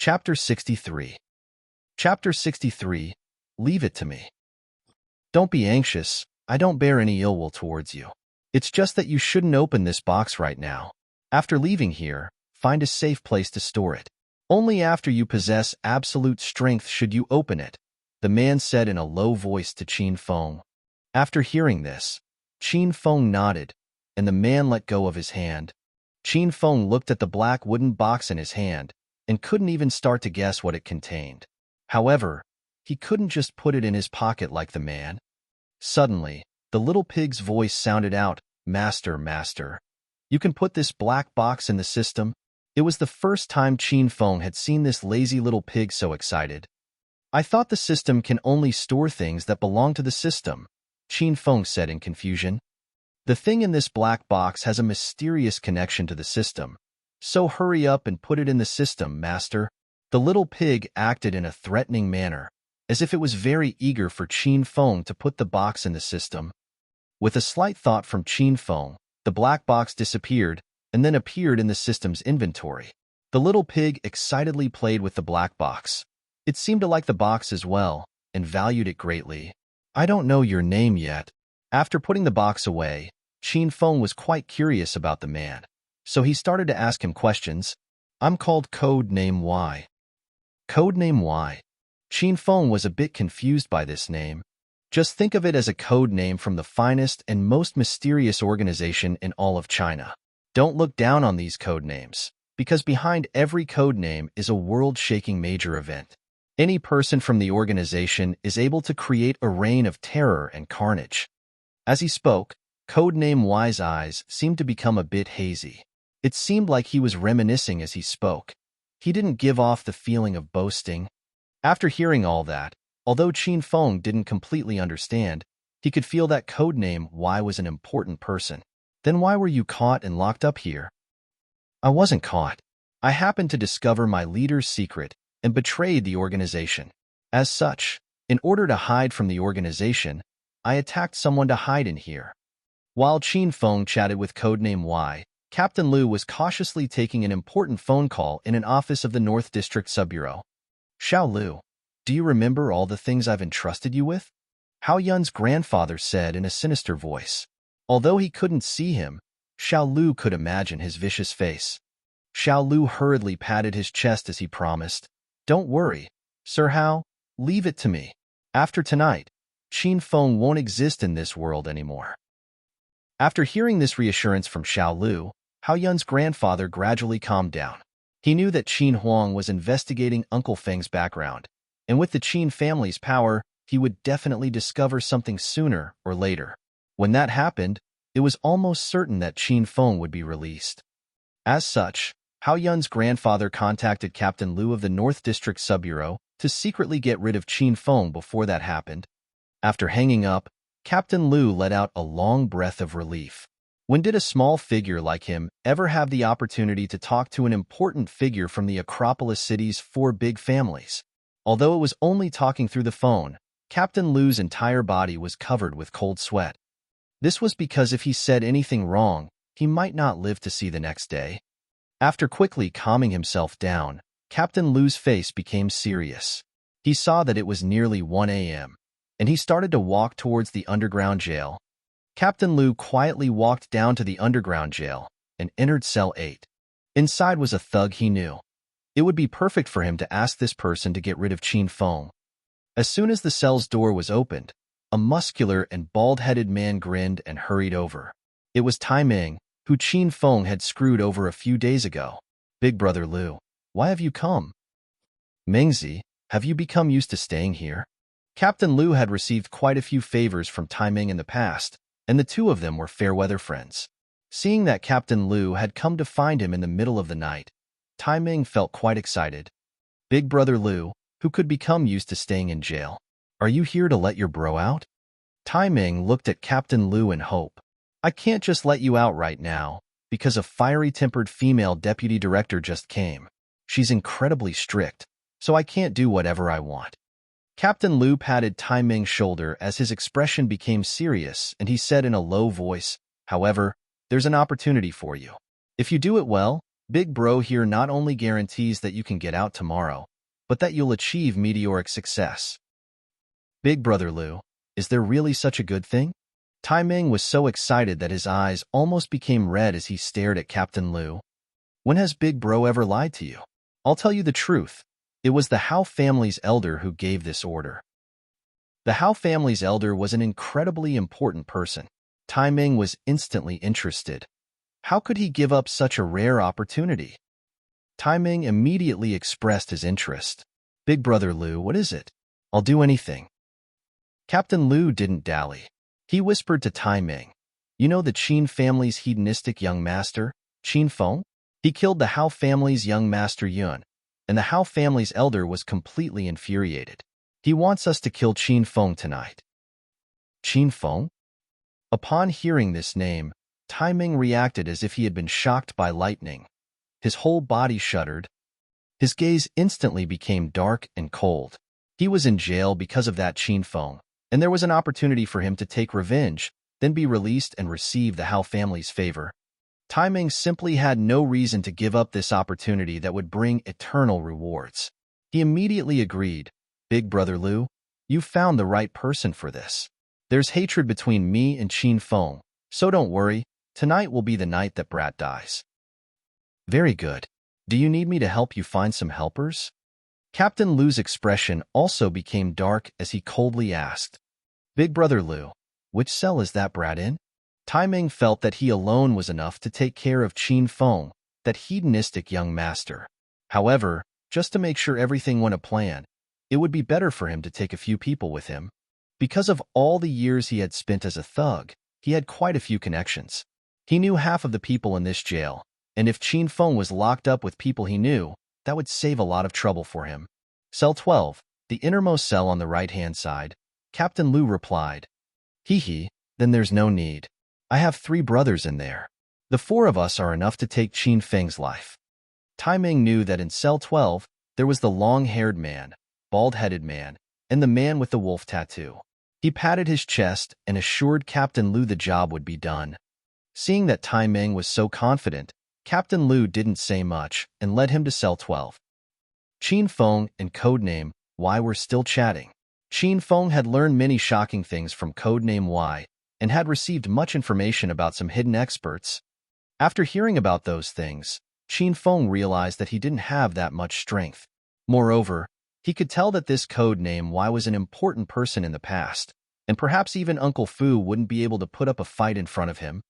Chapter 63. Chapter 63. Leave it to me. Don't be anxious. I don't bear any ill will towards you. It's just that you shouldn't open this box right now. After leaving here, find a safe place to store it. Only after you possess absolute strength should you open it, the man said in a low voice to Qin Feng. After hearing this, Qin Feng nodded, and the man let go of his hand. Qin Feng looked at the black wooden box in his hand and couldn't even start to guess what it contained. However, he couldn't just put it in his pocket like the man. Suddenly, the little pig's voice sounded out, "Master, master. You can put this black box in the system?" It was the first time Qin Feng had seen this lazy little pig so excited. "I thought the system can only store things that belong to the system," Qin Feng said in confusion. "The thing in this black box has a mysterious connection to the system, so hurry up and put it in the system, master." The little pig acted in a threatening manner, as if it was very eager for Qin Feng to put the box in the system. With a slight thought from Qin Feng, the black box disappeared and then appeared in the system's inventory. The little pig excitedly played with the black box. It seemed to like the box as well and valued it greatly. "I don't know your name yet." After putting the box away, Qin Feng was quite curious about the man, so he started to ask him questions. "I'm called Code Name Y." Code Name Y. Qin Feng was a bit confused by this name. Just think of it as a code name from the finest and most mysterious organization in all of China. Don't look down on these code names, because behind every code name is a world-shaking major event. Any person from the organization is able to create a reign of terror and carnage. As he spoke, Codename Y's eyes seemed to become a bit hazy. It seemed like he was reminiscing as he spoke. He didn't give off the feeling of boasting. After hearing all that, although Qin Feng didn't completely understand, he could feel that Codename Y was an important person. "Then why were you caught and locked up here?" "I wasn't caught. I happened to discover my leader's secret and betrayed the organization. As such, in order to hide from the organization, I attacked someone to hide in here." While Qin Feng chatted with Codename Y, Captain Liu was cautiously taking an important phone call in an office of the North District Subbureau. "Xiao Liu, do you remember all the things I've entrusted you with?" Hao Yun's grandfather said in a sinister voice. Although he couldn't see him, Xiao Liu could imagine his vicious face. Xiao Liu hurriedly patted his chest as he promised, "Don't worry, Sir Hao, leave it to me. After tonight, Qin Feng won't exist in this world anymore." After hearing this reassurance from Xiao Liu, Hao Yun's grandfather gradually calmed down. He knew that Qin Huang was investigating Uncle Feng's background, and with the Qin family's power, he would definitely discover something sooner or later. When that happened, it was almost certain that Qin Feng would be released. As such, Hao Yun's grandfather contacted Captain Liu of the North District Subbureau to secretly get rid of Qin Feng before that happened. After hanging up, Captain Liu let out a long breath of relief. When did a small figure like him ever have the opportunity to talk to an important figure from the Acropolis City's 4 big families? Although it was only talking through the phone, Captain Liu's entire body was covered with cold sweat. This was because if he said anything wrong, he might not live to see the next day. After quickly calming himself down, Captain Liu's face became serious. He saw that it was nearly 1 a.m., and he started to walk towards the underground jail. Captain Liu quietly walked down to the underground jail and entered cell 8. Inside was a thug he knew. It would be perfect for him to ask this person to get rid of Qin Feng. As soon as the cell's door was opened, a muscular and bald-headed man grinned and hurried over. It was Tai Ming, who Qin Feng had screwed over a few days ago. "Big brother Liu, why have you come?" "Mingzi, have you become used to staying here?" Captain Liu had received quite a few favors from Tai Ming in the past, and the two of them were fair-weather friends. Seeing that Captain Liu had come to find him in the middle of the night, Tai Ming felt quite excited. "Big brother Liu, who could become used to staying in jail. Are you here to let your bro out?" Tai Ming looked at Captain Liu in hope. "I can't just let you out right now, because a fiery-tempered female deputy director just came. She's incredibly strict, so I can't do whatever I want." Captain Liu patted Tai Ming's shoulder as his expression became serious, and he said in a low voice, "However, there's an opportunity for you. If you do it well, Big Bro here not only guarantees that you can get out tomorrow, but that you'll achieve meteoric success. Big Brother Lu, is there really such a good thing? Tai Ming was so excited that his eyes almost became red as he stared at Captain Lu. When has Big Bro ever lied to you? I'll tell you the truth. It was the Hao family's elder who gave this order. The Hao family's elder was an incredibly important person. Tai Ming was instantly interested. How could he give up such a rare opportunity? Tai Ming immediately expressed his interest. Big Brother Lu, what is it? I'll do anything. Captain Lu didn't dally. He whispered to Tai Ming, you know the Qin family's hedonistic young master, Qin Feng? He killed the Hao family's young master Yun, and the Hao family's elder was completely infuriated. He wants us to kill Qin Feng tonight. Qin Feng? Upon hearing this name, Tai Ming reacted as if he had been shocked by lightning. His whole body shuddered. His gaze instantly became dark and cold. He was in jail because of that Qin Feng, and there was an opportunity for him to take revenge, then be released and receive the Hao family's favor. Tai Ming simply had no reason to give up this opportunity that would bring eternal rewards. He immediately agreed, Big Brother Lu, you found the right person for this. There's hatred between me and Qin Feng, so don't worry, tonight will be the night that Brat dies. Very good. Do you need me to help you find some helpers? Captain Lu's expression also became dark as he coldly asked, Big Brother Lu, which cell is that Brat in? Tai Ming felt that he alone was enough to take care of Qin Feng, that hedonistic young master. However, just to make sure everything went a plan, it would be better for him to take a few people with him. Because of all the years he had spent as a thug, he had quite a few connections. He knew half of the people in this jail, and if Qin Feng was locked up with people he knew, that would save a lot of trouble for him. Cell 12, the innermost cell on the right-hand side, Captain Lu replied. Hee, then there's no need. I have 3 brothers in there. The 4 of us are enough to take Qin Feng's life. Tai Ming knew that in Cell 12, there was the long-haired man, bald-headed man, and the man with the wolf tattoo. He patted his chest and assured Captain Lu the job would be done. Seeing that Tai Ming was so confident, Captain Lu didn't say much and led him to Cell 12. Qin Feng and Codename Y were still chatting. Qin Feng had learned many shocking things from Codename Y, and had received much information about some hidden experts. After hearing about those things, Qin Feng realized that he didn't have that much strength. Moreover, he could tell that this code name Y was an important person in the past, and perhaps even Uncle Fu wouldn't be able to put up a fight in front of him.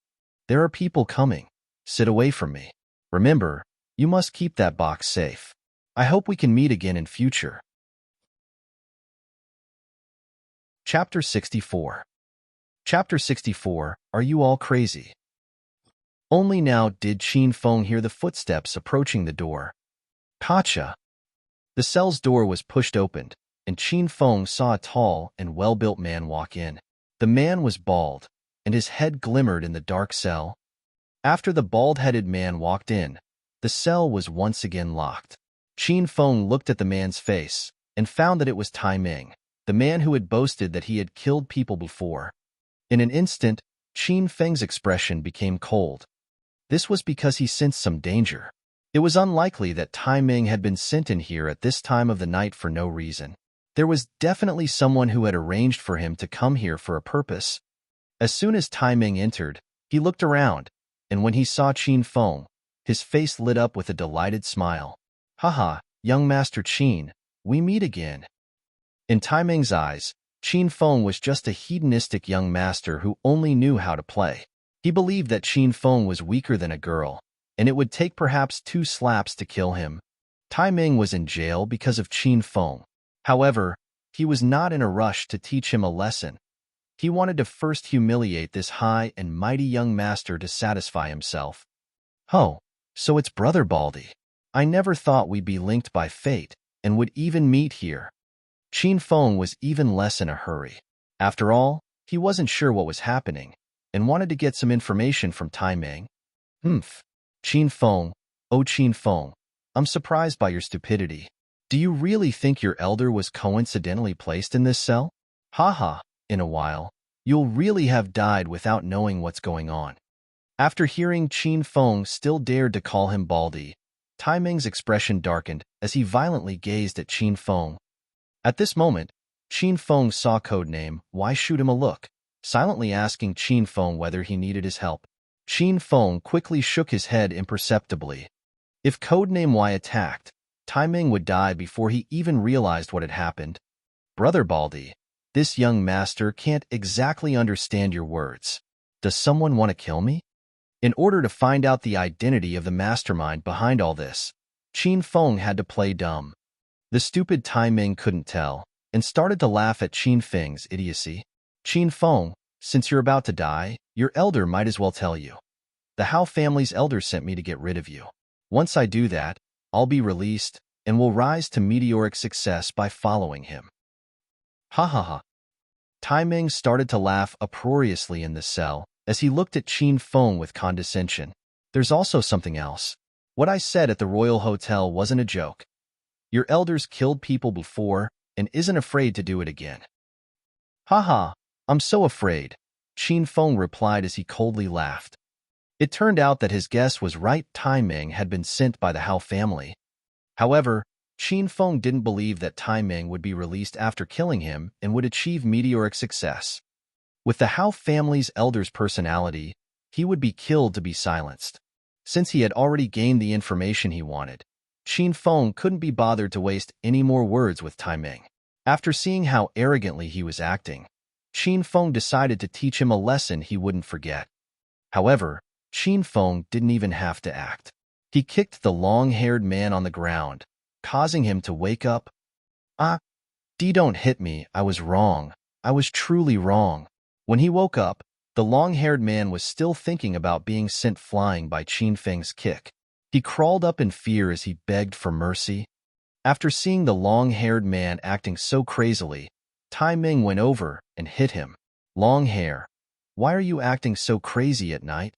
There are people coming. Sit away from me. Remember, you must keep that box safe. I hope we can meet again in future. Chapter 64. Chapter 64, Are You All Crazy? Only now did Qin Feng hear the footsteps approaching the door. Gotcha! The cell's door was pushed open, and Qin Feng saw a tall and well-built man walk in. The man was bald, and his head glimmered in the dark cell. After the bald-headed man walked in, the cell was once again locked. Qin Feng looked at the man's face, and found that it was Tai Ming, the man who had boasted that he had killed people before. In an instant, Qin Feng's expression became cold. This was because he sensed some danger. It was unlikely that Tai Ming had been sent in here at this time of the night for no reason. There was definitely someone who had arranged for him to come here for a purpose. As soon as Tai Ming entered, he looked around, and when he saw Qin Feng, his face lit up with a delighted smile. Haha, young Master Qin, we meet again. In Tai Ming's eyes, Qin Feng was just a hedonistic young master who only knew how to play. He believed that Qin Feng was weaker than a girl, and it would take perhaps 2 slaps to kill him. Tai Ming was in jail because of Qin Feng. However, he was not in a rush to teach him a lesson. He wanted to first humiliate this high and mighty young master to satisfy himself. Oh, so it's Brother Baldy. I never thought we'd be linked by fate and would even meet here. Qin Feng was even less in a hurry. After all, he wasn't sure what was happening, and wanted to get some information from Tai Ming. Qin Feng, oh Qin Feng, I'm surprised by your stupidity. Do you really think your elder was coincidentally placed in this cell? Haha, in a while, you'll really have died without knowing what's going on. After hearing Qin Feng still dared to call him Baldy, Tai Ming's expression darkened as he violently gazed at Qin Feng. At this moment, Qin Feng saw codename Why Shoot Him a look, silently asking Qin Feng whether he needed his help. Qin Feng quickly shook his head imperceptibly. If codename Y attacked, Tai Ming would die before he even realized what had happened. Brother Baldy, this young master can't exactly understand your words. Does someone want to kill me? In order to find out the identity of the mastermind behind all this, Qin Feng had to play dumb. The stupid Tai Ming couldn't tell, and started to laugh at Qin Feng's idiocy. Qin Feng, since you're about to die, your elder might as well tell you. The Hao family's elder sent me to get rid of you. Once I do that, I'll be released, and will rise to meteoric success by following him. Ha ha ha. Tai Ming started to laugh uproariously in the cell, as he looked at Qin Feng with condescension. There's also something else. What I said at the Royal Hotel wasn't a joke. Your elders killed people before, and isn't afraid to do it again. Ha ha, I'm so afraid, Qin Feng replied as he coldly laughed. It turned out that his guess was right. Tai Ming had been sent by the Hao family. However, Qin Feng didn't believe that Tai Ming would be released after killing him and would achieve meteoric success. With the Hao family's elder's personality, he would be killed to be silenced. Since he had already gained the information he wanted, Qin Feng couldn't be bothered to waste any more words with Tai Ming. After seeing how arrogantly he was acting, Qin Feng decided to teach him a lesson he wouldn't forget. However, Qin Feng didn't even have to act. He kicked the long-haired man on the ground, causing him to wake up. Don't hit me, I was wrong. I was truly wrong. When he woke up, the long-haired man was still thinking about being sent flying by Qin Feng's kick. He crawled up in fear as he begged for mercy. After seeing the long-haired man acting so crazily, Tai Ming went over and hit him. Long hair, why are you acting so crazy at night?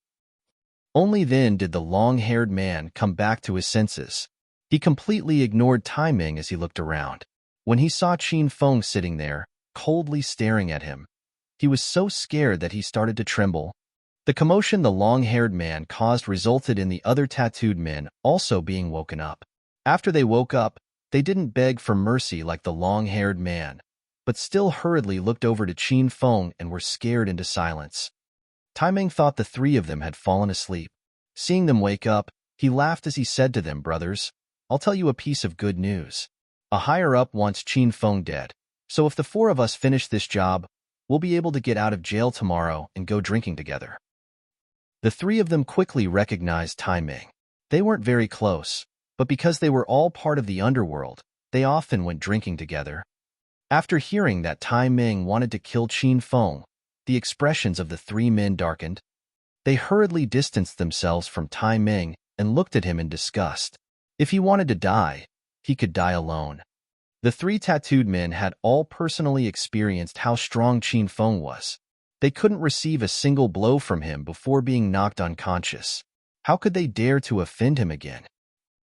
Only then did the long-haired man come back to his senses. He completely ignored Tai Ming as he looked around. When he saw Qin Feng sitting there, coldly staring at him, he was so scared that he started to tremble. The commotion the long-haired man caused resulted in the other tattooed men also being woken up. After they woke up, they didn't beg for mercy like the long-haired man, but still hurriedly looked over to Qin Feng and were scared into silence. Tai Ming thought the three of them had fallen asleep. Seeing them wake up, he laughed as he said to them, "Brothers, I'll tell you a piece of good news. A higher-up wants Qin Feng dead, so if the four of us finish this job, we'll be able to get out of jail tomorrow and go drinking together." The three of them quickly recognized Tai Ming. They weren't very close, but because they were all part of the underworld, they often went drinking together. After hearing that Tai Ming wanted to kill Qin Feng, the expressions of the three men darkened. They hurriedly distanced themselves from Tai Ming and looked at him in disgust. If he wanted to die, he could die alone. The three tattooed men had all personally experienced how strong Qin Feng was. They couldn't receive a single blow from him before being knocked unconscious. How could they dare to offend him again?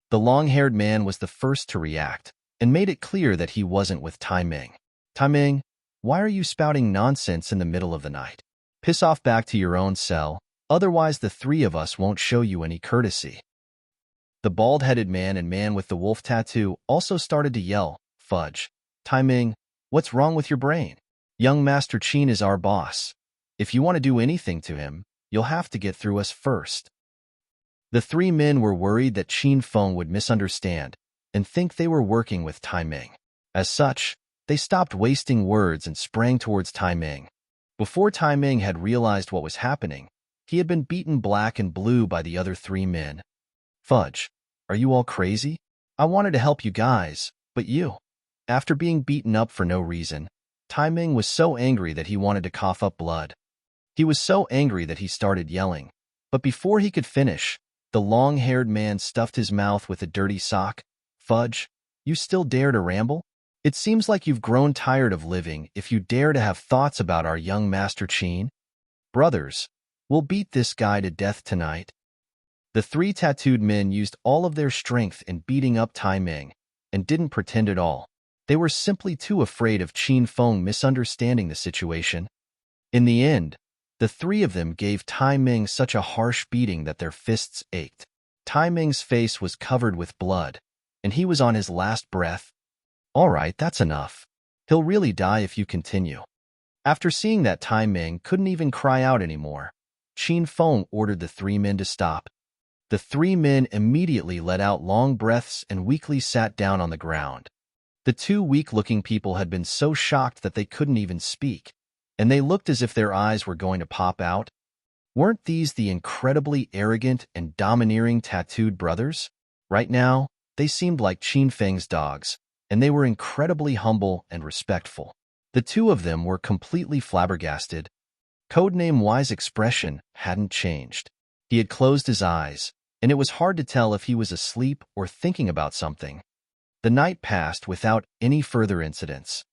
The long-haired man was the first to react and made it clear that he wasn't with Tai Ming. Tai Ming, why are you spouting nonsense in the middle of the night? Piss off back to your own cell, otherwise the three of us won't show you any courtesy. The bald-headed man and man with the wolf tattoo also started to yell, "Fudge. Tai Ming, what's wrong with your brain? Young Master Qin is our boss. If you want to do anything to him, you'll have to get through us first." The three men were worried that Qin Feng would misunderstand and think they were working with Tai Ming. As such, they stopped wasting words and sprang towards Tai Ming. Before Tai Ming had realized what was happening, he had been beaten black and blue by the other three men. "Fudge, are you all crazy? I wanted to help you guys, but you..." After being beaten up for no reason, Tai Ming was so angry that he wanted to cough up blood. He was so angry that he started yelling, but before he could finish, the long-haired man stuffed his mouth with a dirty sock. "Fudge, you still dare to ramble? It seems like you've grown tired of living if you dare to have thoughts about our young Master Qin. Brothers, we'll beat this guy to death tonight." The three tattooed men used all of their strength in beating up Tai Ming, and didn't pretend at all. They were simply too afraid of Qin Feng misunderstanding the situation. In the end, The three of them gave Tai Ming such a harsh beating that their fists ached. Tai Ming's face was covered with blood, and he was on his last breath. All right, that's enough. He'll really die if you continue. After seeing that Tai Ming couldn't even cry out anymore, Qin Feng ordered the three men to stop. The three men immediately let out long breaths and weakly sat down on the ground. The two weak-looking people had been so shocked that they couldn't even speak, and they looked as if their eyes were going to pop out. Weren't these the incredibly arrogant and domineering tattooed brothers? Right now, they seemed like Qin Feng's dogs, and they were incredibly humble and respectful. The two of them were completely flabbergasted. Codename Y's expression hadn't changed. He had closed his eyes, and it was hard to tell if he was asleep or thinking about something. The night passed without any further incidents.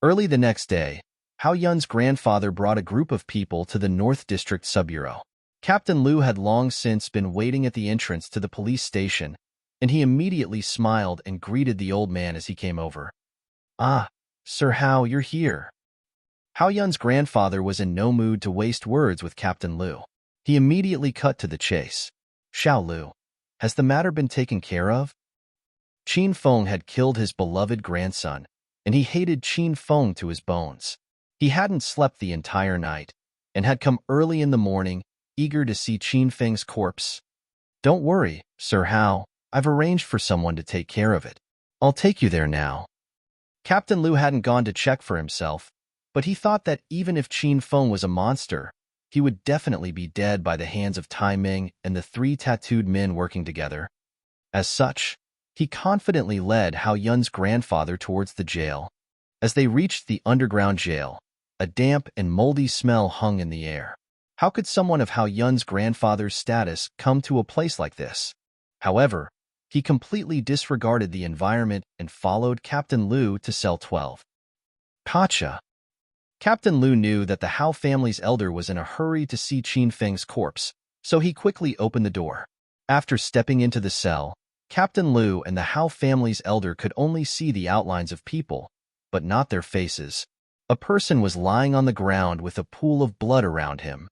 Early the next day, Hao Yun's grandfather brought a group of people to the North District Subbureau. Captain Liu had long since been waiting at the entrance to the police station, and he immediately smiled and greeted the old man as he came over. "Ah, Sir Hao, you're here." Hao Yun's grandfather was in no mood to waste words with Captain Liu. He immediately cut to the chase. "Xiao Liu, has the matter been taken care of?" Qin Feng had killed his beloved grandson, and he hated Qin Feng to his bones. He hadn't slept the entire night, and had come early in the morning, eager to see Qin Feng's corpse. "Don't worry, Sir Hao, I've arranged for someone to take care of it. I'll take you there now." Captain Liu hadn't gone to check for himself, but he thought that even if Qin Feng was a monster, he would definitely be dead by the hands of Tai Ming and the three tattooed men working together. As such, he confidently led Hao Yun's grandfather towards the jail. As they reached the underground jail, a damp and moldy smell hung in the air. How could someone of Hao Yun's grandfather's status come to a place like this? However, he completely disregarded the environment and followed Captain Liu to cell 12. Gotcha. Captain Liu knew that the Hao family's elder was in a hurry to see Qin Feng's corpse, so he quickly opened the door. After stepping into the cell, Captain Liu and the Hao family's elder could only see the outlines of people, but not their faces. A person was lying on the ground with a pool of blood around him.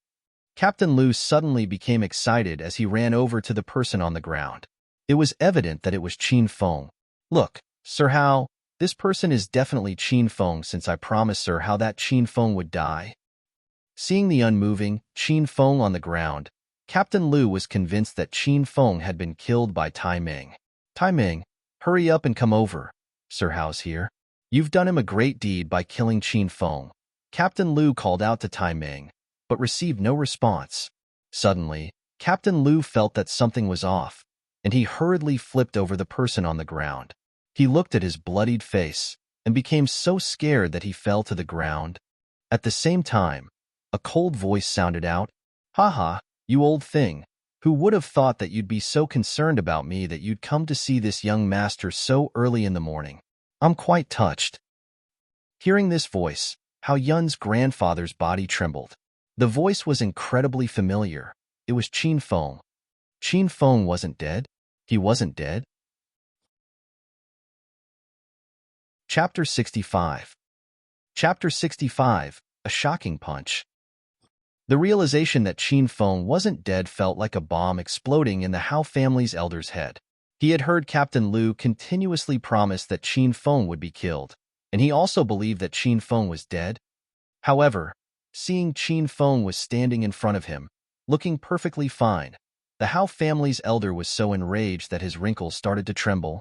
Captain Liu suddenly became excited as he ran over to the person on the ground. It was evident that it was Qin Feng. "Look, Sir Hao, this person is definitely Qin Feng since I promised Sir Hao that Qin Feng would die." Seeing the unmoving Qin Feng on the ground, Captain Liu was convinced that Qin Feng had been killed by Tai Ming. "Tai Ming, hurry up and come over. Sir Hao's here. You've done him a great deed by killing Qin Feng." Captain Liu called out to Tai Ming, but received no response. Suddenly, Captain Liu felt that something was off, and he hurriedly flipped over the person on the ground. He looked at his bloodied face and became so scared that he fell to the ground. At the same time, a cold voice sounded out, "Haha, you old thing. Who would have thought that you'd be so concerned about me that you'd come to see this young master so early in the morning? I'm quite touched." Hearing this voice, Hao Yun's grandfather's body trembled. The voice was incredibly familiar. It was Qin Feng. Qin Feng wasn't dead? He wasn't dead? Chapter 65. Chapter 65, A Shocking Punch. The realization that Qin Feng wasn't dead felt like a bomb exploding in the Hao family's elder's head. He had heard Captain Liu continuously promise that Qin Feng would be killed, and he also believed that Qin Feng was dead. However, seeing Qin Feng was standing in front of him, looking perfectly fine, the Hao family's elder was so enraged that his wrinkles started to tremble.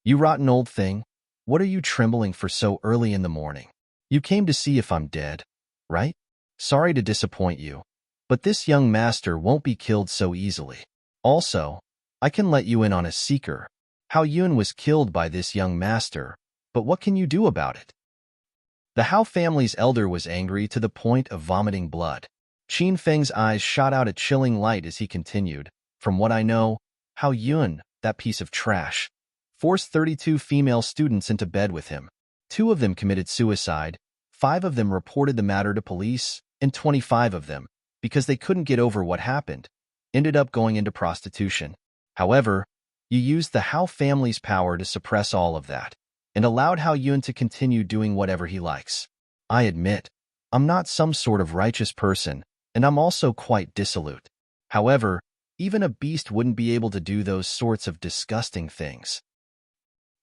"You rotten old thing, what are you trembling for so early in the morning? You came to see if I'm dead, right? Sorry to disappoint you, but this young master won't be killed so easily. Also, I can let you in on a secret. Hao Yun was killed by this young master, but what can you do about it?" The Hao family's elder was angry to the point of vomiting blood. Qin Feng's eyes shot out a chilling light as he continued, "From what I know, Hao Yun, that piece of trash, forced 32 female students into bed with him. 2 of them committed suicide, 5 of them reported the matter to police, and 25 of them, because they couldn't get over what happened, ended up going into prostitution. However, you used the Hao family's power to suppress all of that, and allowed Hao Yun to continue doing whatever he likes. I admit, I'm not some sort of righteous person, and I'm also quite dissolute. However, even a beast wouldn't be able to do those sorts of disgusting things.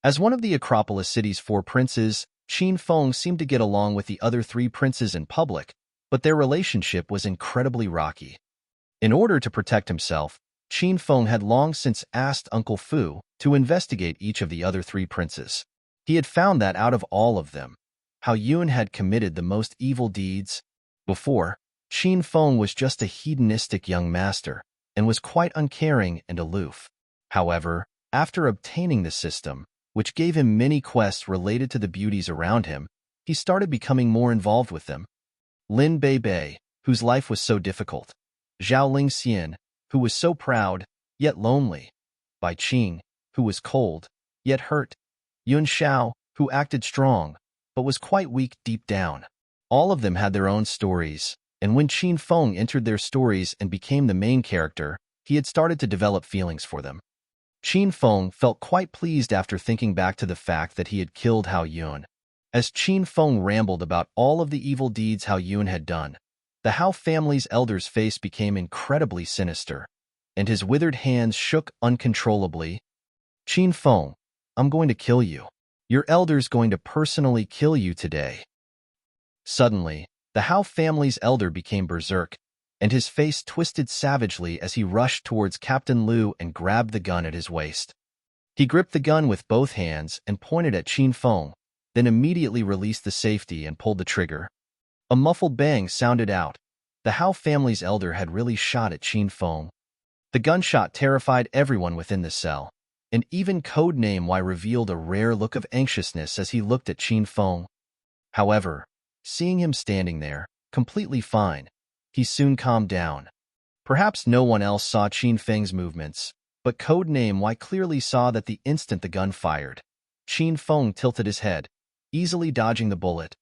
As one of the Acropolis city's 4 princes, Qin Feng seemed to get along with the other 3 princes in public, but their relationship was incredibly rocky. In order to protect himself, Qin Feng had long since asked Uncle Fu to investigate each of the other 3 princes. He had found that out of all of them, Hao Yun had committed the most evil deeds. Before, Qin Feng was just a hedonistic young master and was quite uncaring and aloof. However, after obtaining the system, which gave him many quests related to the beauties around him, he started becoming more involved with them. Lin Bei, whose life was so difficult. Zhao Lingxian, who was so proud, yet lonely. Bai Qing, who was cold, yet hurt. Yun Xiao, who acted strong, but was quite weak deep down. All of them had their own stories, and when Qin Feng entered their stories and became the main character, he had started to develop feelings for them. Qin Feng felt quite pleased after thinking back to the fact that he had killed Hao Yun. As Qin Feng rambled about all of the evil deeds Hao Yun had done, the Hao family's elder's face became incredibly sinister, and his withered hands shook uncontrollably. Qin Feng, I'm going to kill you. Your elder's going to personally kill you today. Suddenly, the Hao family's elder became berserk, and his face twisted savagely as he rushed towards Captain Liu and grabbed the gun at his waist. He gripped the gun with both hands and pointed at Qin Feng, then immediately released the safety and pulled the trigger. A muffled bang sounded out. The Hao family's elder had really shot at Qin Feng. The gunshot terrified everyone within the cell, and even Codename Y revealed a rare look of anxiousness as he looked at Qin Feng. However, seeing him standing there, completely fine, he soon calmed down. Perhaps no one else saw Qin Feng's movements, but Codename Y clearly saw that the instant the gun fired, Qin Feng tilted his head, easily dodging the bullet.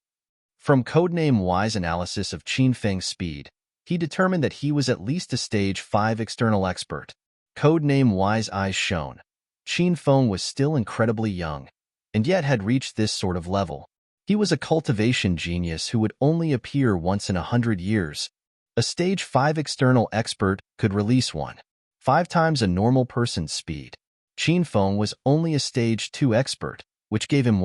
From Codename Y's analysis of Qin Feng's speed, he determined that he was at least a stage 5 external expert. Codename Y's eyes shone. Qin Feng was still incredibly young, and yet had reached this sort of level. He was a cultivation genius who would only appear once in 100 years. A stage 5 external expert could release 5 times a normal person's speed. Qin Feng was only a stage 2 expert, which gave him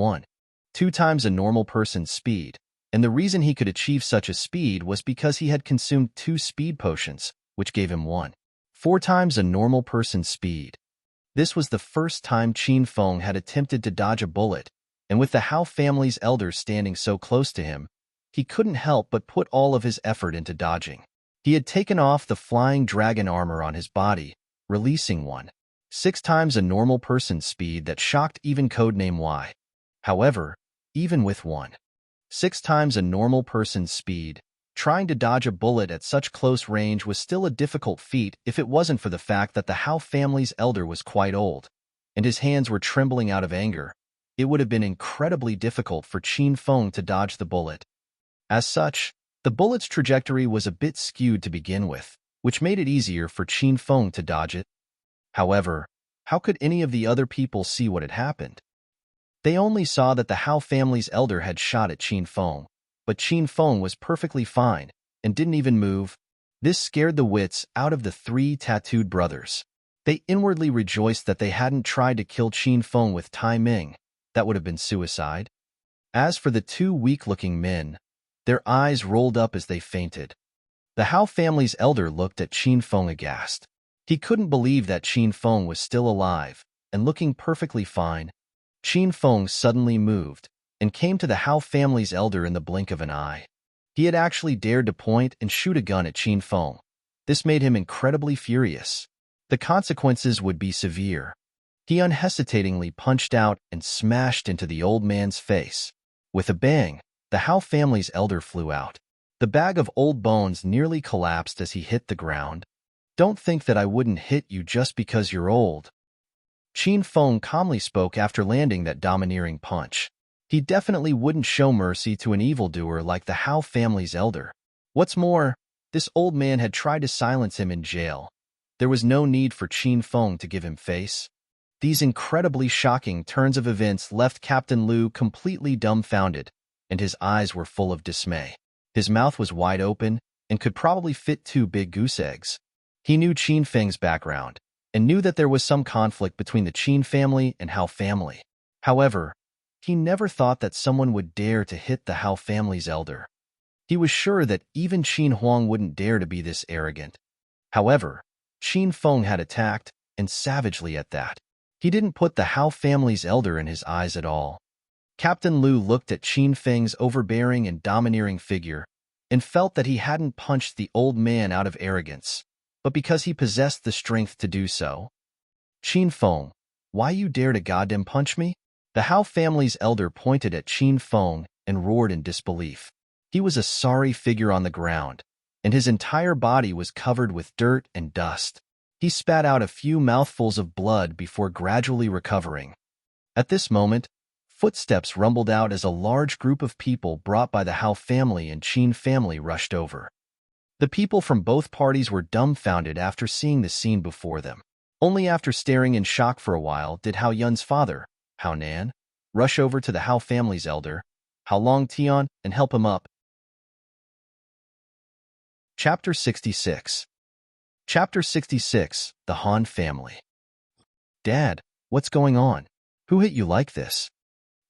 2 times a normal person's speed, and the reason he could achieve such a speed was because he had consumed 2 speed potions, which gave him 4 times a normal person's speed. This was the first time Qin Feng had attempted to dodge a bullet, and with the Hao family's elders standing so close to him, he couldn't help but put all of his effort into dodging. He had taken off the flying dragon armor on his body, releasing 6 times a normal person's speed that shocked even Codename Y. However, even with 6 times a normal person's speed, trying to dodge a bullet at such close range was still a difficult feat if it wasn't for the fact that the Hao family's elder was quite old, and his hands were trembling out of anger. It would have been incredibly difficult for Qin Feng to dodge the bullet. As such, the bullet's trajectory was a bit skewed to begin with, which made it easier for Qin Feng to dodge it. However, how could any of the other people see what had happened? They only saw that the Hao family's elder had shot at Qin Feng, but Qin Feng was perfectly fine and didn't even move. This scared the wits out of the 3 tattooed brothers. They inwardly rejoiced that they hadn't tried to kill Qin Feng with Tai Ming. That would have been suicide. As for the 2 weak-looking men, their eyes rolled up as they fainted. The Hao family's elder looked at Qin Feng aghast. He couldn't believe that Qin Feng was still alive and looking perfectly fine. Qin Feng suddenly moved and came to the Hao family's elder in the blink of an eye. He had actually dared to point and shoot a gun at Qin Feng. This made him incredibly furious. The consequences would be severe. He unhesitatingly punched out and smashed into the old man's face. With a bang, the Hao family's elder flew out. The bag of old bones nearly collapsed as he hit the ground. Don't think that I wouldn't hit you just because you're old. Qin Feng calmly spoke after landing that domineering punch. He definitely wouldn't show mercy to an evildoer like the Hao family's elder. What's more, this old man had tried to silence him in jail. There was no need for Qin Feng to give him face. These incredibly shocking turns of events left Captain Liu completely dumbfounded, and his eyes were full of dismay. His mouth was wide open, and could probably fit 2 big goose eggs. He knew Qin Feng's background, and knew that there was some conflict between the Qin family and Hao family. However, he never thought that someone would dare to hit the Hao family's elder. He was sure that even Qin Huang wouldn't dare to be this arrogant. However, Qin Feng had attacked, and savagely at that. He didn't put the Hao family's elder in his eyes at all. Captain Liu looked at Qin Feng's overbearing and domineering figure and felt that he hadn't punched the old man out of arrogance, but because he possessed the strength to do so. Qin Feng, why you dare to goddamn punch me? The Hao family's elder pointed at Qin Feng and roared in disbelief. He was a sorry figure on the ground, and his entire body was covered with dirt and dust. He spat out a few mouthfuls of blood before gradually recovering. At this moment, footsteps rumbled out as a large group of people brought by the Hao family and Qin family rushed over. The people from both parties were dumbfounded after seeing the scene before them. Only after staring in shock for a while did Hao Yun's father, Hao Nan, rush over to the Hao family's elder, Hao Long Tian, and help him up. Chapter 66. Chapter 66, The Han Family. Dad, what's going on? Who hit you like this?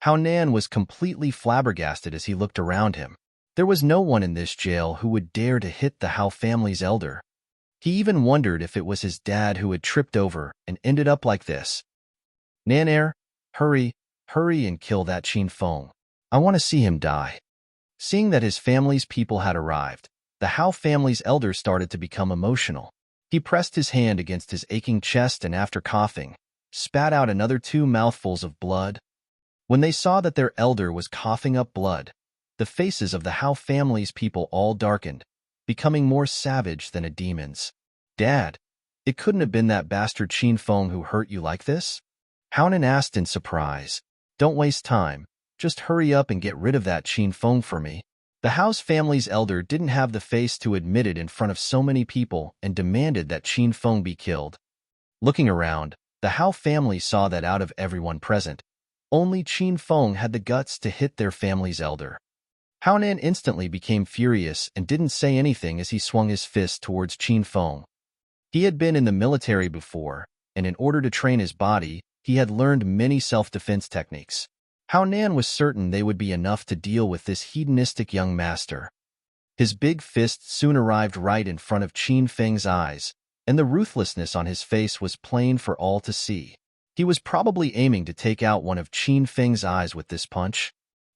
Hao Nan was completely flabbergasted as he looked around him. There was no one in this jail who would dare to hit the Hao family's elder. He even wondered if it was his dad who had tripped over and ended up like this. Nan, hurry and kill that Qin Feng. I want to see him die. Seeing that his family's people had arrived, the Hao family's elder started to become emotional. He pressed his hand against his aching chest and after coughing, spat out another 2 mouthfuls of blood. When they saw that their elder was coughing up blood, the faces of the Hao family's people all darkened, becoming more savage than a demon's. Dad, it couldn't have been that bastard Qin Feng who hurt you like this? Hao Nan asked in surprise. Don't waste time. Just hurry up and get rid of that Qin Feng for me. The Hao's family's elder didn't have the face to admit it in front of so many people and demanded that Qin Feng be killed. Looking around, the Hao family saw that out of everyone present, only Qin Feng had the guts to hit their family's elder. Hao Nan instantly became furious and didn't say anything as he swung his fist towards Qin Feng. He had been in the military before, and in order to train his body, he had learned many self-defense techniques. Hao Nan was certain they would be enough to deal with this hedonistic young master. His big fist soon arrived right in front of Qin Feng's eyes, and the ruthlessness on his face was plain for all to see. He was probably aiming to take out one of Qin Feng's eyes with this punch.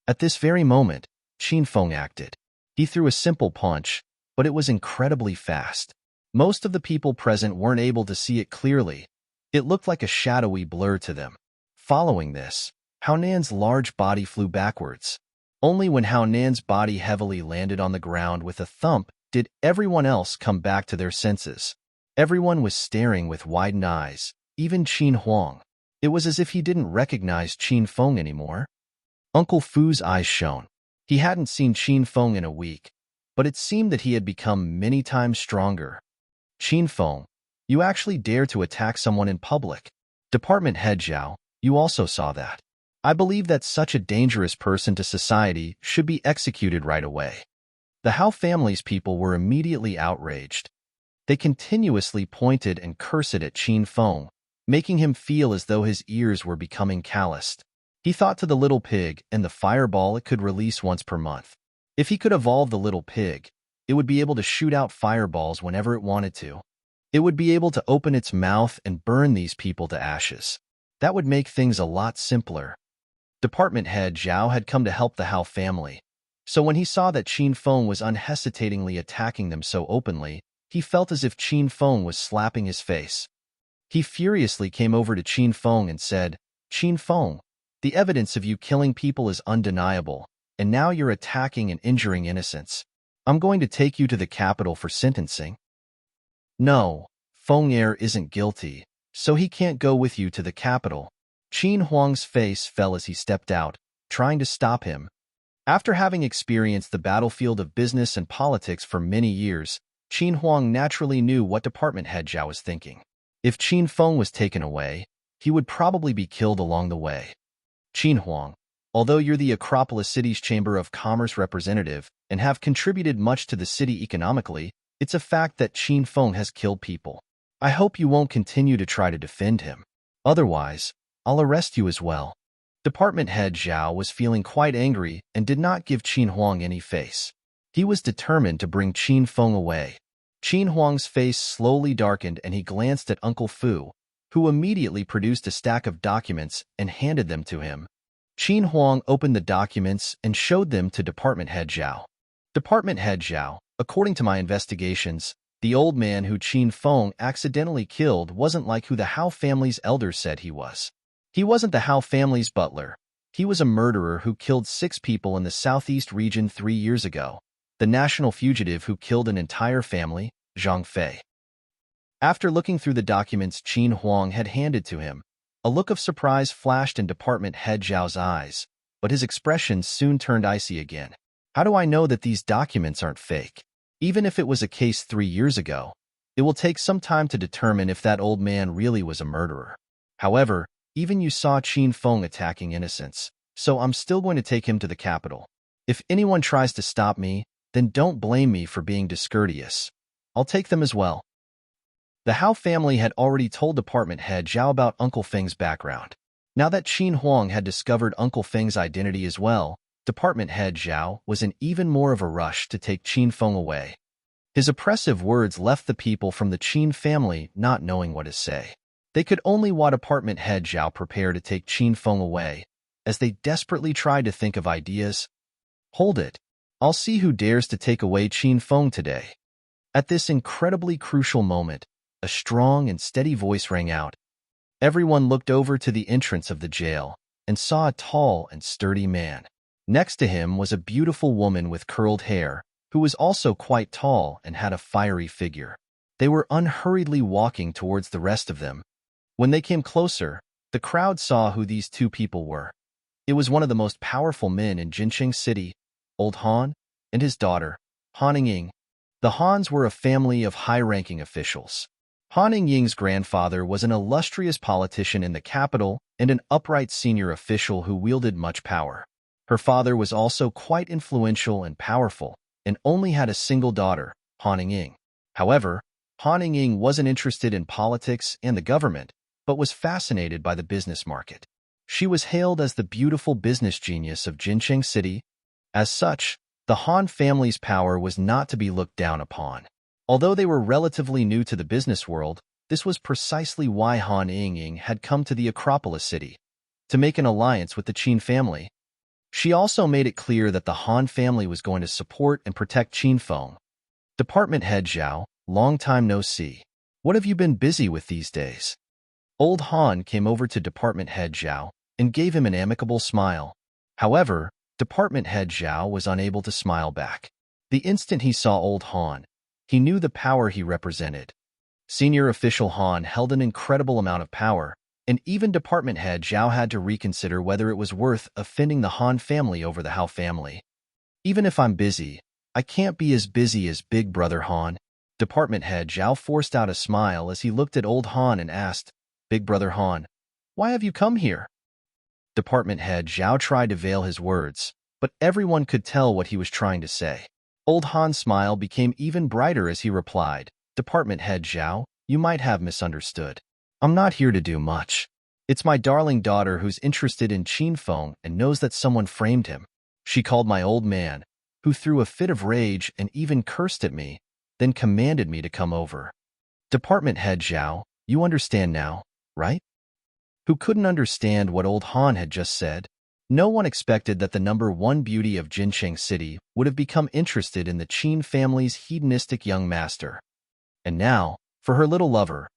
At this very moment, Qin Feng acted. He threw a simple punch, but it was incredibly fast. Most of the people present weren't able to see it clearly. It looked like a shadowy blur to them. Following this, Hao Nan's large body flew backwards. Only when Hao Nan's body heavily landed on the ground with a thump did everyone else come back to their senses. Everyone was staring with widened eyes, even Qin Huang. It was as if he didn't recognize Qin Feng anymore. Uncle Fu's eyes shone. He hadn't seen Qin Feng in a week, but it seemed that he had become many times stronger. Qin Feng, you actually dare to attack someone in public. Department Head Zhao, you also saw that. I believe that such a dangerous person to society should be executed right away. The Hao family's people were immediately outraged. They continuously pointed and cursed at Qin Feng, making him feel as though his ears were becoming calloused. He thought to the little pig and the fireball it could release once per month. If he could evolve the little pig, it would be able to shoot out fireballs whenever it wanted to. It would be able to open its mouth and burn these people to ashes. That would make things a lot simpler. Department Head Zhao had come to help the Hao family, so when he saw that Qin Feng was unhesitatingly attacking them so openly, he felt as if Qin Feng was slapping his face. He furiously came over to Qin Feng and said, Qin Feng, the evidence of you killing people is undeniable, and now you're attacking and injuring innocents. I'm going to take you to the capital for sentencing. No, Feng Er isn't guilty, so he can't go with you to the capital. Qin Huang's face fell as he stepped out, trying to stop him. After having experienced the battlefield of business and politics for many years, Qin Huang naturally knew what Department Head Zhao was thinking. If Qin Feng was taken away, he would probably be killed along the way. Qin Huang, Although you're the Acropolis City's Chamber of Commerce representative and have contributed much to the city economically, it's a fact that Qin Feng has killed people. I hope you won't continue to try to defend him. Otherwise, I'll arrest you as well. Department head Zhao was feeling quite angry and did not give Qin Huang any face. He was determined to bring Qin Feng away. Qin Huang's face slowly darkened and he glanced at Uncle Fu, who immediately produced a stack of documents and handed them to him. Qin Huang opened the documents and showed them to Department head Zhao. Department head Zhao, according to my investigations, the old man who Qin Feng accidentally killed wasn't like who the Hao family's elders said he was. He wasn't the Hao family's butler. He was a murderer who killed 6 people in the southeast region 3 years ago. The national fugitive who killed an entire family, Zhang Fei. After looking through the documents Qin Huang had handed to him, a look of surprise flashed in Department head Zhao's eyes, but his expression soon turned icy again. How do I know that these documents aren't fake? Even if it was a case 3 years ago, it will take some time to determine if that old man really was a murderer. However, even you saw Qin Feng attacking innocents, so I'm still going to take him to the capital. If anyone tries to stop me, then don't blame me for being discourteous. I'll take them as well. The Hao family had already told Department head Zhao about Uncle Feng's background. Now that Qin Huang had discovered Uncle Feng's identity as well, Department head Zhao was in even more of a rush to take Qin Feng away. His oppressive words left the people from the Qin family not knowing what to say. They could only watch Department head Zhao prepare to take Qin Feng away, as they desperately tried to think of ideas. Hold it. I'll see who dares to take away Qin Feng today. At this incredibly crucial moment, a strong and steady voice rang out. Everyone looked over to the entrance of the jail and saw a tall and sturdy man. Next to him was a beautiful woman with curled hair, who was also quite tall and had a fiery figure. They were unhurriedly walking towards the rest of them. When they came closer, the crowd saw who these 2 people were. It was one of the most powerful men in Jincheng City, Old Han, and his daughter, Han Ying. The Hans were a family of high-ranking officials. Han Ying's grandfather was an illustrious politician in the capital and an upright senior official who wielded much power. Her father was also quite influential and powerful, and only had a single daughter, Han Ying. However, Han Ying wasn't interested in politics and the government, but was fascinated by the business market. She was hailed as the beautiful business genius of Jincheng City. As such, the Han family's power was not to be looked down upon. Although they were relatively new to the business world, this was precisely why Han Ying had come to the Acropolis City, to make an alliance with the Qin family. She also made it clear that the Han family was going to support and protect Qin Feng. Department head Zhao, long time no see. What have you been busy with these days? Old Han came over to Department head Zhao and gave him an amicable smile. However, Department head Zhao was unable to smile back. The instant he saw Old Han, he knew the power he represented. Senior official Han held an incredible amount of power, and even Department head Zhao had to reconsider whether it was worth offending the Han family over the Hao family. Even if I'm busy, I can't be as busy as Big Brother Han. Department head Zhao forced out a smile as he looked at Old Han and asked, Big Brother Han, why have you come here? Department head Zhao tried to veil his words, but everyone could tell what he was trying to say. Old Han's smile became even brighter as he replied, Department head Zhao, you might have misunderstood. I'm not here to do much. It's my darling daughter who's interested in Qin Feng and knows that someone framed him. She called my old man, who threw a fit of rage and even cursed at me, then commanded me to come over. Department head Zhao, you understand now, right? Who couldn't understand what Old Han had just said? No one expected that the #1 beauty of Jincheng City would have become interested in the Qin family's hedonistic young master. And now, for her little lover,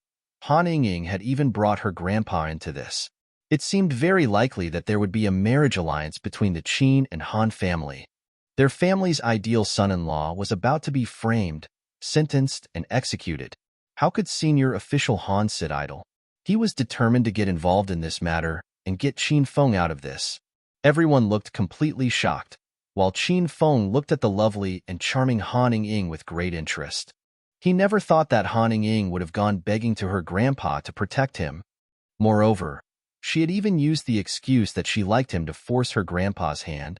Han Ying had even brought her grandpa into this. It seemed very likely that there would be a marriage alliance between the Qin and Han family. Their family's ideal son-in-law was about to be framed, sentenced, and executed. How could senior official Han sit idle? He was determined to get involved in this matter and get Qin Feng out of this. Everyone looked completely shocked, while Qin Feng looked at the lovely and charming Han Ying with great interest. He never thought that Han Ying would have gone begging to her grandpa to protect him. Moreover, She had even used the excuse that she liked him to force her grandpa's hand.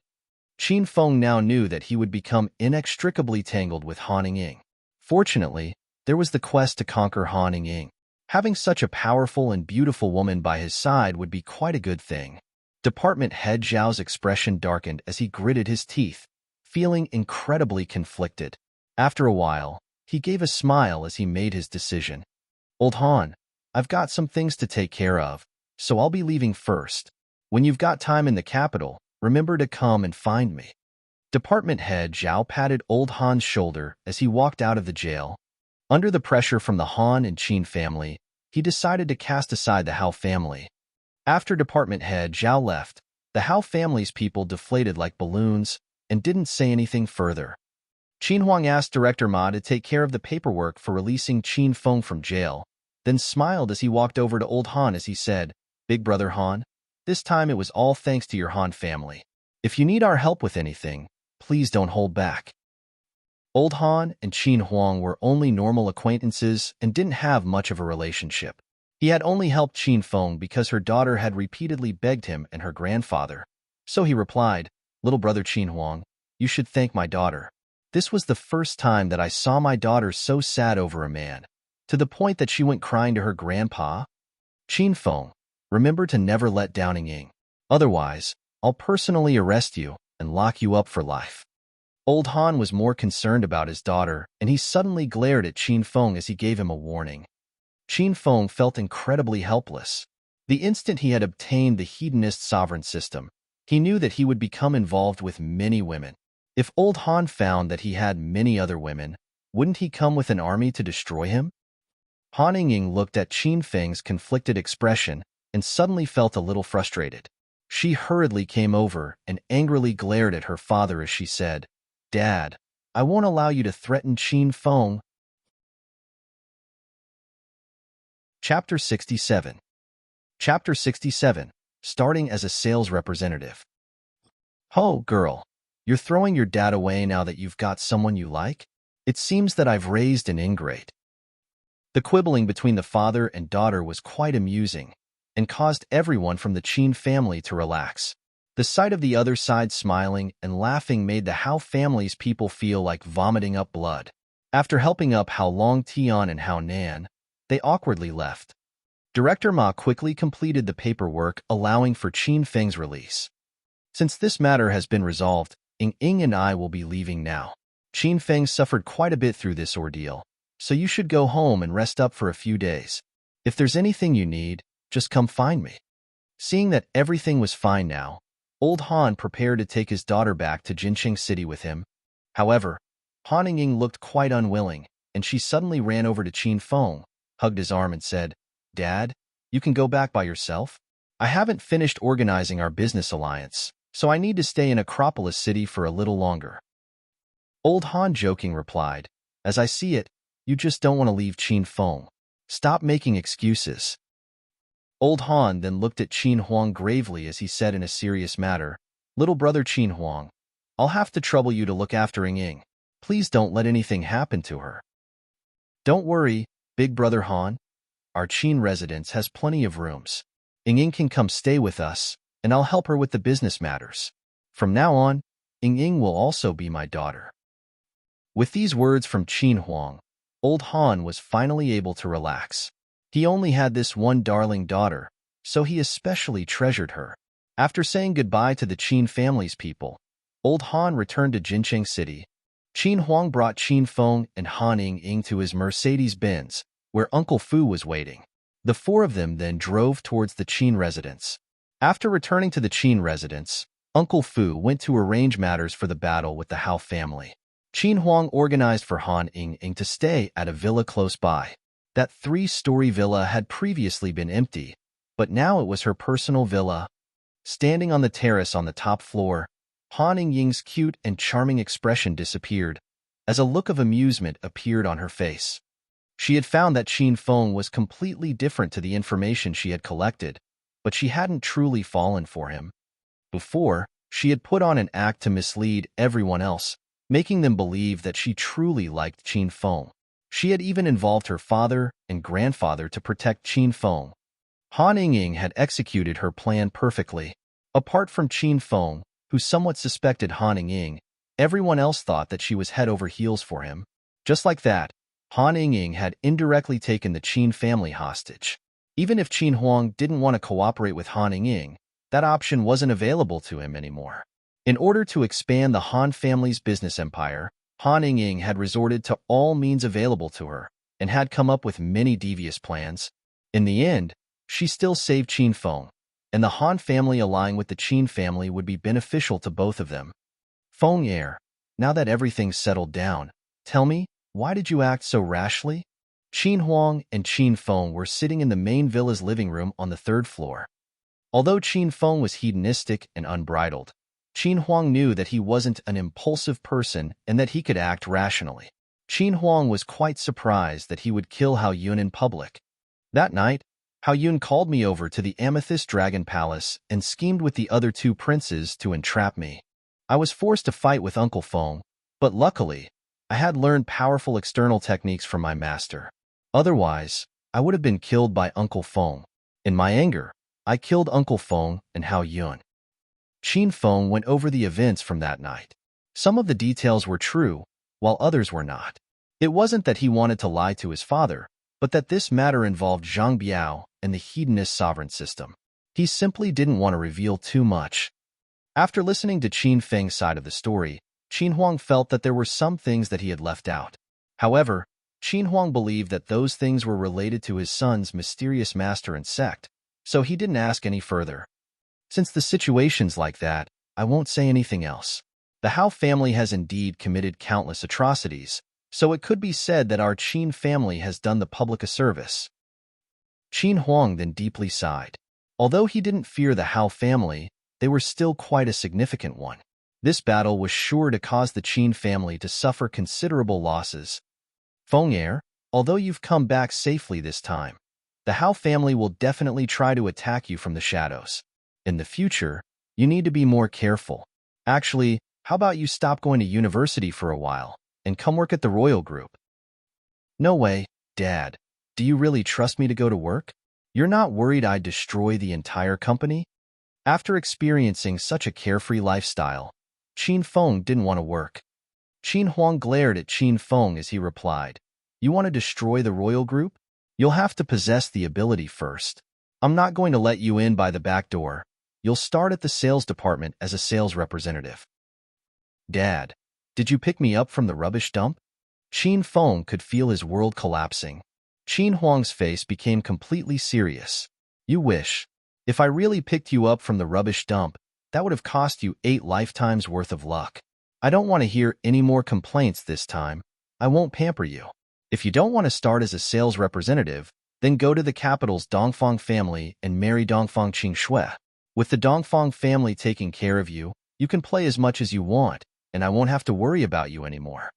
Qin Feng now knew that he would become inextricably tangled with Han Ying. Fortunately, there was the quest to conquer Han Ying. Having such a powerful and beautiful woman by his side would be quite a good thing. Department Head Zhao's expression darkened as he gritted his teeth, feeling incredibly conflicted. After a while, he gave a smile as he made his decision. Old Han, I've got some things to take care of, so I'll be leaving first. When you've got time in the capital, remember to come and find me. Department Head Zhao patted Old Han's shoulder as he walked out of the jail. Under the pressure from the Han and Qin family, he decided to cast aside the Hao family. After Department Head Zhao left, the Hao family's people deflated like balloons and didn't say anything further. Qin Huang asked Director Ma to take care of the paperwork for releasing Qin Feng from jail, then smiled as he walked over to Old Han as he said, "Big brother Han, this time it was all thanks to your Han family. If you need our help with anything, please don't hold back." Old Han and Qin Huang were only normal acquaintances and didn't have much of a relationship. He had only helped Qin Feng because her daughter had repeatedly begged him and her grandfather. So he replied, "Little brother Qin Huang, you should thank my daughter. This was the first time that I saw my daughter so sad over a man, to the point that she went crying to her grandpa. Qin Feng, remember to never let down Ying. Otherwise, I'll personally arrest you and lock you up for life." Old Han was more concerned about his daughter, and he suddenly glared at Qin Feng as he gave him a warning. Qin Feng felt incredibly helpless. The instant he had obtained the hedonist sovereign system, he knew that he would become involved with many women. If Old Han found that he had many other women, wouldn't he come with an army to destroy him? Han Ying looked at Qin Feng's conflicted expression and suddenly felt a little frustrated. She hurriedly came over and angrily glared at her father as she said, "Dad, I won't allow you to threaten Qin Feng." Chapter 67. Chapter 67. Starting as a sales representative. "Oh, girl, you're throwing your dad away now that you've got someone you like? It seems that I've raised an ingrate." The quibbling between the father and daughter was quite amusing and caused everyone from the Qin family to relax. The sight of the other side smiling and laughing made the Hao family's people feel like vomiting up blood. After helping up Hao Long Tian and Hao Nan, they awkwardly left. Director Ma quickly completed the paperwork allowing for Qin Feng's release. "Since this matter has been resolved, Ying and I will be leaving now. Qin Feng suffered quite a bit through this ordeal, so you should go home and rest up for a few days. If there's anything you need, just come find me." Seeing that everything was fine now, Old Han prepared to take his daughter back to Jinqing City with him. However, Han Ying looked quite unwilling, and she suddenly ran over to Qin Feng, hugged his arm and said, "Dad, you can go back by yourself. I haven't finished organizing our business alliance, so I need to stay in Acropolis City for a little longer." Old Han joking replied, "As I see it, you just don't want to leave Qin Feng. Stop making excuses." Old Han then looked at Qin Huang gravely as he said in a serious matter, "Little brother Qin Huang, I'll have to trouble you to look after Ying. Please don't let anything happen to her." "Don't worry, big brother Han. Our Qin residence has plenty of rooms. Ying can come stay with us, and I'll help her with the business matters. From now on, Ying will also be my daughter." With these words from Qin Huang, Old Han was finally able to relax. He only had this one darling daughter, so he especially treasured her. After saying goodbye to the Qin family's people, Old Han returned to Jinqing City. Qin Huang brought Qin Feng and Han Ying to his Mercedes-Benz, where Uncle Fu was waiting. The four of them then drove towards the Qin residence. After returning to the Qin residence, Uncle Fu went to arrange matters for the battle with the Hao family. Qin Huang organized for Han Ying to stay at a villa close by. That 3-story villa had previously been empty, but now it was her personal villa. Standing on the terrace on the top floor, Han Ying's cute and charming expression disappeared, as a look of amusement appeared on her face. She had found that Qin Feng was completely different to the information she had collected, but she hadn't truly fallen for him. Before, she had put on an act to mislead everyone else, making them believe that she truly liked Qin Feng. She had even involved her father and grandfather to protect Qin Feng. Han Ying had executed her plan perfectly. Apart from Qin Feng, who somewhat suspected Han Ying, everyone else thought that she was head over heels for him. Just like that, Han Ying had indirectly taken the Qin family hostage. Even if Qin Huang didn't want to cooperate with Han Ying, that option wasn't available to him anymore. In order to expand the Han family's business empire, Han Ying had resorted to all means available to her and had come up with many devious plans. In the end, she still saved Qin Feng, and the Han family allying with the Qin family would be beneficial to both of them. Feng Er, now that everything's settled down, tell me, why did you act so rashly? Qin Huang and Qin Feng were sitting in the main villa's living room on the 3rd floor. Although Qin Feng was hedonistic and unbridled, Qin Huang knew that he wasn't an impulsive person and that he could act rationally. Qin Huang was quite surprised that he would kill Hao Yun in public. That night, Hao Yun called me over to the Amethyst Dragon Palace and schemed with the other 2 princes to entrap me. I was forced to fight with Uncle Feng, but luckily, I had learned powerful external techniques from my master. Otherwise, I would have been killed by Uncle Feng. In my anger, I killed Uncle Feng and Hao Yun. Qin Feng went over the events from that night. Some of the details were true, while others were not. It wasn't that he wanted to lie to his father, but that this matter involved Zhang Biao and the hedonist sovereign system. He simply didn't want to reveal too much. After listening to Qin Feng's side of the story, Qin Huang felt that there were some things that he had left out. However, Qin Huang believed that those things were related to his son's mysterious master and sect, so he didn't ask any further. Since the situation's like that, I won't say anything else. The Hao family has indeed committed countless atrocities, so it could be said that our Qin family has done the public a service. Qin Huang then deeply sighed. Although he didn't fear the Hao family, they were still quite a significant one. This battle was sure to cause the Qin family to suffer considerable losses. Feng Er, although you've come back safely this time, the Hao family will definitely try to attack you from the shadows. In the future, you need to be more careful. Actually, how about you stop going to university for a while and come work at the royal group? No way, Dad. Do you really trust me to go to work? You're not worried I'd destroy the entire company? After experiencing such a carefree lifestyle, Qin Feng didn't want to work. Qin Huang glared at Qin Feng as he replied, "You want to destroy the royal group? You'll have to possess the ability first. I'm not going to let you in by the back door. You'll start at the sales department as a sales representative." Dad, did you pick me up from the rubbish dump? Qin Feng could feel his world collapsing. Qin Huang's face became completely serious. You wish. If I really picked you up from the rubbish dump, that would have cost you 8 lifetimes worth of luck. I don't want to hear any more complaints this time. I won't pamper you. If you don't want to start as a sales representative, then go to the capital's Dongfang family and marry Dongfang Qingshui. With the Dongfang family taking care of you, you can play as much as you want, and I won't have to worry about you anymore.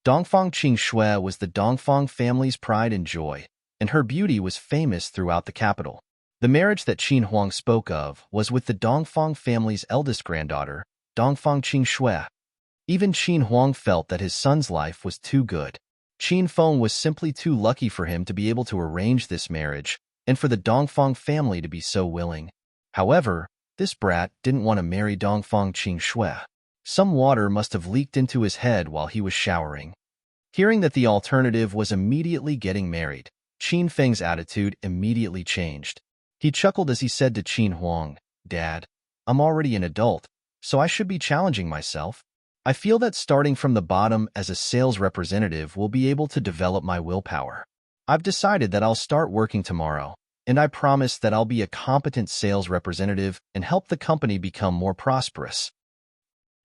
Dongfang Qingshui was the Dongfang family's pride and joy, and her beauty was famous throughout the capital. The marriage that Qin Huang spoke of was with the Dongfang family's eldest granddaughter, Dongfang Qingshui. Even Qin Huang felt that his son's life was too good. Qin Feng was simply too lucky for him to be able to arrange this marriage, and for the Dongfang family to be so willing. However, this brat didn't want to marry Dongfang Qingshui. Some water must have leaked into his head while he was showering. Hearing that the alternative was immediately getting married, Qin Feng's attitude immediately changed. He chuckled as he said to Qin Huang, "Dad, I'm already an adult, so I should be challenging myself. I feel that starting from the bottom as a sales representative will be able to develop my willpower. I've decided that I'll start working tomorrow, and I promise that I'll be a competent sales representative and help the company become more prosperous."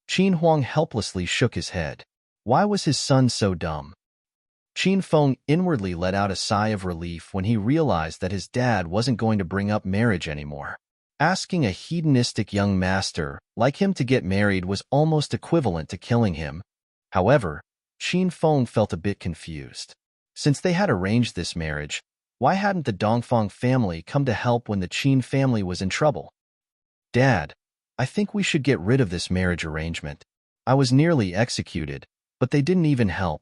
Qin Huang helplessly shook his head. Why was his son so dumb? Qin Feng inwardly let out a sigh of relief when he realized that his dad wasn't going to bring up marriage anymore. Asking a hedonistic young master like him to get married was almost equivalent to killing him. However, Qin Feng felt a bit confused. Since they had arranged this marriage, why hadn't the Dongfang family come to help when the Qin family was in trouble? "Dad, I think we should get rid of this marriage arrangement. I was nearly executed, but they didn't even help."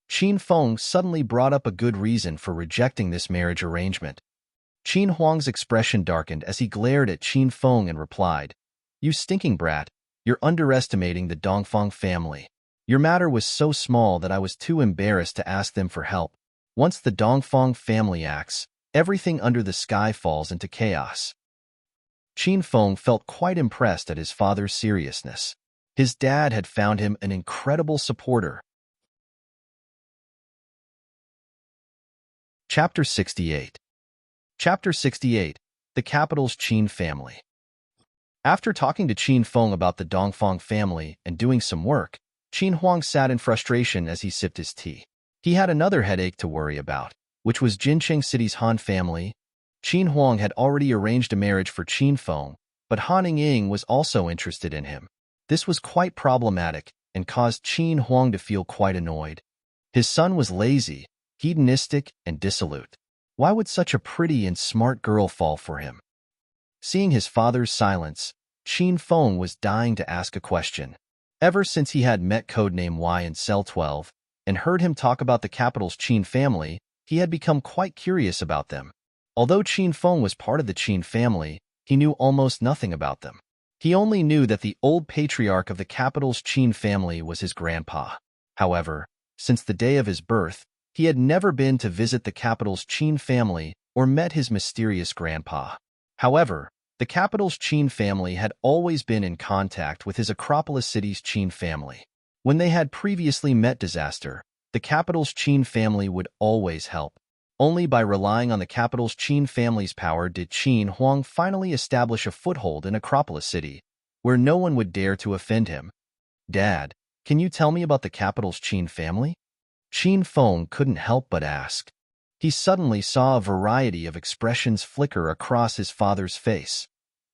Qin Feng suddenly brought up a good reason for rejecting this marriage arrangement. Qin Huang's expression darkened as he glared at Qin Feng and replied, "You stinking brat, you're underestimating the Dongfang family. Your matter was so small that I was too embarrassed to ask them for help. Once the Dongfang family acts, everything under the sky falls into chaos." Qin Feng felt quite impressed at his father's seriousness. His dad had found him an incredible supporter. Chapter 68. Chapter 68. The Capital's Qin Family. After talking to Qin Feng about the Dongfang family and doing some work, Qin Huang sat in frustration as he sipped his tea. He had another headache to worry about, which was Jincheng City's Han family. Qin Huang had already arranged a marriage for Qin Feng, but Han Ying was also interested in him. This was quite problematic and caused Qin Huang to feel quite annoyed. His son was lazy, hedonistic, and dissolute. Why would such a pretty and smart girl fall for him? Seeing his father's silence, Qin Feng was dying to ask a question. Ever since he had met Codename Y in Cell 12 and heard him talk about the capital's Qin family, he had become quite curious about them. Although Qin Feng was part of the Qin family, he knew almost nothing about them. He only knew that the old patriarch of the capital's Qin family was his grandpa. However, since the day of his birth, he had never been to visit the capital's Qin family or met his mysterious grandpa. However, the capital's Qin family had always been in contact with his Acropolis City's Qin family. When they had previously met disaster, the capital's Qin family would always help. Only by relying on the capital's Qin family's power did Qin Huang finally establish a foothold in Acropolis City, where no one would dare to offend him. "Dad, can you tell me about the capital's Qin family?" Qin Feng couldn't help but ask. He suddenly saw a variety of expressions flicker across his father's face.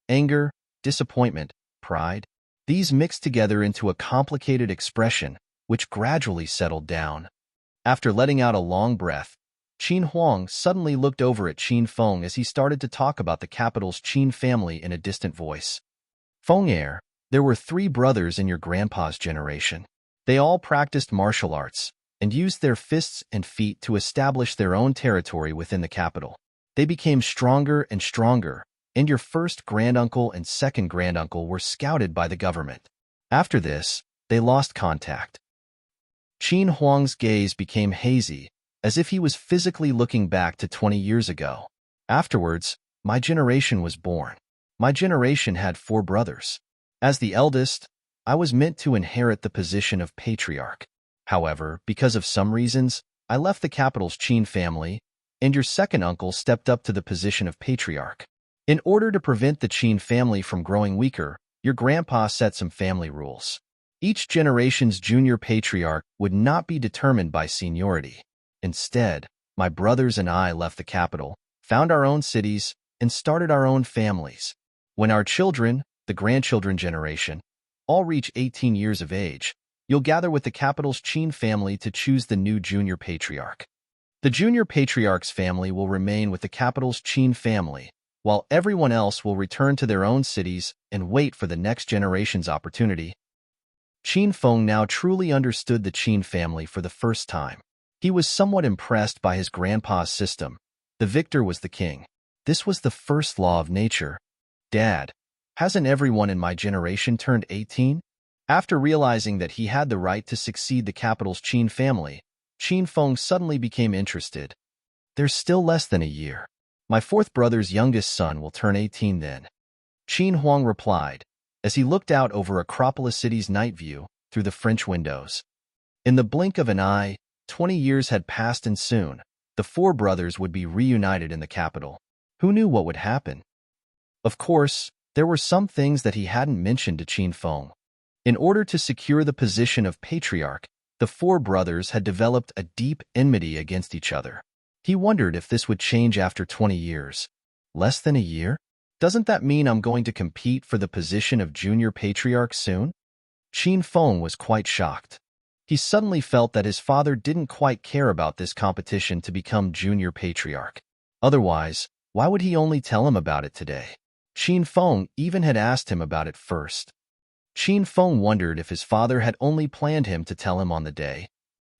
Anger, disappointment, pride. These mixed together into a complicated expression, which gradually settled down. After letting out a long breath, Qin Huang suddenly looked over at Qin Feng as he started to talk about the capital's Qin family in a distant voice. "Feng heir, there were 3 brothers in your grandpa's generation. They all practiced martial arts and used their fists and feet to establish their own territory within the capital. They became stronger and stronger, and your first granduncle and second granduncle were scouted by the government. After this, they lost contact." Qin Huang's gaze became hazy, as if he was physically looking back to 20 years ago. "Afterwards, my generation was born. My generation had 4 brothers. As the eldest, I was meant to inherit the position of patriarch. However, because of some reasons, I left the capital's Qin family, and your second uncle stepped up to the position of patriarch. In order to prevent the Qin family from growing weaker, your grandpa set some family rules. Each generation's junior patriarch would not be determined by seniority. Instead, my brothers and I left the capital, found our own cities, and started our own families. When our children, the grandchildren generation, all reach 18 years of age, you'll gather with the capital's Qin family to choose the new junior patriarch. The junior patriarch's family will remain with the capital's Qin family, while everyone else will return to their own cities and wait for the next generation's opportunity." Qin Feng now truly understood the Qin family for the first time. He was somewhat impressed by his grandpa's system. The victor was the king. This was the first law of nature. "Dad, hasn't everyone in my generation turned 18? After realizing that he had the right to succeed the capital's Qin family, Qin Feng suddenly became interested. "There's still less than a year. My 4th brother's youngest son will turn 18 then," Qin Huang replied, as he looked out over Acropolis City's night view through the French windows. In the blink of an eye, 20 years had passed, and soon, the 4 brothers would be reunited in the capital. Who knew what would happen? Of course, there were some things that he hadn't mentioned to Qin Feng. In order to secure the position of patriarch, the 4 brothers had developed a deep enmity against each other. He wondered if this would change after 20 years. Less than a year? Doesn't that mean I'm going to compete for the position of junior patriarch soon? Qin Feng was quite shocked. He suddenly felt that his father didn't quite care about this competition to become junior patriarch. Otherwise, why would he only tell him about it today? Qin Feng even had asked him about it first. Qin Feng wondered if his father had only planned him to tell him on the day.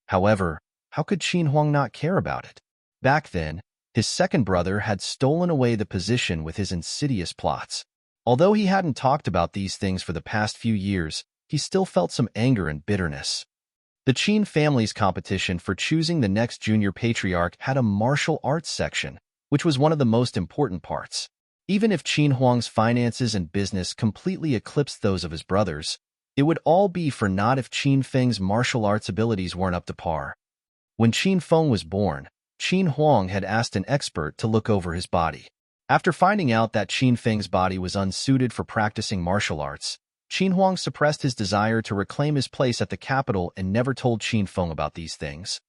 However, how could Qin Huang not care about it? Back then, His second brother had stolen away the position with his insidious plots. Although he hadn't talked about these things for the past few years, he still felt some anger and bitterness. The Qin family's competition for choosing the next junior patriarch had a martial arts section, which was one of the most important parts. Even if Qin Huang's finances and business completely eclipsed those of his brothers, it would all be for naught if Qin Feng's martial arts abilities weren't up to par. When Qin Feng was born, Qin Huang had asked an expert to look over his body. After finding out that Qin Feng's body was unsuited for practicing martial arts, Qin Huang suppressed his desire to reclaim his place at the capital and never told Qin Feng about these things.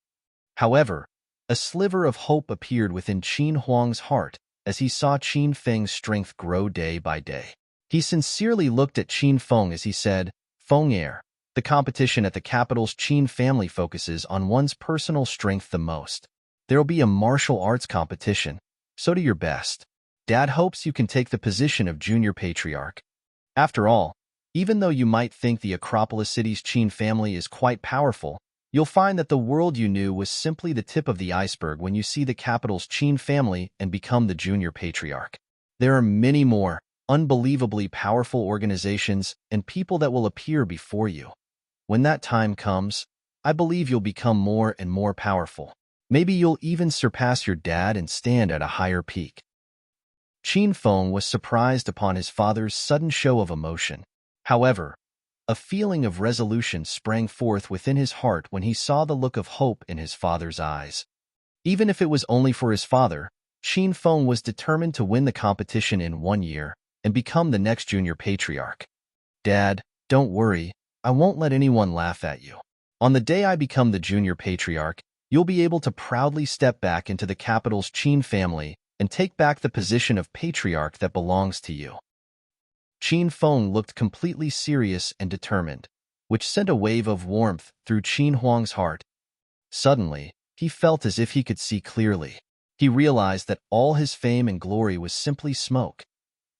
However, a sliver of hope appeared within Qin Huang's heart as he saw Qin Feng's strength grow day by day. He sincerely looked at Qin Feng as he said, "Feng Heir, the competition at the capital's Qin family focuses on one's personal strength the most. There'll be a martial arts competition, so do your best. Dad hopes you can take the position of junior patriarch." After all, even though you might think the Acropolis City's Qin family is quite powerful, you'll find that the world you knew was simply the tip of the iceberg when you see the capital's Qin family and become the junior patriarch. There are many more unbelievably powerful organizations and people that will appear before you. When that time comes, I believe you'll become more and more powerful. Maybe you'll even surpass your dad and stand at a higher peak. Qin Feng was surprised upon his father's sudden show of emotion. However, a feeling of resolution sprang forth within his heart when he saw the look of hope in his father's eyes. Even if it was only for his father, Qin Feng was determined to win the competition in 1 year and become the next junior patriarch. "Dad, don't worry, I won't let anyone laugh at you. On the day I become the junior patriarch, you'll be able to proudly step back into the capital's Qin family and take back the position of patriarch that belongs to you." Qin Feng looked completely serious and determined, which sent a wave of warmth through Qin Huang's heart. Suddenly, he felt as if he could see clearly. He realized that all his fame and glory was simply smoke.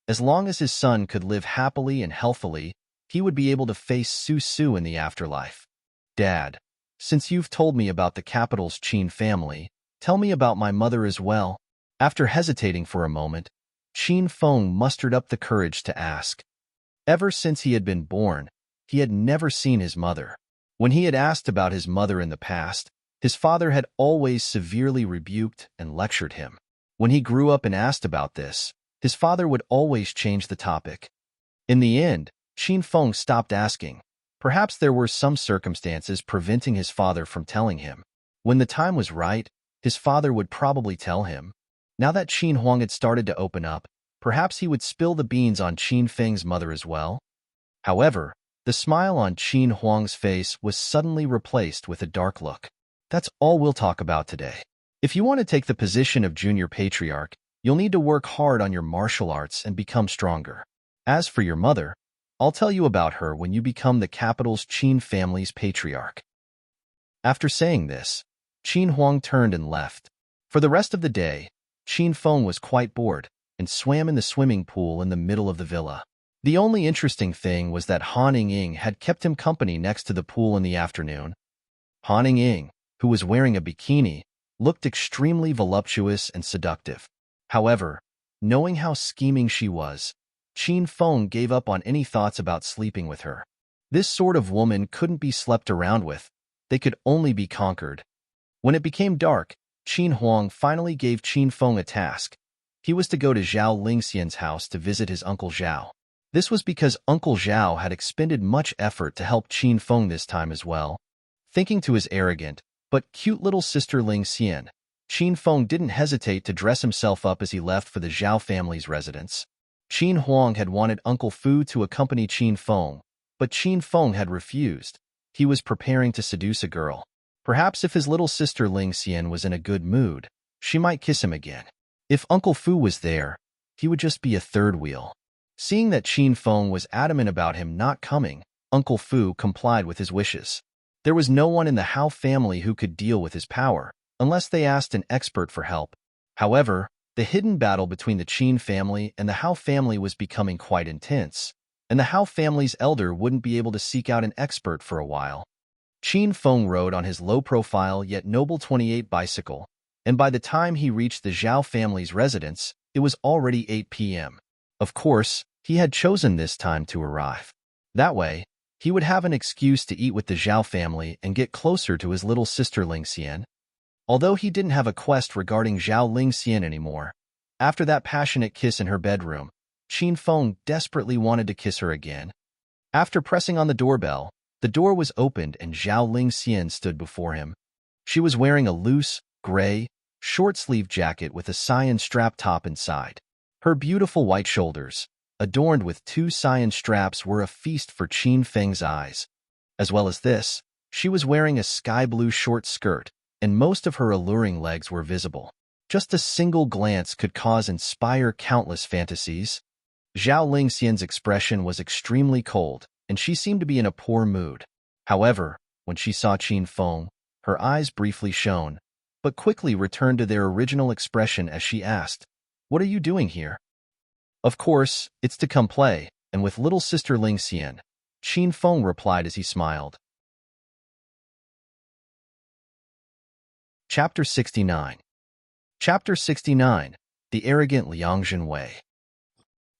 As long as his son could live happily and healthily, he would be able to face Su in the afterlife. "Dad, since you've told me about the capital's Qin family, tell me about my mother as well." After hesitating for a moment, Qin Feng mustered up the courage to ask. Ever since he had been born, he had never seen his mother. When he had asked about his mother in the past, his father had always severely rebuked and lectured him. When he grew up and asked about this, his father would always change the topic. In the end, Qin Feng stopped asking. Perhaps there were some circumstances preventing his father from telling him. When the time was right, his father would probably tell him. Now that Qin Huang had started to open up, perhaps he would spill the beans on Qin Feng's mother as well. However, the smile on Qin Huang's face was suddenly replaced with a dark look. "That's all we'll talk about today. If you want to take the position of junior patriarch, you'll need to work hard on your martial arts and become stronger. As for your mother, I'll tell you about her when you become the capital's Qin family's patriarch." After saying this, Qin Huang turned and left. For the rest of the day, Qin Feng was quite bored and swam in the swimming pool in the middle of the villa. The only interesting thing was that Han Ying had kept him company next to the pool in the afternoon. Han Ying, who was wearing a bikini, looked extremely voluptuous and seductive. However, knowing how scheming she was, Qin Feng gave up on any thoughts about sleeping with her. This sort of woman couldn't be slept around with. They could only be conquered. When it became dark, Qin Huang finally gave Qin Feng a task. He was to go to Zhao Lingxian's house to visit his Uncle Zhao. This was because Uncle Zhao had expended much effort to help Qin Feng this time as well. Thinking to his arrogant, but cute little sister Lingxian, Qin Feng didn't hesitate to dress himself up as he left for the Zhao family's residence. Qin Huang had wanted Uncle Fu to accompany Qin Feng, but Qin Feng had refused. He was preparing to seduce a girl. Perhaps if his little sister Lingxian was in a good mood, she might kiss him again. If Uncle Fu was there, he would just be a third wheel. Seeing that Qin Feng was adamant about him not coming, Uncle Fu complied with his wishes. There was no one in the Hao family who could deal with his power, unless they asked an expert for help. However, the hidden battle between the Qin family and the Hao family was becoming quite intense, and the Hao family's elder wouldn't be able to seek out an expert for a while. Qin Feng rode on his low-profile yet noble 28 bicycle, and by the time he reached the Zhao family's residence, it was already 8 p.m. Of course, he had chosen this time to arrive. That way, he would have an excuse to eat with the Zhao family and get closer to his little sister Ling Xian. Although he didn't have a quest regarding Zhao Ling Xian anymore, after that passionate kiss in her bedroom, Qin Feng desperately wanted to kiss her again. After pressing on the doorbell, the door was opened and Zhao Ling Xian stood before him. She was wearing a loose, gray, short-sleeved jacket with a cyan strap top inside. Her beautiful white shoulders, adorned with 2 cyan straps, were a feast for Qin Feng's eyes. As well as this, she was wearing a sky-blue short skirt, and most of her alluring legs were visible. Just a single glance could inspire countless fantasies. Zhao Ling Xian's expression was extremely cold, and she seemed to be in a poor mood. However, when she saw Qin Feng, her eyes briefly shone, but quickly returned to their original expression as she asked, "What are you doing here?" "Of course, it's to come play, and with little sister Ling Xian," Qin Feng replied as he smiled. Chapter 69. Chapter 69. The Arrogant Liang Zhenwei.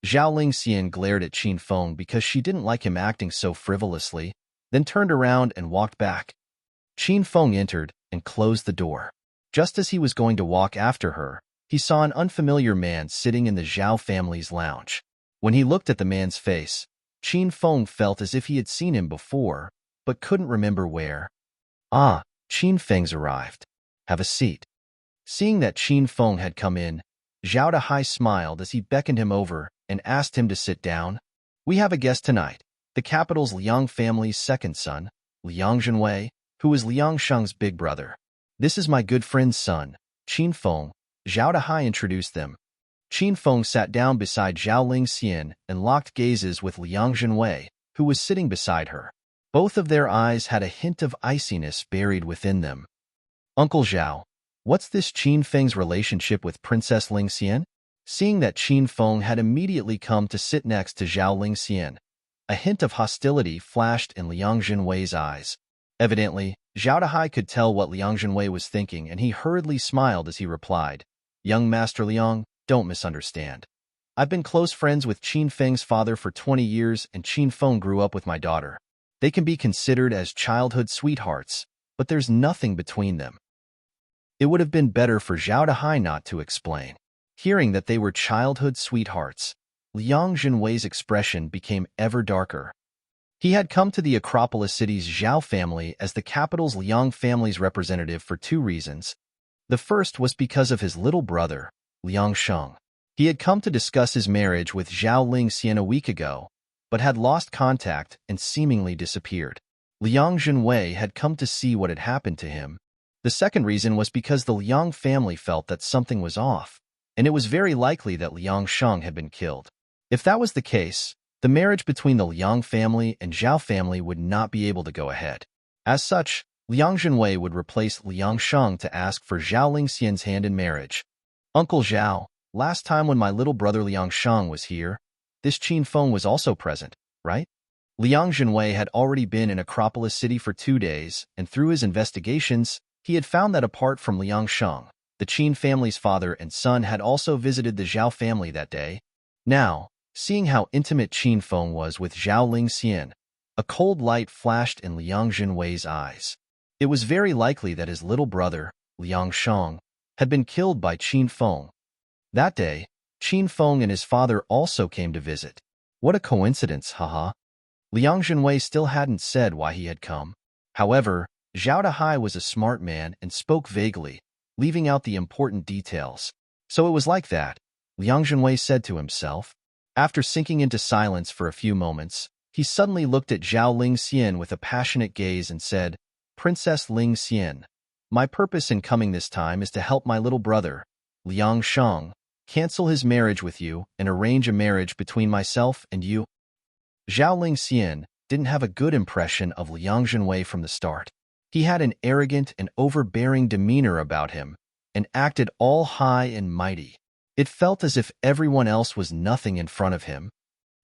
Zhao Ling Xian glared at Qin Feng because she didn't like him acting so frivolously, then turned around and walked back. Qin Feng entered and closed the door. Just as he was going to walk after her, he saw an unfamiliar man sitting in the Zhao family's lounge. When he looked at the man's face, Qin Feng felt as if he had seen him before, but couldn't remember where. "Ah, Qin Feng's arrived. Have a seat." Seeing that Qin Feng had come in, Zhao Dahai smiled as he beckoned him over and asked him to sit down. "We have a guest tonight, the capital's Liang family's second son, Liang Zhenwei, who is Liang Sheng's big brother. This is my good friend's son, Qin Feng." Zhao Dahai introduced them. Qin Feng sat down beside Zhao Ling Xian and locked gazes with Liang Zhenwei, who was sitting beside her. Both of their eyes had a hint of iciness buried within them. "Uncle Zhao, what's this Qin Feng's relationship with Princess Ling Xian?" Seeing that Qin Feng had immediately come to sit next to Zhao Ling Xian, a hint of hostility flashed in Liang Zhenwei's eyes. Evidently, Zhao Dahai could tell what Liang Zhenwei was thinking, and he hurriedly smiled as he replied, "Young Master Liang, don't misunderstand. I've been close friends with Qin Feng's father for 20 years, and Qin Feng grew up with my daughter. They can be considered as childhood sweethearts, but there's nothing between them." It would have been better for Zhao Dahai not to explain. Hearing that they were childhood sweethearts, Liang Zhenwei's expression became ever darker. He had come to the Acropolis City's Zhao family as the capital's Liang family's representative for 2 reasons. The first was because of his little brother, Liang Sheng. He had come to discuss his marriage with Zhao Ling Xian a week ago, but had lost contact and seemingly disappeared. Liang Zhenwei had come to see what had happened to him. The second reason was because the Liang family felt that something was off, and it was very likely that Liang Sheng had been killed. If that was the case, the marriage between the Liang family and Zhao family would not be able to go ahead. As such, Liang Zhenwei would replace Liang Sheng to ask for Zhao Ling Xian's hand in marriage. "Uncle Zhao, last time when my little brother Liang Sheng was here, this Qin Feng was also present, right?" Liang Zhenwei had already been in Acropolis City for 2 days, and through his investigations, he had found that apart from Liang Sheng, the Qin family's father and son had also visited the Zhao family that day. Now, seeing how intimate Qin Feng was with Zhao Ling Xian, a cold light flashed in Liang Zhenwei's eyes. It was very likely that his little brother, Liang Sheng, had been killed by Qin Feng. That day, Qin Feng and his father also came to visit. What a coincidence, haha. Liang Zhenwei still hadn't said why he had come. However, Zhao Dahai was a smart man and spoke vaguely, leaving out the important details. "So it was like that," Liang Zhenwei said to himself. After sinking into silence for a few moments, he suddenly looked at Zhao Ling Xian with a passionate gaze and said, "Princess Ling Xian, my purpose in coming this time is to help my little brother, Liang Sheng, cancel his marriage with you and arrange a marriage between myself and you." Zhao Ling Xian didn't have a good impression of Liang Zhenwei from the start. He had an arrogant and overbearing demeanor about him and acted all high and mighty. It felt as if everyone else was nothing in front of him.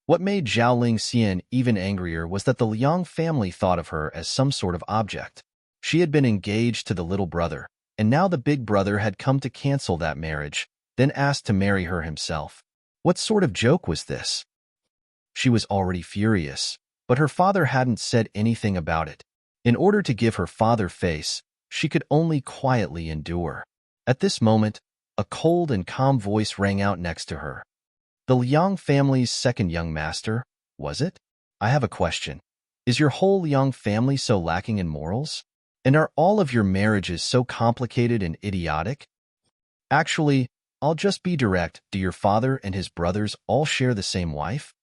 What made Zhao Ling Xian even angrier was that the Liang family thought of her as some sort of object. She had been engaged to the little brother, and now the big brother had come to cancel that marriage, then asked to marry her himself. What sort of joke was this? She was already furious, but her father hadn't said anything about it. In order to give her father face, she could only quietly endure. At this moment, a cold and calm voice rang out next to her. The Liang family's second young master, was it? I have a question. Is your whole Liang family so lacking in morals? And are all of your marriages so complicated and idiotic? Actually, I'll just be direct. Do your father and his brothers all share the same wife?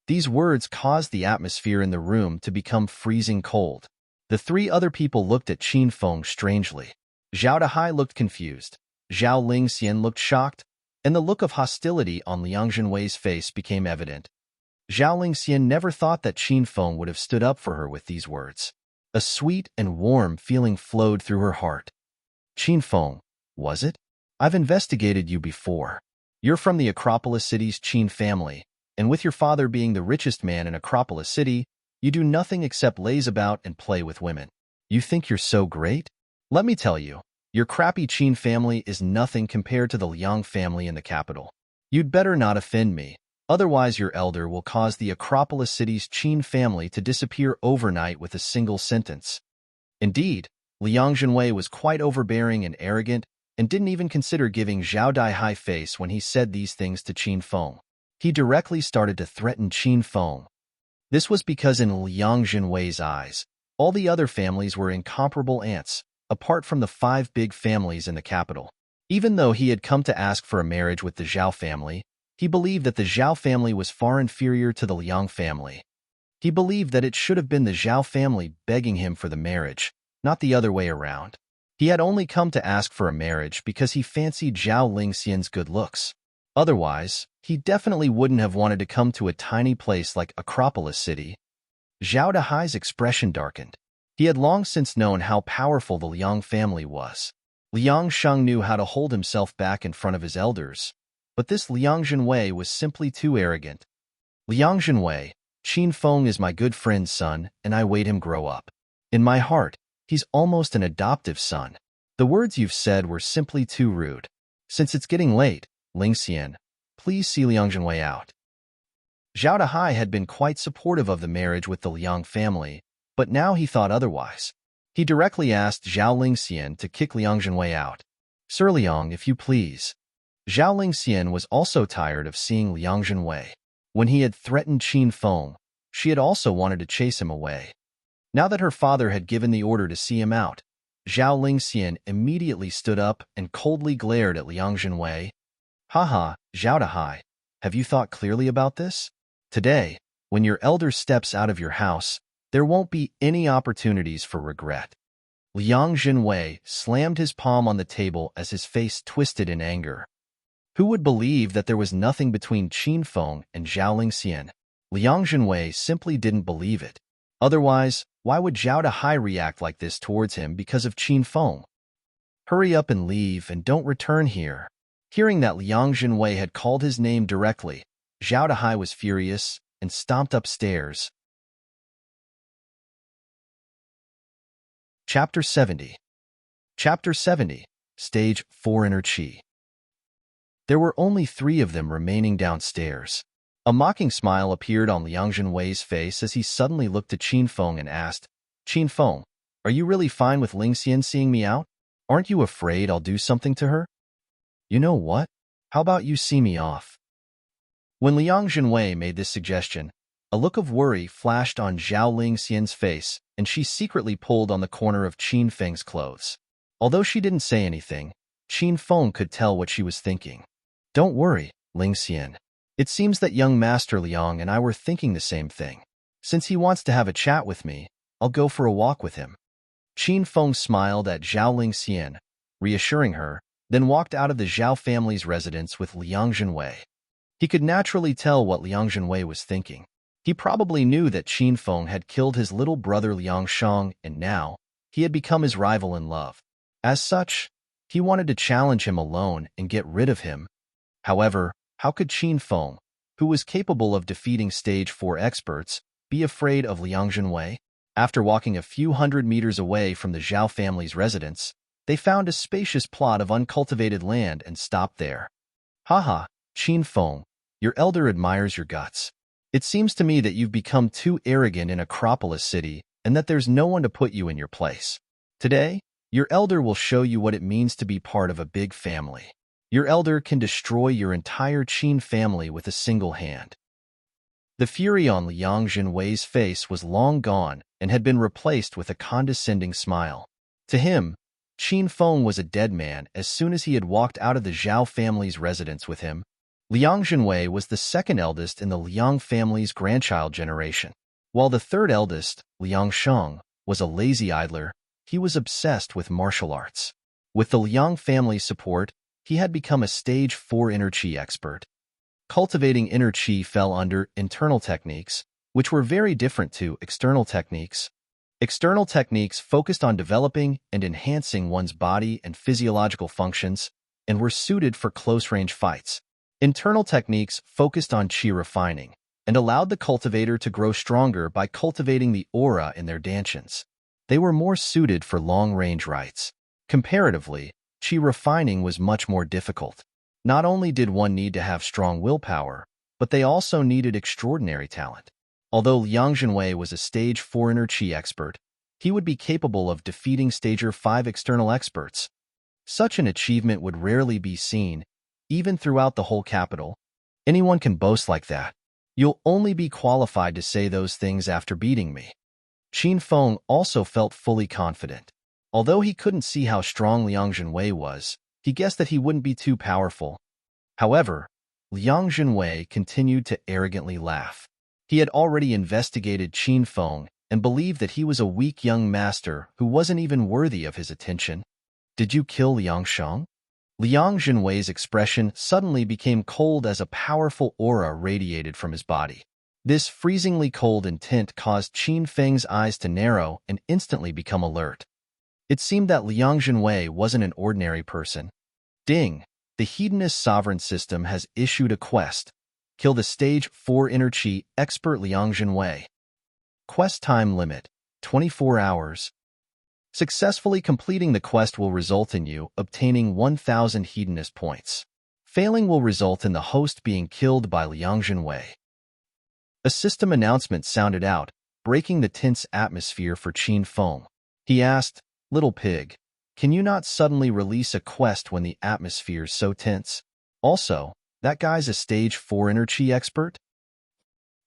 These words caused the atmosphere in the room to become freezing cold. The three other people looked at Qin Feng strangely. Zhao Dahai looked confused. Zhao Lingxian looked shocked, and the look of hostility on Liang Zhenwei's face became evident. Zhao Lingxian never thought that Qin Feng would have stood up for her with these words. A sweet and warm feeling flowed through her heart. Qin Feng, was it? I've investigated you before. You're from the Acropolis City's Qin family, and with your father being the richest man in Acropolis City, you do nothing except laze about and play with women. You think you're so great? Let me tell you, your crappy Qin family is nothing compared to the Liang family in the capital. You'd better not offend me, otherwise your elder will cause the Acropolis City's Qin family to disappear overnight with a single sentence. Indeed, Liang Zhenwei was quite overbearing and arrogant, and didn't even consider giving Zhao Dahai face when he said these things to Qin Feng. He directly started to threaten Qin Feng. This was because in Liang Zhenwei's eyes, all the other families were incomparable ants, apart from the 5 big families in the capital. Even though he had come to ask for a marriage with the Zhao family, he believed that the Zhao family was far inferior to the Liang family. He believed that it should have been the Zhao family begging him for the marriage, not the other way around. He had only come to ask for a marriage because he fancied Zhao Lingxian's good looks. Otherwise, he definitely wouldn't have wanted to come to a tiny place like Acropolis City. Zhao Dahai's expression darkened. He had long since known how powerful the Liang family was. Liang Sheng knew how to hold himself back in front of his elders, but this Liang Zhenwei was simply too arrogant. Liang Zhenwei, Qin Feng is my good friend's son, and I wait him grow up. In my heart, he's almost an adoptive son. The words you've said were simply too rude. Since it's getting late, Lingxian, please see Liang Zhenwei out. Zhao Dahai had been quite supportive of the marriage with the Liang family, but now he thought otherwise. He directly asked Zhao Lingxian to kick Liang Zhenwei out. Sir Liang, if you please. Zhao Lingxian was also tired of seeing Liang Zhenwei. When he had threatened Qin Feng, she had also wanted to chase him away. Now that her father had given the order to see him out, Zhao Lingxian immediately stood up and coldly glared at Liang Zhenwei. Haha, Zhao Dahai, have you thought clearly about this? Today, when your elder steps out of your house, there won't be any opportunities for regret. Liang Zhenwei slammed his palm on the table as his face twisted in anger. Who would believe that there was nothing between Qin Feng and Zhao Lingxian? Liang Zhenwei simply didn't believe it. Otherwise, why would Zhao Dahai react like this towards him because of Qin Feng? Hurry up and leave and don't return here. Hearing that Liang Zhenwei had called his name directly, Zhao Dahai was furious and stomped upstairs. Chapter 70. Chapter 70. Stage 4 Inner Qi. There were only 3 of them remaining downstairs. A mocking smile appeared on Liang Zhenwei's face as he suddenly looked to Qin Feng and asked, Qin Feng, are you really fine with Lingxian seeing me out? Aren't you afraid I'll do something to her? You know what? How about you see me off? When Liang Zhenwei made this suggestion, a look of worry flashed on Zhao Lingxian's face, and she secretly pulled on the corner of Qin Feng's clothes. Although she didn't say anything, Qin Feng could tell what she was thinking. Don't worry, Lingxian. It seems that young Master Liang and I were thinking the same thing. Since he wants to have a chat with me, I'll go for a walk with him. Qin Feng smiled at Zhao Lingxian, reassuring her, then walked out of the Zhao family's residence with Liang Zhenwei. He could naturally tell what Liang Zhenwei was thinking. He probably knew that Qin Feng had killed his little brother Liang Shang, and now, he had become his rival in love. As such, he wanted to challenge him alone and get rid of him. However, how could Qin Feng, who was capable of defeating Stage 4 experts, be afraid of Liang Zhenwei? After walking a few hundred meters away from the Zhao family's residence, They found a spacious plot of uncultivated land and stopped there. Haha, Qin Feng, your elder admires your guts. It seems to me that you've become too arrogant in Acropolis City and that there's no one to put you in your place. Today, your elder will show you what it means to be part of a big family. Your elder can destroy your entire Qin family with a single hand. The fury on Liang Jinwei's face was long gone and had been replaced with a condescending smile. To him, Qin Feng was a dead man as soon as he had walked out of the Zhao family's residence with him. Liang Jinwei was the second eldest in the Liang family's grandchild generation. While the third eldest, Liang Sheng, was a lazy idler, he was obsessed with martial arts. With the Liang family's support, he had become a stage 4 inner chi expert. Cultivating inner chi fell under internal techniques, which were very different to external techniques. External techniques focused on developing and enhancing one's body and physiological functions and were suited for close-range fights. Internal techniques focused on chi refining and allowed the cultivator to grow stronger by cultivating the aura in their dantians. They were more suited for long-range rites. Comparatively, chi refining was much more difficult. Not only did one need to have strong willpower, but they also needed extraordinary talent. Although Liang Jinwei was a stage 4 inner chi expert, he would be capable of defeating stager 5 external experts. Such an achievement would rarely be seen, even throughout the whole capital. Anyone can boast like that. You'll only be qualified to say those things after beating me. Qin Feng also felt fully confident. Although he couldn't see how strong Liang Jinwei was, he guessed that he wouldn't be too powerful. However, Liang Jinwei continued to arrogantly laugh. He had already investigated Qin Feng and believed that he was a weak young master who wasn't even worthy of his attention. Did you kill Liang Sheng? Liang Jinwei's expression suddenly became cold as a powerful aura radiated from his body. This freezingly cold intent caused Qin Feng's eyes to narrow and instantly become alert. It seemed that Liang Jinwei wasn't an ordinary person. Ding! The Hedonist sovereign system has issued a quest. Kill the stage 4 inner chi expert Liang Jinwei. Quest time limit, 24 hours. Successfully completing the quest will result in you obtaining 1,000 Hedonist points. Failing will result in the host being killed by Liang Jinwei. A system announcement sounded out, breaking the tense atmosphere for Qin Feng. He asked, "Little pig, can you not suddenly release a quest when the atmosphere's so tense? Also, that guy's a stage 4 inner chi expert?"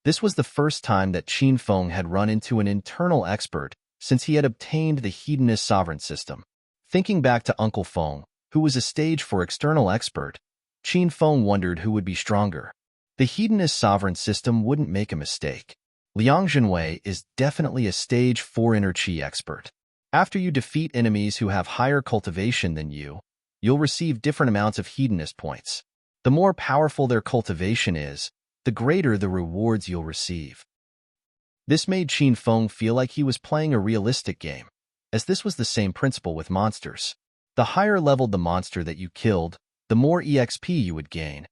This was the first time that Qin Feng had run into an internal expert since he had obtained the Hedonist sovereign system. Thinking back to Uncle Feng, who was a stage 4 external expert, Qin Feng wondered who would be stronger. The Hedonist sovereign system wouldn't make a mistake. Liang Jinwei is definitely a stage 4 inner chi expert. After you defeat enemies who have higher cultivation than you, you'll receive different amounts of Hedonist points. The more powerful their cultivation is, the greater the rewards you'll receive. This made Qin Feng feel like he was playing a realistic game, as this was the same principle with monsters. The higher leveled the monster that you killed, the more EXP you would gain.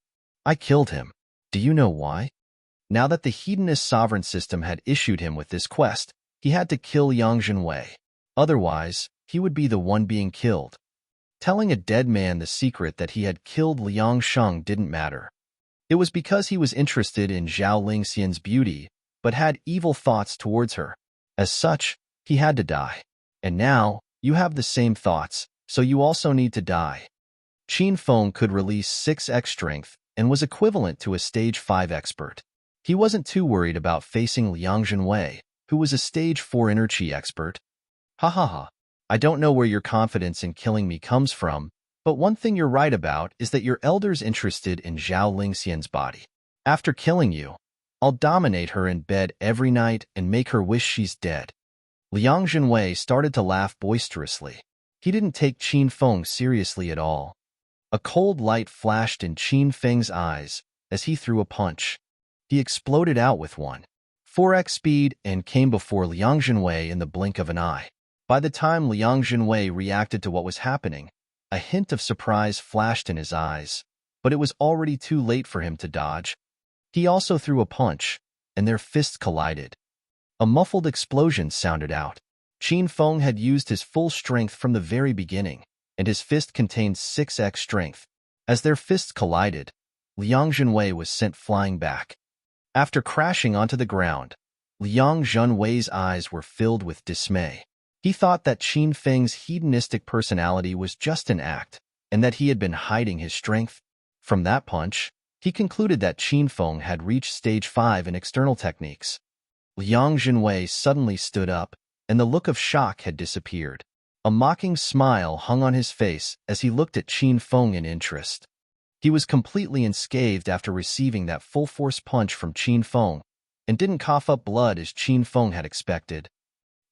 I killed him. Do you know why? Now that the Hedonist sovereign system had issued him with this quest, he had to kill Liang Jinwei. Otherwise, he would be the one being killed. Telling a dead man the secret that he had killed Liang Sheng didn't matter. It was because he was interested in Zhao Lingxian's beauty, but had evil thoughts towards her. As such, he had to die. And now, you have the same thoughts, so you also need to die. Qin Feng could release 6x strength and was equivalent to a stage 5 expert. He wasn't too worried about facing Liang Jinwei, who was a stage 4 inner chi expert. Ha ha ha. I don't know where your confidence in killing me comes from, but one thing you're right about is that your elder's interested in Zhao Lingxian's body. After killing you, I'll dominate her in bed every night and make her wish she's dead. Liang Jinwei started to laugh boisterously. He didn't take Qin Feng seriously at all. A cold light flashed in Qin Feng's eyes as he threw a punch. He exploded out with one. 4x speed and came before Liang Jinwei in the blink of an eye. By the time Liang Jinwei reacted to what was happening, a hint of surprise flashed in his eyes, but it was already too late for him to dodge. He also threw a punch, and their fists collided. A muffled explosion sounded out. Qin Feng had used his full strength from the very beginning. and his fist contained 6x strength. As their fists collided, Liang Junwei was sent flying back. After crashing onto the ground, Liang Junwei's eyes were filled with dismay. He thought that Qin Feng's hedonistic personality was just an act, and that he had been hiding his strength. From that punch, he concluded that Qin Feng had reached stage 5 in external techniques. Liang Junwei suddenly stood up, and the look of shock had disappeared. A mocking smile hung on his face as he looked at Qin Feng in interest. He was completely unscathed after receiving that full-force punch from Qin Feng, and didn't cough up blood as Qin Feng had expected.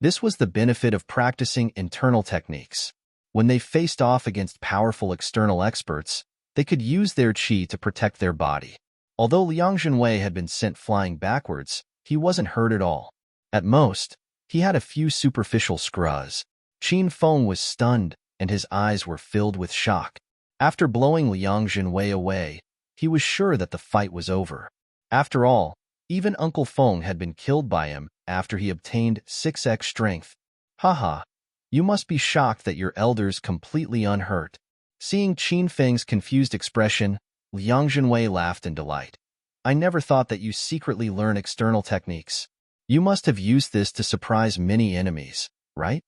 This was the benefit of practicing internal techniques. When they faced off against powerful external experts, they could use their qi to protect their body. Although Liang Junwei had been sent flying backwards, he wasn't hurt at all. At most, he had a few superficial scratches. Qin Feng was stunned, and his eyes were filled with shock. After blowing Liang Junwei away, he was sure that the fight was over. After all, even Uncle Feng had been killed by him after he obtained 6x strength. Haha, you must be shocked that your elder's completely unhurt. Seeing Qin Feng's confused expression, Liang Junwei laughed in delight. I never thought that you secretly learn external techniques. You must have used this to surprise many enemies, right?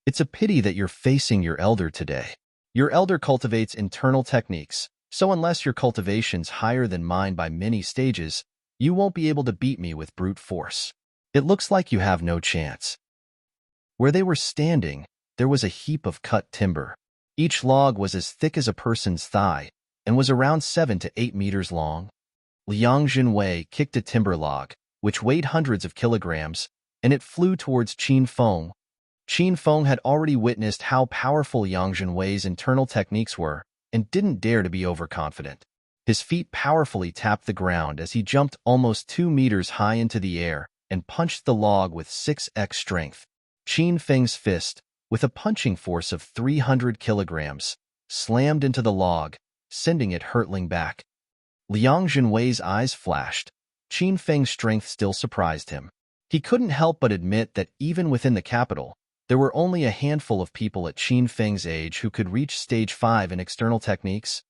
It's a pity that you're facing your elder today. Your elder cultivates internal techniques, so unless your cultivation's higher than mine by many stages, you won't be able to beat me with brute force. It looks like you have no chance. Where they were standing, there was a heap of cut timber. Each log was as thick as a person's thigh and was around 7 to 8 meters long. Liang Junwei kicked a timber log, which weighed hundreds of kilograms, and it flew towards Qin Feng. Qin Feng had already witnessed how powerful Liang Junwei's internal techniques were and didn't dare to be overconfident. His feet powerfully tapped the ground as he jumped almost 2 meters high into the air and punched the log with 6x strength. Qin Feng's fist, with a punching force of 300 kilograms, slammed into the log, sending it hurtling back. Liang Junwei's eyes flashed. Qin Feng's strength still surprised him. He couldn't help but admit that even within the capital, there were only a handful of people at Qin Feng's age who could reach stage 5 in external techniques.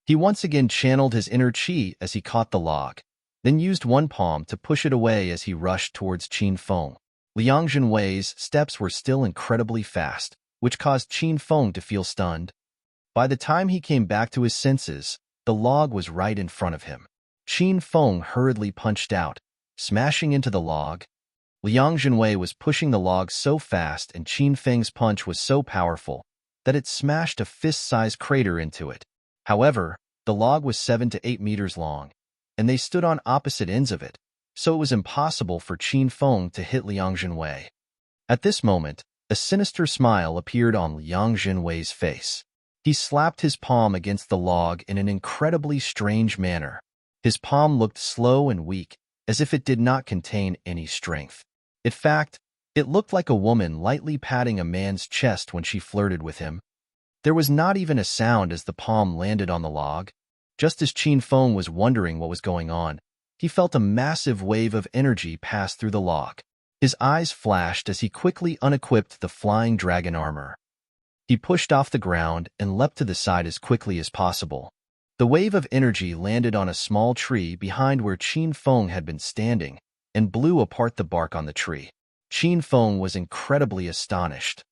He once again channeled his inner qi as he caught the log, then used one palm to push it away as he rushed towards Qin Feng. Liang Junwei's steps were still incredibly fast, which caused Qin Feng to feel stunned. By the time he came back to his senses, the log was right in front of him. Qin Feng hurriedly punched out, smashing into the log. Liang Junwei was pushing the log so fast and Qin Feng's punch was so powerful that it smashed a fist-sized crater into it. However, the log was 7 to 8 meters long, and they stood on opposite ends of it, so it was impossible for Qin Feng to hit Liang Junwei. At this moment, a sinister smile appeared on Liang Junwei's face. He slapped his palm against the log in an incredibly strange manner. His palm looked slow and weak, as if it did not contain any strength. In fact, it looked like a woman lightly patting a man's chest when she flirted with him. There was not even a sound as the palm landed on the log. Just as Qin Feng was wondering what was going on, he felt a massive wave of energy pass through the log. His eyes flashed as he quickly unequipped the flying dragon armor. He pushed off the ground and leapt to the side as quickly as possible. The wave of energy landed on a small tree behind where Qin Feng had been standing and blew apart the bark on the tree. Qin Feng was incredibly astonished.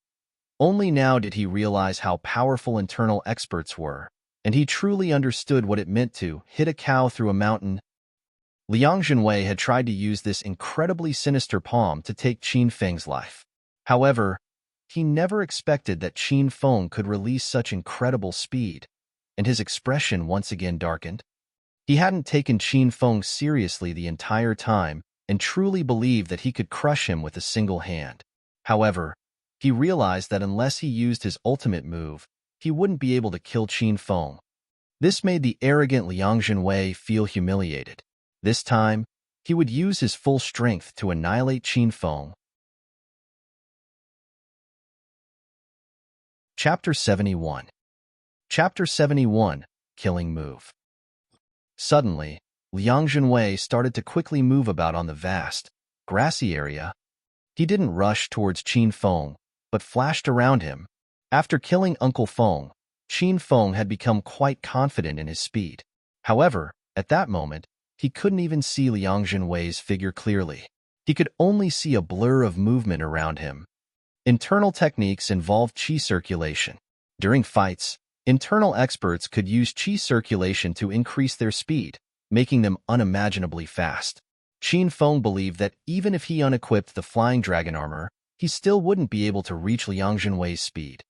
Only now did he realize how powerful internal experts were, and he truly understood what it meant to hit a cow through a mountain. Liang Junwei had tried to use this incredibly sinister palm to take Qin Feng's life. However, he never expected that Qin Feng could release such incredible speed, and his expression once again darkened. He hadn't taken Qin Feng seriously the entire time and truly believed that he could crush him with a single hand. However, he realized that unless he used his ultimate move, he wouldn't be able to kill Qin Feng. This made the arrogant Liang Junwei feel humiliated. This time, he would use his full strength to annihilate Qin Feng. Chapter 71. Chapter 71, Killing Move. Suddenly, Liang Junwei started to quickly move about on the vast, grassy area. He didn't rush towards Qin Feng, but flashed around him, After killing Uncle Feng, Qin Feng had become quite confident in his speed. However, at that moment, he couldn't even see Liang Jinwei's figure clearly. He could only see a blur of movement around him. Internal techniques involved qi circulation. During fights, internal experts could use qi circulation to increase their speed, making them unimaginably fast. Qin Feng believed that even if he unequipped the flying dragon armor, he still wouldn't be able to reach Liang Jinwei's speed.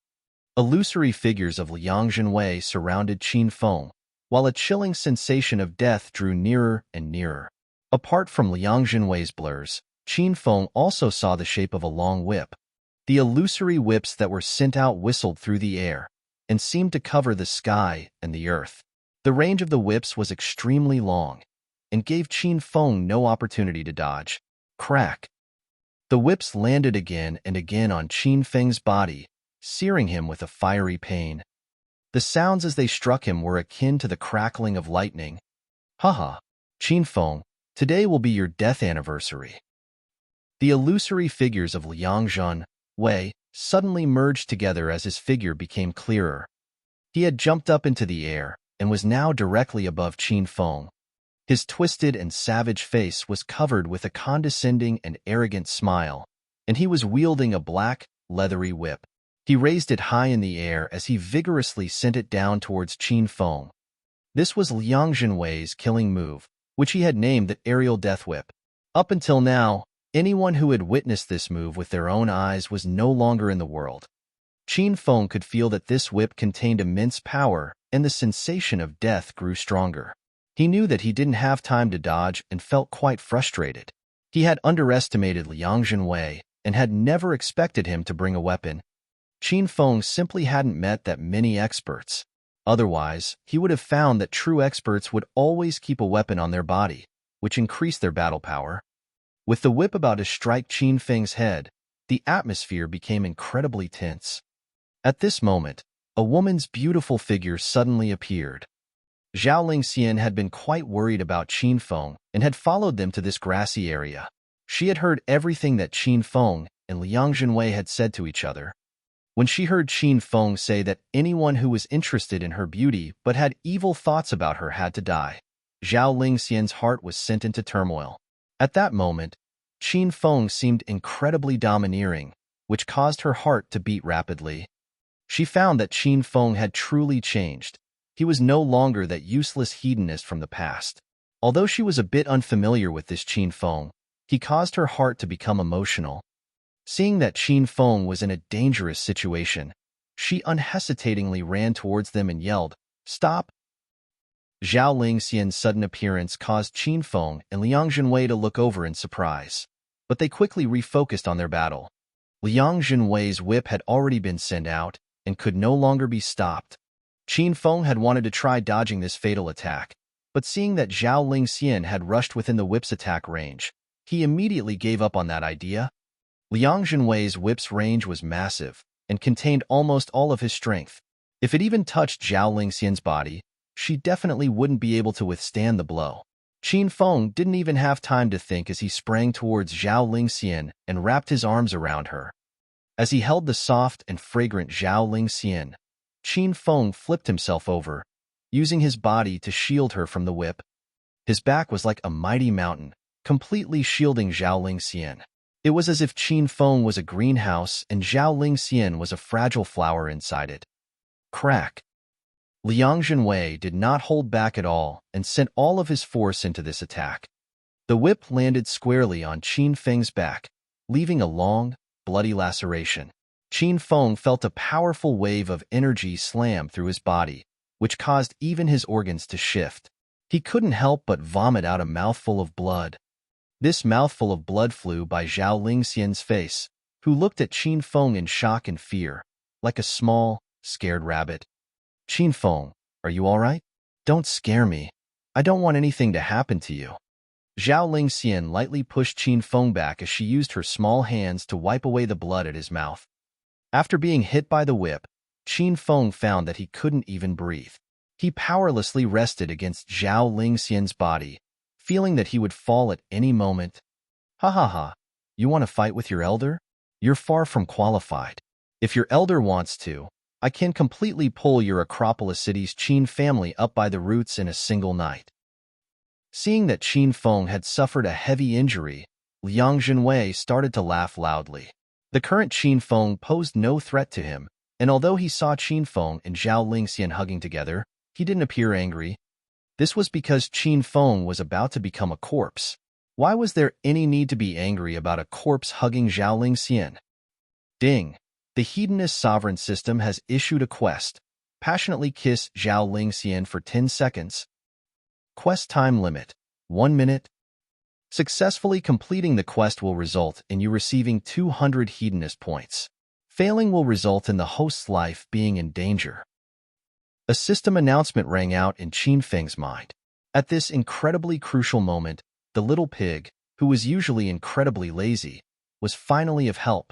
Illusory figures of Liang Jinwei surrounded Qin Feng, while a chilling sensation of death drew nearer and nearer. Apart from Liang Jinwei's blurs, Qin Feng also saw the shape of a long whip. The illusory whips that were sent out whistled through the air and seemed to cover the sky and the earth. The range of the whips was extremely long and gave Qin Feng no opportunity to dodge. Crack! The whips landed again and again on Qin Feng's body, searing him with a fiery pain. The sounds as they struck him were akin to the crackling of lightning. Haha, Qin Feng, today will be your death anniversary. The illusory figures of Liang Jinwei suddenly merged together as his figure became clearer. He had jumped up into the air and was now directly above Qin Feng. His twisted and savage face was covered with a condescending and arrogant smile, and he was wielding a black, leathery whip. He raised it high in the air as he vigorously sent it down towards Qin Feng. This was Liang Jinwei's killing move, which he had named the Aerial Death Whip. Up until now, anyone who had witnessed this move with their own eyes was no longer in the world. Qin Feng could feel that this whip contained immense power, and the sensation of death grew stronger. He knew that he didn't have time to dodge and felt quite frustrated. He had underestimated Liang Jinwei and had never expected him to bring a weapon. Qin Feng simply hadn't met that many experts. Otherwise, he would have found that true experts would always keep a weapon on their body, which increased their battle power. With the whip about to strike Qin Feng's head, the atmosphere became incredibly tense. At this moment, a woman's beautiful figure suddenly appeared. Zhao Lingxian had been quite worried about Qin Feng and had followed them to this grassy area. She had heard everything that Qin Feng and Liang Jinwei had said to each other. When she heard Qin Feng say that anyone who was interested in her beauty but had evil thoughts about her had to die, Zhao Lingxian's heart was sent into turmoil. At that moment, Qin Feng seemed incredibly domineering, which caused her heart to beat rapidly. She found that Qin Feng had truly changed. He was no longer that useless hedonist from the past. Although she was a bit unfamiliar with this Qin Feng, he caused her heart to become emotional. Seeing that Qin Feng was in a dangerous situation, she unhesitatingly ran towards them and yelled, "Stop!" Zhao Lingxian's sudden appearance caused Qin Feng and Liang Jinwei to look over in surprise, but they quickly refocused on their battle. Liang Jinwei's whip had already been sent out and could no longer be stopped. Qin Feng had wanted to try dodging this fatal attack, but seeing that Zhao Lingxian had rushed within the whip's attack range, he immediately gave up on that idea. Liang Jinwei's whip's range was massive and contained almost all of his strength. If it even touched Zhao Lingxian's body, she definitely wouldn't be able to withstand the blow. Qin Feng didn't even have time to think as he sprang towards Zhao Lingxian and wrapped his arms around her. As he held the soft and fragrant Zhao Lingxian, Qin Feng flipped himself over, using his body to shield her from the whip. His back was like a mighty mountain, completely shielding Zhao Lingxian. It was as if Qin Feng was a greenhouse and Zhao Lingxian was a fragile flower inside it. Crack! Liang Jinwei did not hold back at all and sent all of his force into this attack. The whip landed squarely on Qin Feng's back, leaving a long, bloody laceration. Qin Feng felt a powerful wave of energy slam through his body, which caused even his organs to shift. He couldn't help but vomit out a mouthful of blood. This mouthful of blood flew by Zhao Lingxian's face, who looked at Qin Feng in shock and fear, like a small, scared rabbit. "Qin Feng, are you all right? Don't scare me. I don't want anything to happen to you." Zhao Lingxian lightly pushed Qin Feng back as she used her small hands to wipe away the blood at his mouth. After being hit by the whip, Qin Feng found that he couldn't even breathe. He powerlessly rested against Zhao Lingxian's body, feeling that he would fall at any moment. "Ha ha ha, you want to fight with your elder? You're far from qualified. If your elder wants to, I can completely pull your Acropolis City's Qin family up by the roots in a single night." Seeing that Qin Feng had suffered a heavy injury, Liang Jinwei started to laugh loudly. The current Qin Feng posed no threat to him, and although he saw Qin Feng and Zhao Lingxian hugging together, he didn't appear angry. This was because Qin Feng was about to become a corpse. Why was there any need to be angry about a corpse hugging Zhao Lingxian? Ding! The Hedonist Sovereign System has issued a quest. Passionately kiss Zhao Lingxian for 10 seconds. Quest time limit, 1 minute. Successfully completing the quest will result in you receiving 200 Hedonist points. Failing will result in the host's life being in danger. A system announcement rang out in Qin Feng's mind. At this incredibly crucial moment, the little pig, who was usually incredibly lazy, was finally of help.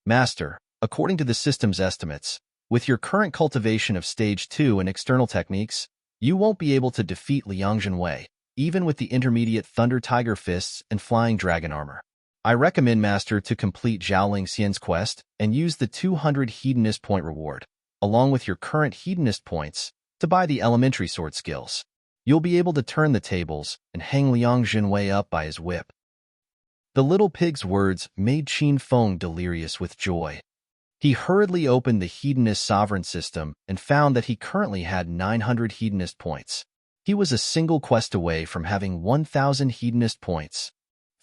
"Master, according to the system's estimates, with your current cultivation of Stage 2 and external techniques, you won't be able to defeat Liang Jinwei, even with the intermediate Thunder Tiger Fists and Flying Dragon Armor. I recommend, Master, to complete Zhao Lingxian's quest and use the 200 Hedonist point reward, along with your current Hedonist points, to buy the elementary sword skills. You'll be able to turn the tables and hang Liang Jinwei up by his whip." The little pig's words made Qin Feng delirious with joy. He hurriedly opened the Hedonist Sovereign System and found that he currently had 900 Hedonist points. He was a single quest away from having 1,000 Hedonist points.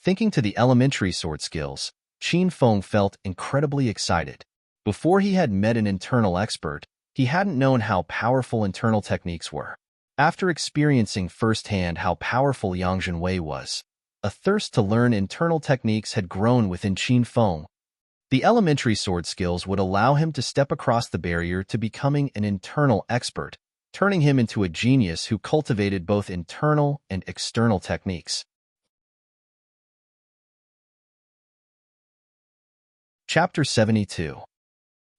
Thinking to the elementary sword skills, Qin Feng felt incredibly excited. Before he had met an internal expert, he hadn't known how powerful internal techniques were. After experiencing firsthand how powerful Liang Jinwei was, a thirst to learn internal techniques had grown within Qin Feng. The elementary sword skills would allow him to step across the barrier to becoming an internal expert, turning him into a genius who cultivated both internal and external techniques. Chapter 72.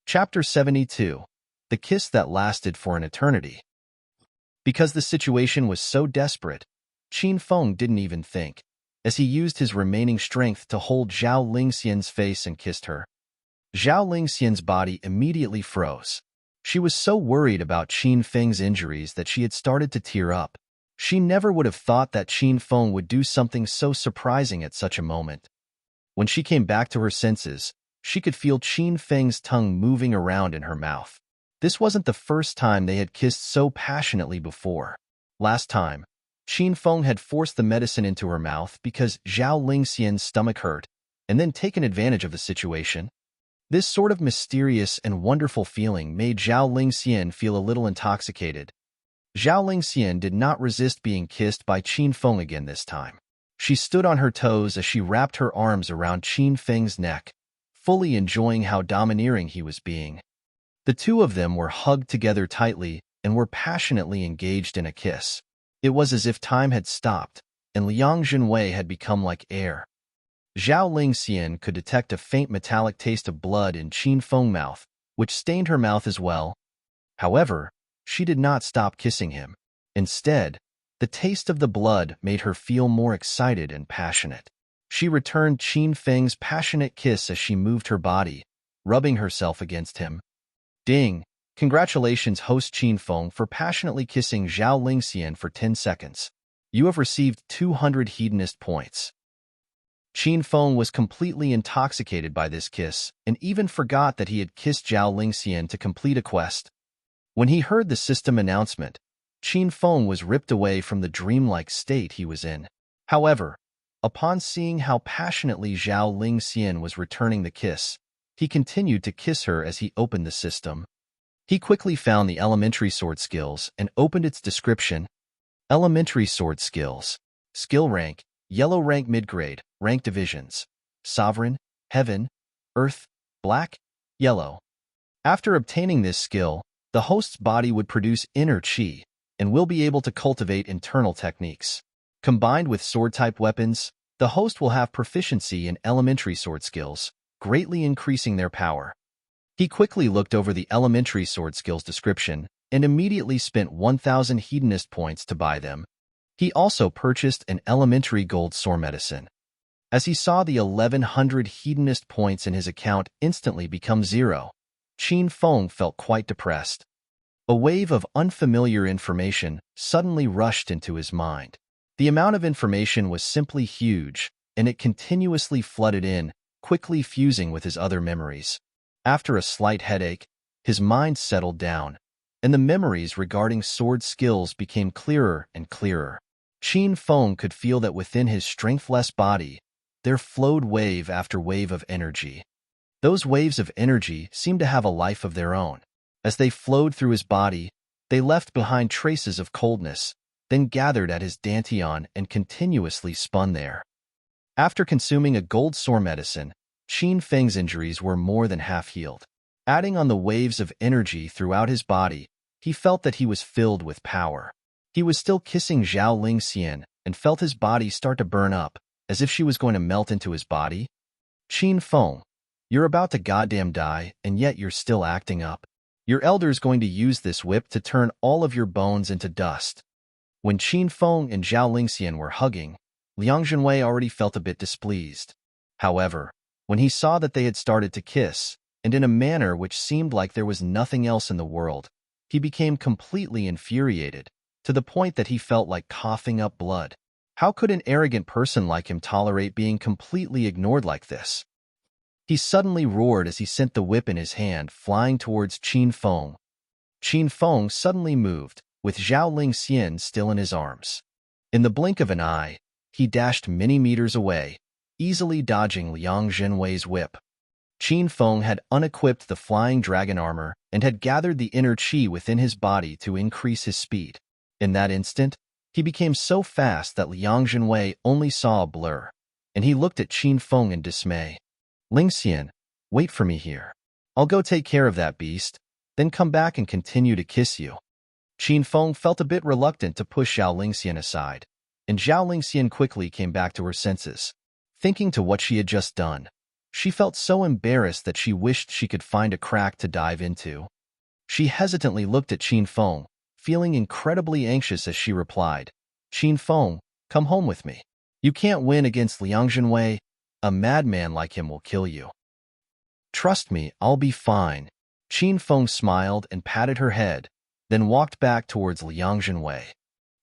Chapter 72. The Kiss That Lasted for an Eternity. Because the situation was so desperate, Qin Feng didn't even think, as he used his remaining strength to hold Zhao Lingxian's face and kissed her. Zhao Lingxian's body immediately froze. She was so worried about Qin Feng's injuries that she had started to tear up. She never would have thought that Qin Feng would do something so surprising at such a moment. When she came back to her senses, she could feel Qin Feng's tongue moving around in her mouth. This wasn't the first time they had kissed so passionately before. Last time, Qin Feng had forced the medicine into her mouth because Zhao Lingxian's stomach hurt, and then taken advantage of the situation. This sort of mysterious and wonderful feeling made Zhao Lingxian feel a little intoxicated. Zhao Lingxian did not resist being kissed by Qin Feng again this time. She stood on her toes as she wrapped her arms around Qin Feng's neck, fully enjoying how domineering he was being. The two of them were hugged together tightly and were passionately engaged in a kiss. It was as if time had stopped, and Liang Jinwei had become like air. Zhao Lingxian could detect a faint metallic taste of blood in Qin Feng's mouth, which stained her mouth as well. However, she did not stop kissing him. Instead, the taste of the blood made her feel more excited and passionate. She returned Qin Feng's passionate kiss as she moved her body, rubbing herself against him. Ding! Congratulations, host Qin Feng, for passionately kissing Zhao Lingxian for 10 seconds. You have received 200 Hedonist points. Qin Feng was completely intoxicated by this kiss and even forgot that he had kissed Zhao Lingxian to complete a quest. When he heard the system announcement, Qin Feng was ripped away from the dreamlike state he was in. However, upon seeing how passionately Zhao Lingxian was returning the kiss, he continued to kiss her as he opened the system. He quickly found the elementary sword skills and opened its description. Elementary sword skills. Skill rank, yellow rank mid-grade, rank divisions. Sovereign, heaven, earth, black, yellow. After obtaining this skill, the host's body would produce inner chi and will be able to cultivate internal techniques. Combined with sword-type weapons, the host will have proficiency in elementary sword skills, greatly increasing their power. He quickly looked over the elementary sword skills description and immediately spent 1,000 Hedonist points to buy them. He also purchased an elementary gold sword medicine. As he saw the 1,100 Hedonist points in his account instantly become 0, Qin Feng felt quite depressed. A wave of unfamiliar information suddenly rushed into his mind. The amount of information was simply huge, and it continuously flooded in, quickly fusing with his other memories. After a slight headache, his mind settled down, and the memories regarding sword skills became clearer and clearer. Qin Feng could feel that within his strengthless body, there flowed wave after wave of energy. Those waves of energy seemed to have a life of their own. As they flowed through his body, they left behind traces of coldness, then gathered at his dantian and continuously spun there. After consuming a gold sore medicine, Qin Feng's injuries were more than half healed. Adding on the waves of energy throughout his body, he felt that he was filled with power. He was still kissing Zhao Lingxian and felt his body start to burn up, as if she was going to melt into his body. Qin Feng, you're about to goddamn die, and yet you're still acting up. Your elder's going to use this whip to turn all of your bones into dust. When Qin Feng and Zhao Lingxian were hugging, Liang Zhenwei already felt a bit displeased. However, when he saw that they had started to kiss, and in a manner which seemed like there was nothing else in the world, he became completely infuriated, to the point that he felt like coughing up blood. How could an arrogant person like him tolerate being completely ignored like this? He suddenly roared as he sent the whip in his hand flying towards Qin Feng. Qin Feng suddenly moved, with Zhao Lingxian still in his arms. In the blink of an eye, he dashed many meters away, easily dodging Liang Zhenwei's whip. Qin Feng had unequipped the flying dragon armor and had gathered the inner qi within his body to increase his speed. In that instant, he became so fast that Liang Zhenwei only saw a blur, and he looked at Qin Feng in dismay. Lingxian, wait for me here. I'll go take care of that beast, then come back and continue to kiss you. Qin Feng felt a bit reluctant to push Zhao Lingxian aside, and Zhao Lingxian quickly came back to her senses. Thinking to what she had just done, she felt so embarrassed that she wished she could find a crack to dive into. She hesitantly looked at Qin Feng, feeling incredibly anxious as she replied, Qin Feng, come home with me. You can't win against Liang Zhenwei. A madman like him will kill you. Trust me, I'll be fine. Qin Feng smiled and patted her head, then walked back towards Liang Zhenwei.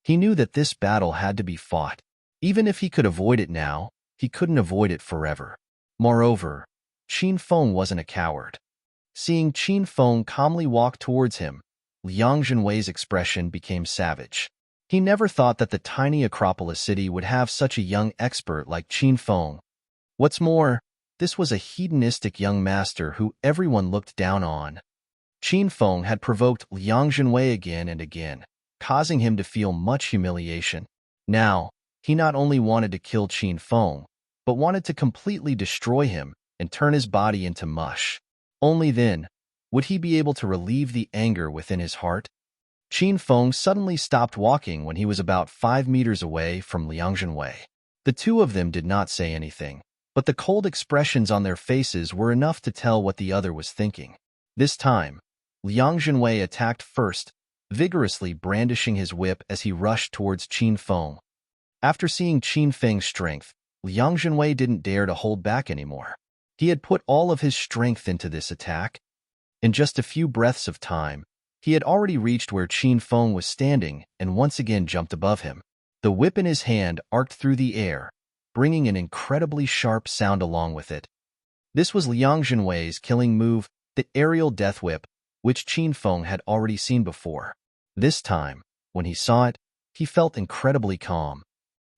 He knew that this battle had to be fought. Even if he could avoid it now, he couldn't avoid it forever. Moreover, Qin Feng wasn't a coward. Seeing Qin Feng calmly walk towards him, Liang Zhenwei's expression became savage. He never thought that the tiny Acropolis city would have such a young expert like Qin Feng. What's more, this was a hedonistic young master who everyone looked down on. Qin Feng had provoked Liang Zhenwei again and again, causing him to feel much humiliation. Now, he not only wanted to kill Qin Feng, but wanted to completely destroy him and turn his body into mush. Only then would he be able to relieve the anger within his heart. Qin Feng suddenly stopped walking when he was about 5 meters away from Liang Zhenwei. The two of them did not say anything, but the cold expressions on their faces were enough to tell what the other was thinking. This time, Liang Zhenwei attacked first, vigorously brandishing his whip as he rushed towards Qin Feng. After seeing Qin Feng's strength, Liang Zhenwei didn't dare to hold back anymore. He had put all of his strength into this attack. In just a few breaths of time, he had already reached where Qin Feng was standing and once again jumped above him. The whip in his hand arced through the air, bringing an incredibly sharp sound along with it. This was Liang Zhenwei's killing move, the aerial death whip, which Qin Feng had already seen before. This time, when he saw it, he felt incredibly calm.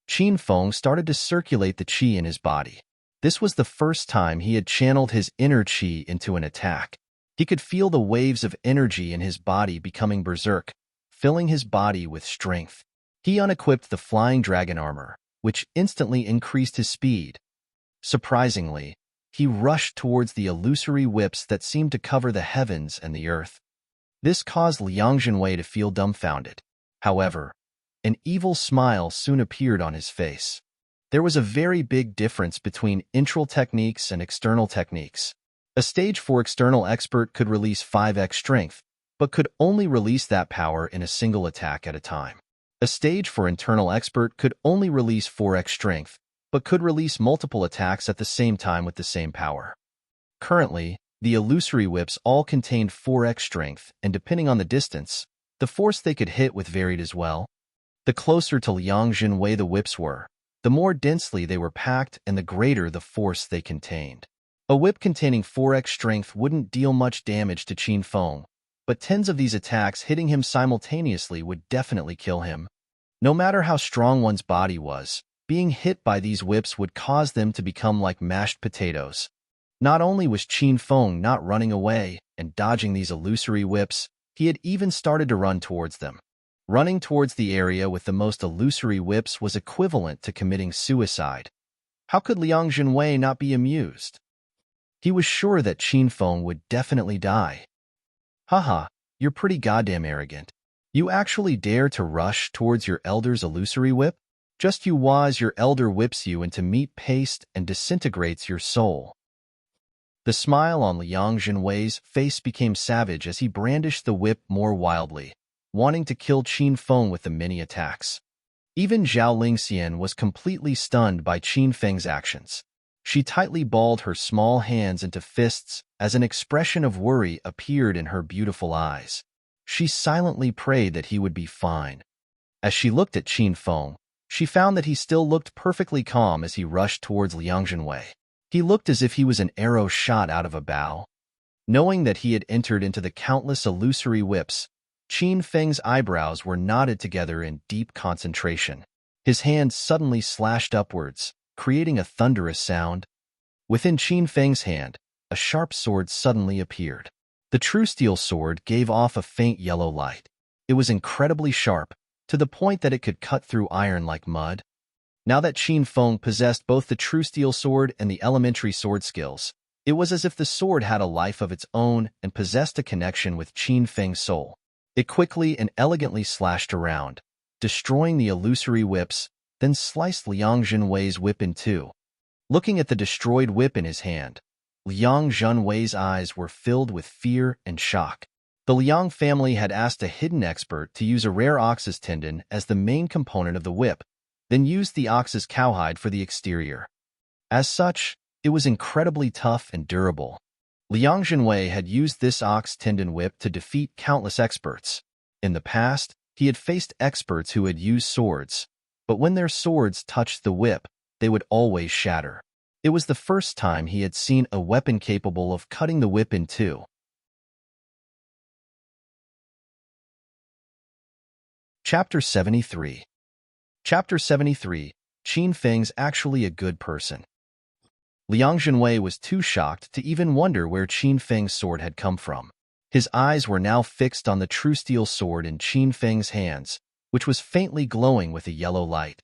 Qin Feng started to circulate the qi in his body. This was the first time he had channeled his inner qi into an attack. He could feel the waves of energy in his body becoming berserk, filling his body with strength. He unequipped the flying dragon armor, which instantly increased his speed. Surprisingly, he rushed towards the illusory whips that seemed to cover the heavens and the earth. This caused Liang Zhenwei to feel dumbfounded. However, an evil smile soon appeared on his face. There was a very big difference between internal techniques and external techniques. A stage 4 external expert could release 5x strength, but could only release that power in a single attack at a time. A stage 4 internal expert could only release 4x strength, but could release multiple attacks at the same time with the same power. Currently, The illusory whips all contained 4x strength, and depending on the distance, the force they could hit with varied as well. The closer to Liang Jinwei the whips were, the more densely they were packed and the greater the force they contained. A whip containing 4x strength wouldn't deal much damage to Qin Feng, but tens of these attacks hitting him simultaneously would definitely kill him. No matter how strong one's body was, being hit by these whips would cause them to become like mashed potatoes. Not only was Qin Feng not running away and dodging these illusory whips, he had even started to run towards them. Running towards the area with the most illusory whips was equivalent to committing suicide. How could Liang Jinwei not be amused? He was sure that Qin Feng would definitely die. Haha, you're pretty goddamn arrogant. You actually dare to rush towards your elder's illusory whip? Just you waz your elder whips you into meat paste and disintegrates your soul. The smile on Liang Jinwei's face became savage as he brandished the whip more wildly, wanting to kill Qin Feng with the many attacks. Even Zhao Lingxian was completely stunned by Qin Feng's actions. She tightly balled her small hands into fists as an expression of worry appeared in her beautiful eyes. She silently prayed that he would be fine. As she looked at Qin Feng, she found that he still looked perfectly calm as he rushed towards Liang Jinwei. He looked as if he was an arrow shot out of a bow. Knowing that he had entered into the countless illusory whips, Qin Feng's eyebrows were knotted together in deep concentration. His hand suddenly slashed upwards, creating a thunderous sound. Within Qin Feng's hand, a sharp sword suddenly appeared. The true steel sword gave off a faint yellow light. It was incredibly sharp, to the point that it could cut through iron like mud. Now that Qin Feng possessed both the true steel sword and the elementary sword skills, it was as if the sword had a life of its own and possessed a connection with Qin Feng's soul. It quickly and elegantly slashed around, destroying the illusory whips, then sliced Liang Jinwei's whip in two. Looking at the destroyed whip in his hand, Liang Jinwei's eyes were filled with fear and shock. The Liang family had asked a hidden expert to use a rare ox's tendon as the main component of the whip, then used the ox's cowhide for the exterior. As such, it was incredibly tough and durable. Liang Jinwei had used this ox tendon whip to defeat countless experts. In the past, he had faced experts who had used swords, but when their swords touched the whip, they would always shatter. It was the first time he had seen a weapon capable of cutting the whip in two. Chapter 73. Chapter 73. Qin Feng's actually a good person. Liang Jinwei was too shocked to even wonder where Qin Feng's sword had come from. His eyes were now fixed on the true steel sword in Qin Feng's hands, which was faintly glowing with a yellow light.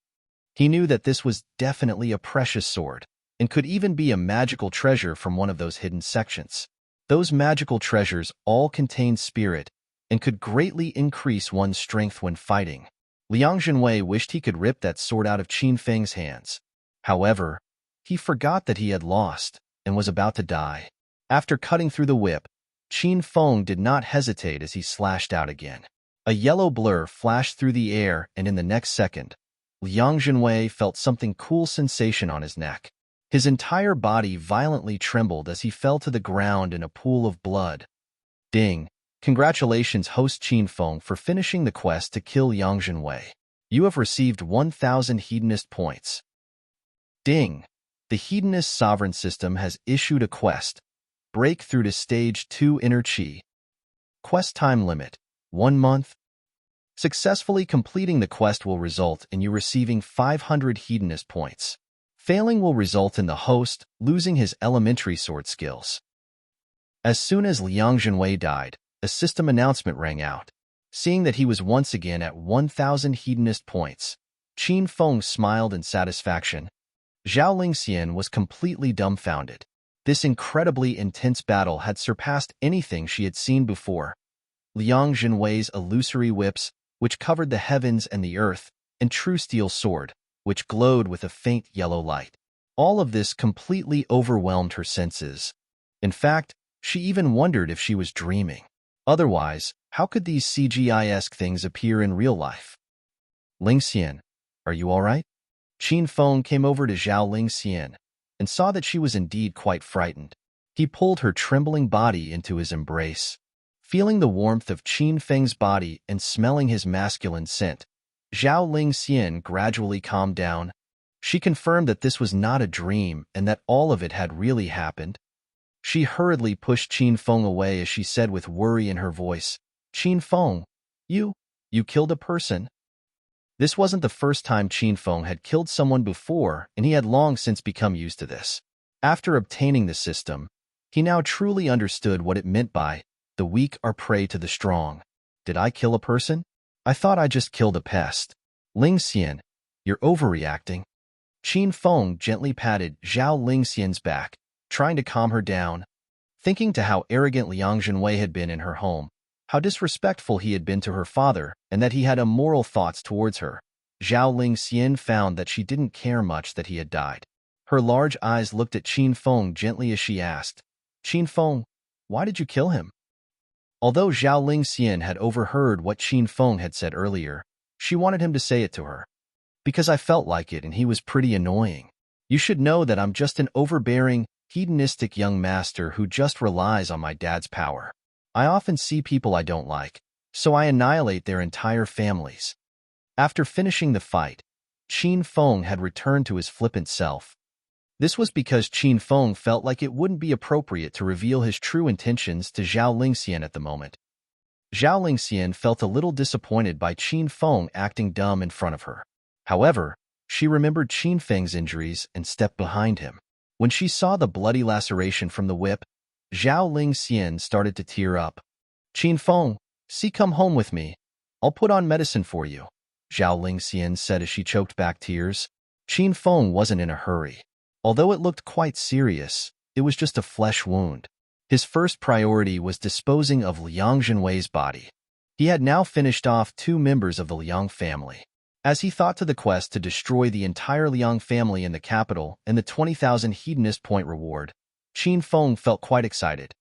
He knew that this was definitely a precious sword, and could even be a magical treasure from one of those hidden sections. Those magical treasures all contained spirit, and could greatly increase one's strength when fighting. Liang Jinwei wished he could rip that sword out of Qin Feng's hands. However, he forgot that he had lost, and was about to die. After cutting through the whip, Qin Feng did not hesitate as he slashed out again. A yellow blur flashed through the air, and in the next second, Liang Jinwei felt something cool sensation on his neck. His entire body violently trembled as he fell to the ground in a pool of blood. Ding! Congratulations, host Qin Feng, for finishing the quest to kill Liang Jinwei. You have received 1,000 Hedonist points. Ding! The Hedonist Sovereign System has issued a quest. Break through to Stage 2 Inner Chi. Quest time limit, 1 month. Successfully completing the quest will result in you receiving 500 Hedonist points. Failing will result in the host losing his elementary sword skills. As soon as Liang Jinwei died, a system announcement rang out. Seeing that he was once again at 1,000 Hedonist points, Qin Feng smiled in satisfaction. Zhao Lingxian was completely dumbfounded. This incredibly intense battle had surpassed anything she had seen before. Liang Jinwei's illusory whips, which covered the heavens and the earth, and true steel sword, which glowed with a faint yellow light. All of this completely overwhelmed her senses. In fact, she even wondered if she was dreaming. Otherwise, how could these CGI-esque things appear in real life? Lingxian, are you all right? Qin Feng came over to Zhao Lingxian and saw that she was indeed quite frightened. He pulled her trembling body into his embrace. Feeling the warmth of Qin Feng's body and smelling his masculine scent, Zhao Lingxian gradually calmed down. She confirmed that this was not a dream and that all of it had really happened. She hurriedly pushed Qin Feng away as she said with worry in her voice, "Qin Feng, you killed a person?" This wasn't the first time Qin Feng had killed someone before, and he had long since become used to this. After obtaining the system, he now truly understood what it meant by, "The weak are prey to the strong." Did I kill a person? I thought I just killed a pest. Lingxian, you're overreacting. Qin Feng gently patted Zhao Lingxian's back, trying to calm her down. Thinking to how arrogant Liang Zhenwei had been in her home, how disrespectful he had been to her father, and that he had immoral thoughts towards her, Zhao Lingxian found that she didn't care much that he had died. Her large eyes looked at Qin Feng gently as she asked, "Qin Feng, why did you kill him?" Although Zhao Lingxian had overheard what Qin Feng had said earlier, she wanted him to say it to her. "Because I felt like it and he was pretty annoying. You should know that I'm just an overbearing, hedonistic young master who just relies on my dad's power. I often see people I don't like, so I annihilate their entire families." After finishing the fight, Qin Feng had returned to his flippant self. This was because Qin Feng felt like it wouldn't be appropriate to reveal his true intentions to Zhao Lingxian at the moment. Zhao Lingxian felt a little disappointed by Qin Feng acting dumb in front of her. However, she remembered Qin Feng's injuries and stepped behind him. When she saw the bloody laceration from the whip, Zhao Lingxian started to tear up. "Qin Feng, come home with me. I'll put on medicine for you," Zhao Lingxian said as she choked back tears. Qin Feng wasn't in a hurry. Although it looked quite serious, it was just a flesh wound. His first priority was disposing of Liang Zhenwei's body. He had now finished off 2 members of the Liang family. As he thought to the quest to destroy the entire Liang family in the capital and the 20,000 hedonist point reward, Qin Feng felt quite excited.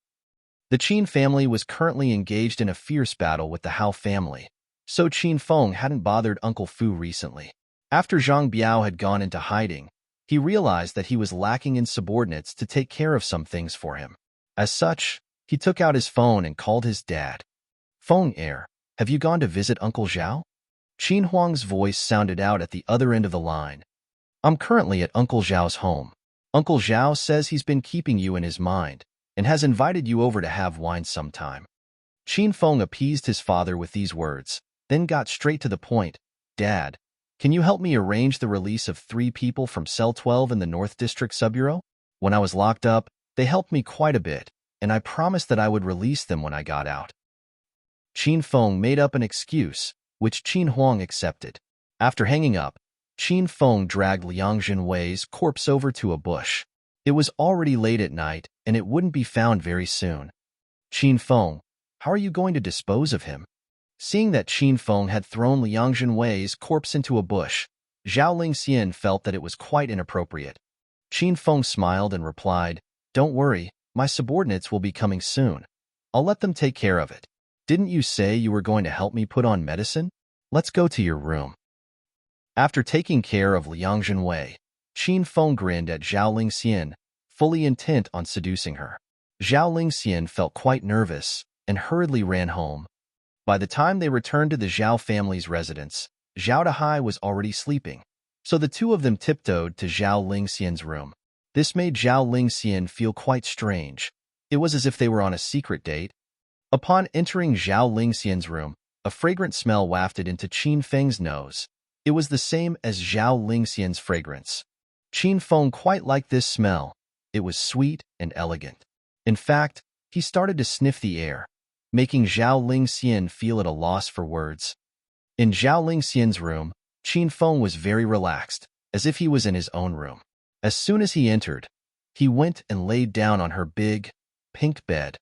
The Qin family was currently engaged in a fierce battle with the Hao family, so Qin Feng hadn't bothered Uncle Fu recently. After Zhang Biao had gone into hiding, he realized that he was lacking in subordinates to take care of some things for him. As such, he took out his phone and called his dad. "Feng Heir, have you gone to visit Uncle Zhao?" Qin Huang's voice sounded out at the other end of the line. "I'm currently at Uncle Zhao's home. Uncle Zhao says he's been keeping you in his mind and has invited you over to have wine sometime." Qin Feng appeased his father with these words, then got straight to the point. "Dad, can you help me arrange the release of 3 people from Cell 12 in the North District Subbureau? When I was locked up, they helped me quite a bit, and I promised that I would release them when I got out." Qin Feng made up an excuse, which Qin Huang accepted. After hanging up, Qin Feng dragged Liang Zhenwei's corpse over to a bush. It was already late at night, and it wouldn't be found very soon. "Qin Feng, how are you going to dispose of him?" Seeing that Qin Feng had thrown Liang Zhenwei's corpse into a bush, Zhao Lingxian felt that it was quite inappropriate. Qin Feng smiled and replied, "Don't worry, my subordinates will be coming soon. I'll let them take care of it. Didn't you say you were going to help me put on medicine? Let's go to your room." After taking care of Liang Zhenwei, Qin Feng grinned at Zhao Lingxian, fully intent on seducing her. Zhao Lingxian felt quite nervous and hurriedly ran home. By the time they returned to the Zhao family's residence, Zhao Dahai was already sleeping, so the 2 of them tiptoed to Zhao Lingxian's room. This made Zhao Lingxian feel quite strange. It was as if they were on a secret date. Upon entering Zhao Lingxian's room, a fragrant smell wafted into Qin Feng's nose. It was the same as Zhao Lingxian's fragrance. Qin Feng quite liked this smell. It was sweet and elegant. In fact, he started to sniff the air, making Zhao Lingxian feel at a loss for words. In Zhao Lingxian's room, Qin Feng was very relaxed, as if he was in his own room. As soon as he entered, he went and laid down on her big, pink bed.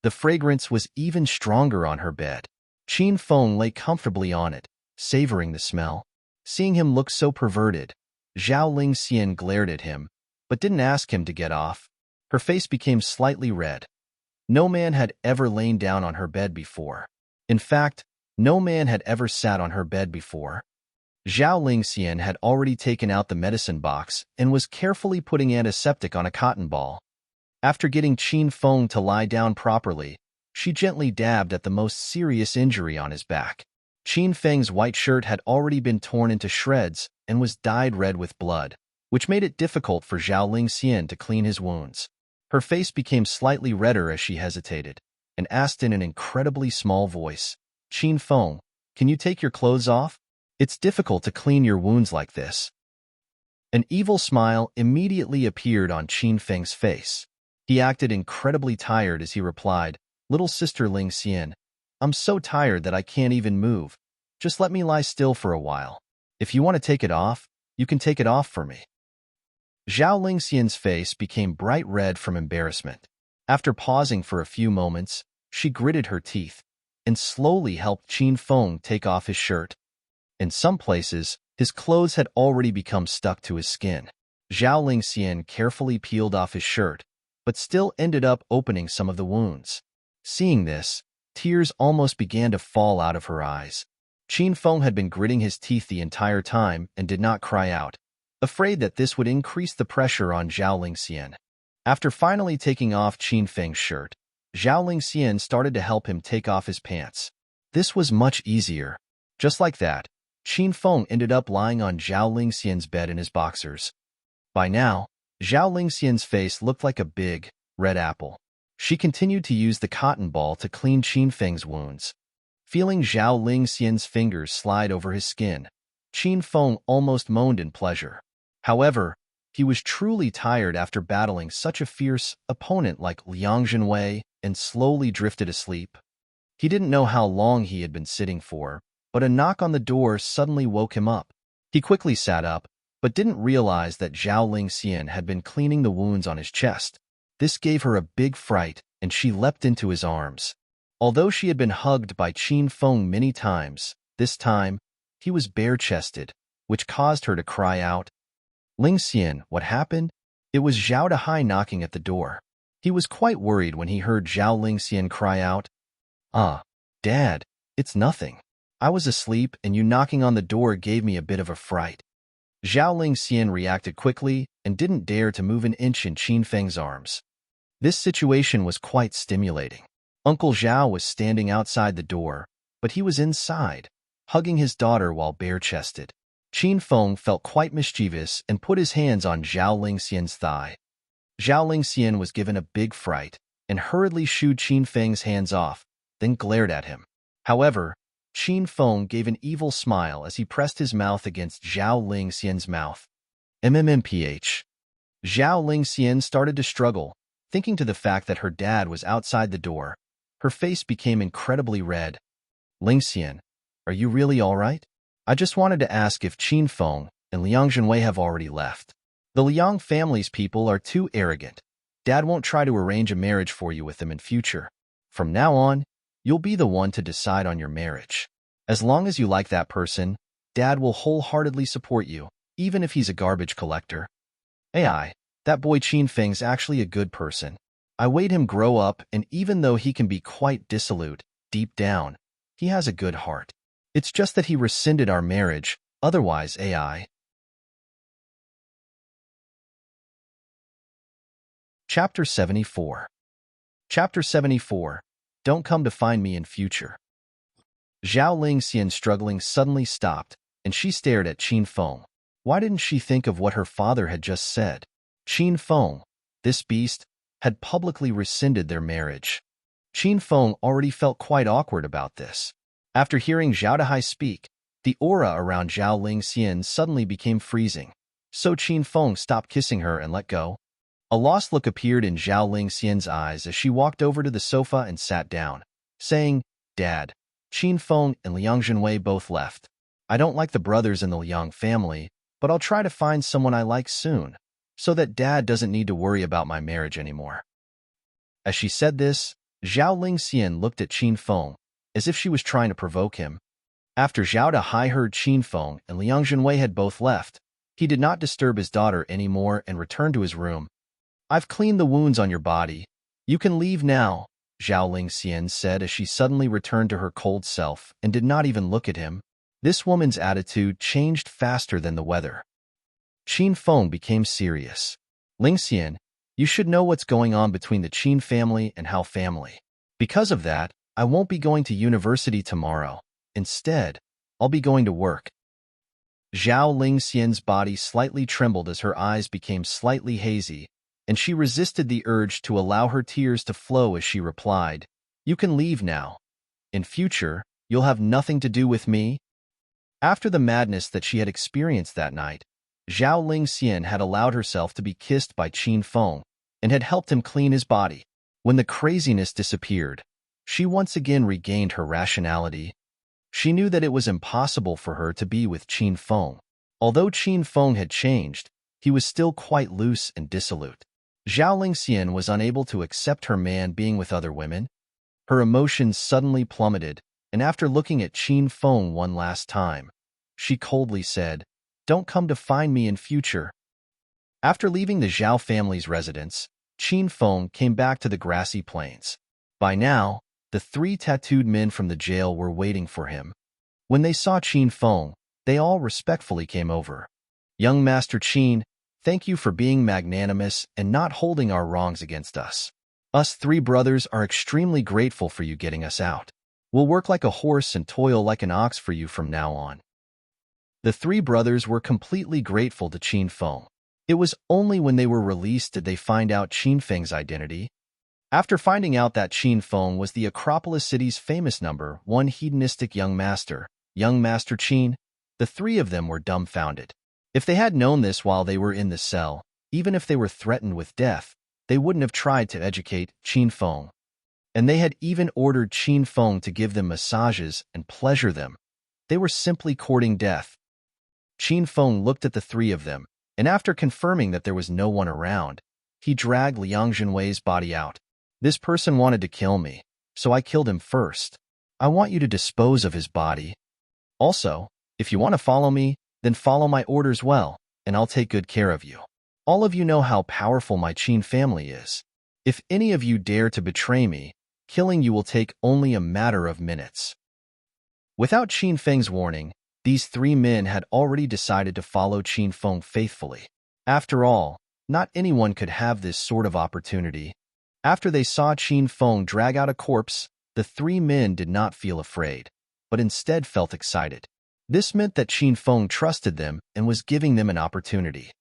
The fragrance was even stronger on her bed. Qin Feng lay comfortably on it, savoring the smell. Seeing him look so perverted, Zhao Lingxian glared at him, but didn't ask him to get off. Her face became slightly red. No man had ever lain down on her bed before. In fact, no man had ever sat on her bed before. Zhao Lingxian had already taken out the medicine box and was carefully putting antiseptic on a cotton ball. After getting Qin Feng to lie down properly, she gently dabbed at the most serious injury on his back. Qin Feng's white shirt had already been torn into shreds and was dyed red with blood, which made it difficult for Zhao Lingxian to clean his wounds. Her face became slightly redder as she hesitated, and asked in an incredibly small voice, "Qin Feng, can you take your clothes off? It's difficult to clean your wounds like this." An evil smile immediately appeared on Qin Feng's face. He acted incredibly tired as he replied, "Little sister Lingxian, I'm so tired that I can't even move. Just let me lie still for a while. If you want to take it off, you can take it off for me." Zhao Lingxian's face became bright red from embarrassment. After pausing for a few moments, she gritted her teeth and slowly helped Qin Feng take off his shirt. In some places, his clothes had already become stuck to his skin. Zhao Lingxian carefully peeled off his shirt, but still ended up opening some of the wounds. Seeing this, tears almost began to fall out of her eyes. Qin Feng had been gritting his teeth the entire time and did not cry out, afraid that this would increase the pressure on Zhao Lingxian. After finally taking off Qin Feng's shirt, Zhao Lingxian started to help him take off his pants. This was much easier. Just like that, Qin Feng ended up lying on Zhao Lingxian's bed in his boxers. By now, Zhao Lingxian's face looked like a big, red apple. She continued to use the cotton ball to clean Qin Feng's wounds. Feeling Zhao Lingxian's fingers slide over his skin, Qin Feng almost moaned in pleasure. However, he was truly tired after battling such a fierce opponent like Liang Zhenwei and slowly drifted asleep. He didn't know how long he had been sitting for, but a knock on the door suddenly woke him up. He quickly sat up, but didn't realize that Zhao Lingxian had been cleaning the wounds on his chest. This gave her a big fright, and she leapt into his arms. Although she had been hugged by Qin Feng many times, this time, he was bare-chested, which caused her to cry out, "Lingxian, what happened?" It was Zhao Dahai knocking at the door. He was quite worried when he heard Zhao Lingxian cry out, "Ah, Dad, it's nothing. I was asleep and you knocking on the door gave me a bit of a fright." Zhao Lingxian reacted quickly and didn't dare to move an inch in Qin Feng's arms. This situation was quite stimulating. Uncle Zhao was standing outside the door, but he was inside, hugging his daughter while bare-chested. Qin Feng felt quite mischievous and put his hands on Zhao Lingxian's thigh. Zhao Lingxian was given a big fright and hurriedly shooed Qin Feng's hands off, then glared at him. However, Qin Feng gave an evil smile as he pressed his mouth against Zhao Lingxian's mouth. MMMPH. Zhao Lingxian started to struggle, thinking to the fact that her dad was outside the door. Her face became incredibly red. "Lingxian, are you really all right? I just wanted to ask if Qin Feng and Liang Zhenwei have already left. The Liang family's people are too arrogant. Dad won't try to arrange a marriage for you with them in future. From now on, you'll be the one to decide on your marriage. As long as you like that person, Dad will wholeheartedly support you, even if he's a garbage collector. AI, that boy Qin Feng's actually a good person. I weighed him grow up, and even though he can be quite dissolute, deep down, he has a good heart. It's just that he rescinded our marriage, otherwise AI." Chapter 74. Chapter 74. Don't come to find me in future. Zhao Lingxian struggling suddenly stopped, and she stared at Qin Feng. Why didn't she think of what her father had just said? Qin Feng, this beast, had publicly rescinded their marriage. Qin Feng already felt quite awkward about this. After hearing Zhao Dahai speak, the aura around Zhao Lingxian suddenly became freezing, so Qin Feng stopped kissing her and let go. A lost look appeared in Zhao Lingxian's eyes as she walked over to the sofa and sat down, saying, "Dad, Qin Feng and Liang Zhenwei both left. I don't like the brothers in the Liang family, but I'll try to find someone I like soon, so that Dad doesn't need to worry about my marriage anymore." As she said this, Zhao Lingxian looked at Qin Feng, as if she was trying to provoke him. After Zhao Dahai heard Qin Feng and Liang Zhenwei had both left, he did not disturb his daughter anymore and returned to his room. "I've cleaned the wounds on your body. You can leave now," Zhao Lingxian said as she suddenly returned to her cold self and did not even look at him. This woman's attitude changed faster than the weather. Qin Feng became serious. "Lingxian, You should know what's going on between the Qin family and Hao family. Because of that, I won't be going to university tomorrow. Instead, I'll be going to work. Zhao Lingxian's body slightly trembled as her eyes became slightly hazy, and she resisted the urge to allow her tears to flow as she replied, "You can leave now. In future, you'll have nothing to do with me." After the madness that she had experienced that night, Zhao Lingxian had allowed herself to be kissed by Qin Feng and had helped him clean his body. When the craziness disappeared, she once again regained her rationality. She knew that it was impossible for her to be with Qin Feng. Although Qin Feng had changed, he was still quite loose and dissolute. Zhao Lingxian was unable to accept her man being with other women. Her emotions suddenly plummeted, and after looking at Qin Feng one last time, she coldly said, "Don't come to find me in future." After leaving the Zhao family's residence, Qin Feng came back to the grassy plains. By now, the three tattooed men from the jail were waiting for him. When they saw Qin Feng, they all respectfully came over. "Young Master Qin, thank you for being magnanimous and not holding our wrongs against us. Us three brothers are extremely grateful for you getting us out. We'll work like a horse and toil like an ox for you from now on." The three brothers were completely grateful to Qin Feng. It was only when they were released did they find out Qin Feng's identity. After finding out that Qin Feng was the Acropolis City's famous #1 hedonistic young Master Qin, the three of them were dumbfounded. If they had known this while they were in the cell, even if they were threatened with death, they wouldn't have tried to educate Qin Feng. And they had even ordered Qin Feng to give them massages and pleasure them. They were simply courting death. Qin Feng looked at the three of them, and after confirming that there was no one around, he dragged Liang Zhenwei's body out. "This person wanted to kill me, so I killed him first. I want you to dispose of his body. Also, if you want to follow me, then follow my orders well, and I'll take good care of you. All of you know how powerful my Qin family is. If any of you dare to betray me, killing you will take only a matter of minutes." Without Qin Feng's warning, these three men had already decided to follow Qin Feng faithfully. After all, not anyone could have this sort of opportunity. After they saw Qin Feng drag out a corpse, the three men did not feel afraid, but instead felt excited. This meant that Qin Feng trusted them and was giving them an opportunity.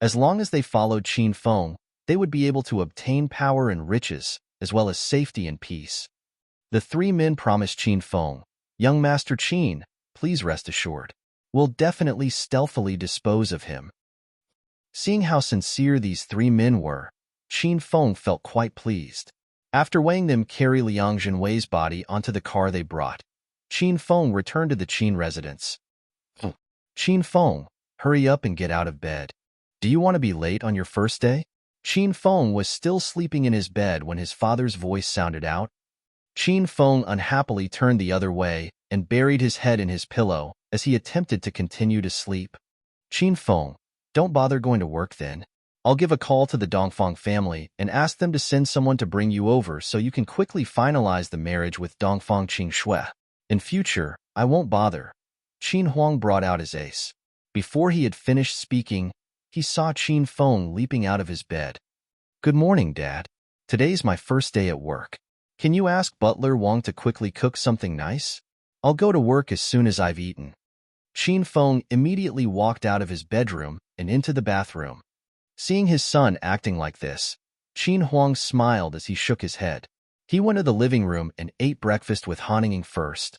As long as they followed Qin Feng, they would be able to obtain power and riches, as well as safety and peace. The three men promised Qin Feng, "Young Master Qin, please rest assured. We'll definitely stealthily dispose of him." Seeing how sincere these three men were, Qin Feng felt quite pleased. After weighing them carry Liang Zhenwei's body onto the car they brought, Qin Feng returned to the Qin residence. "Qin Feng, hurry up and get out of bed. Do you want to be late on your first day?" Qin Feng was still sleeping in his bed when his father's voice sounded out. Qin Feng unhappily turned the other way and buried his head in his pillow as he attempted to continue to sleep. "Qin Feng, don't bother going to work then. I'll give a call to the Dongfang family and ask them to send someone to bring you over so you can quickly finalize the marriage with Dongfang Qingshui. In future, I won't bother." Qin Huang brought out his ace. Before he had finished speaking, he saw Qin Feng leaping out of his bed. "Good morning, Dad. Today's my first day at work. Can you ask Butler Wang to quickly cook something nice? I'll go to work as soon as I've eaten." Qin Feng immediately walked out of his bedroom and into the bathroom. Seeing his son acting like this, Qin Huang smiled as he shook his head. He went to the living room and ate breakfast with Han Ying first.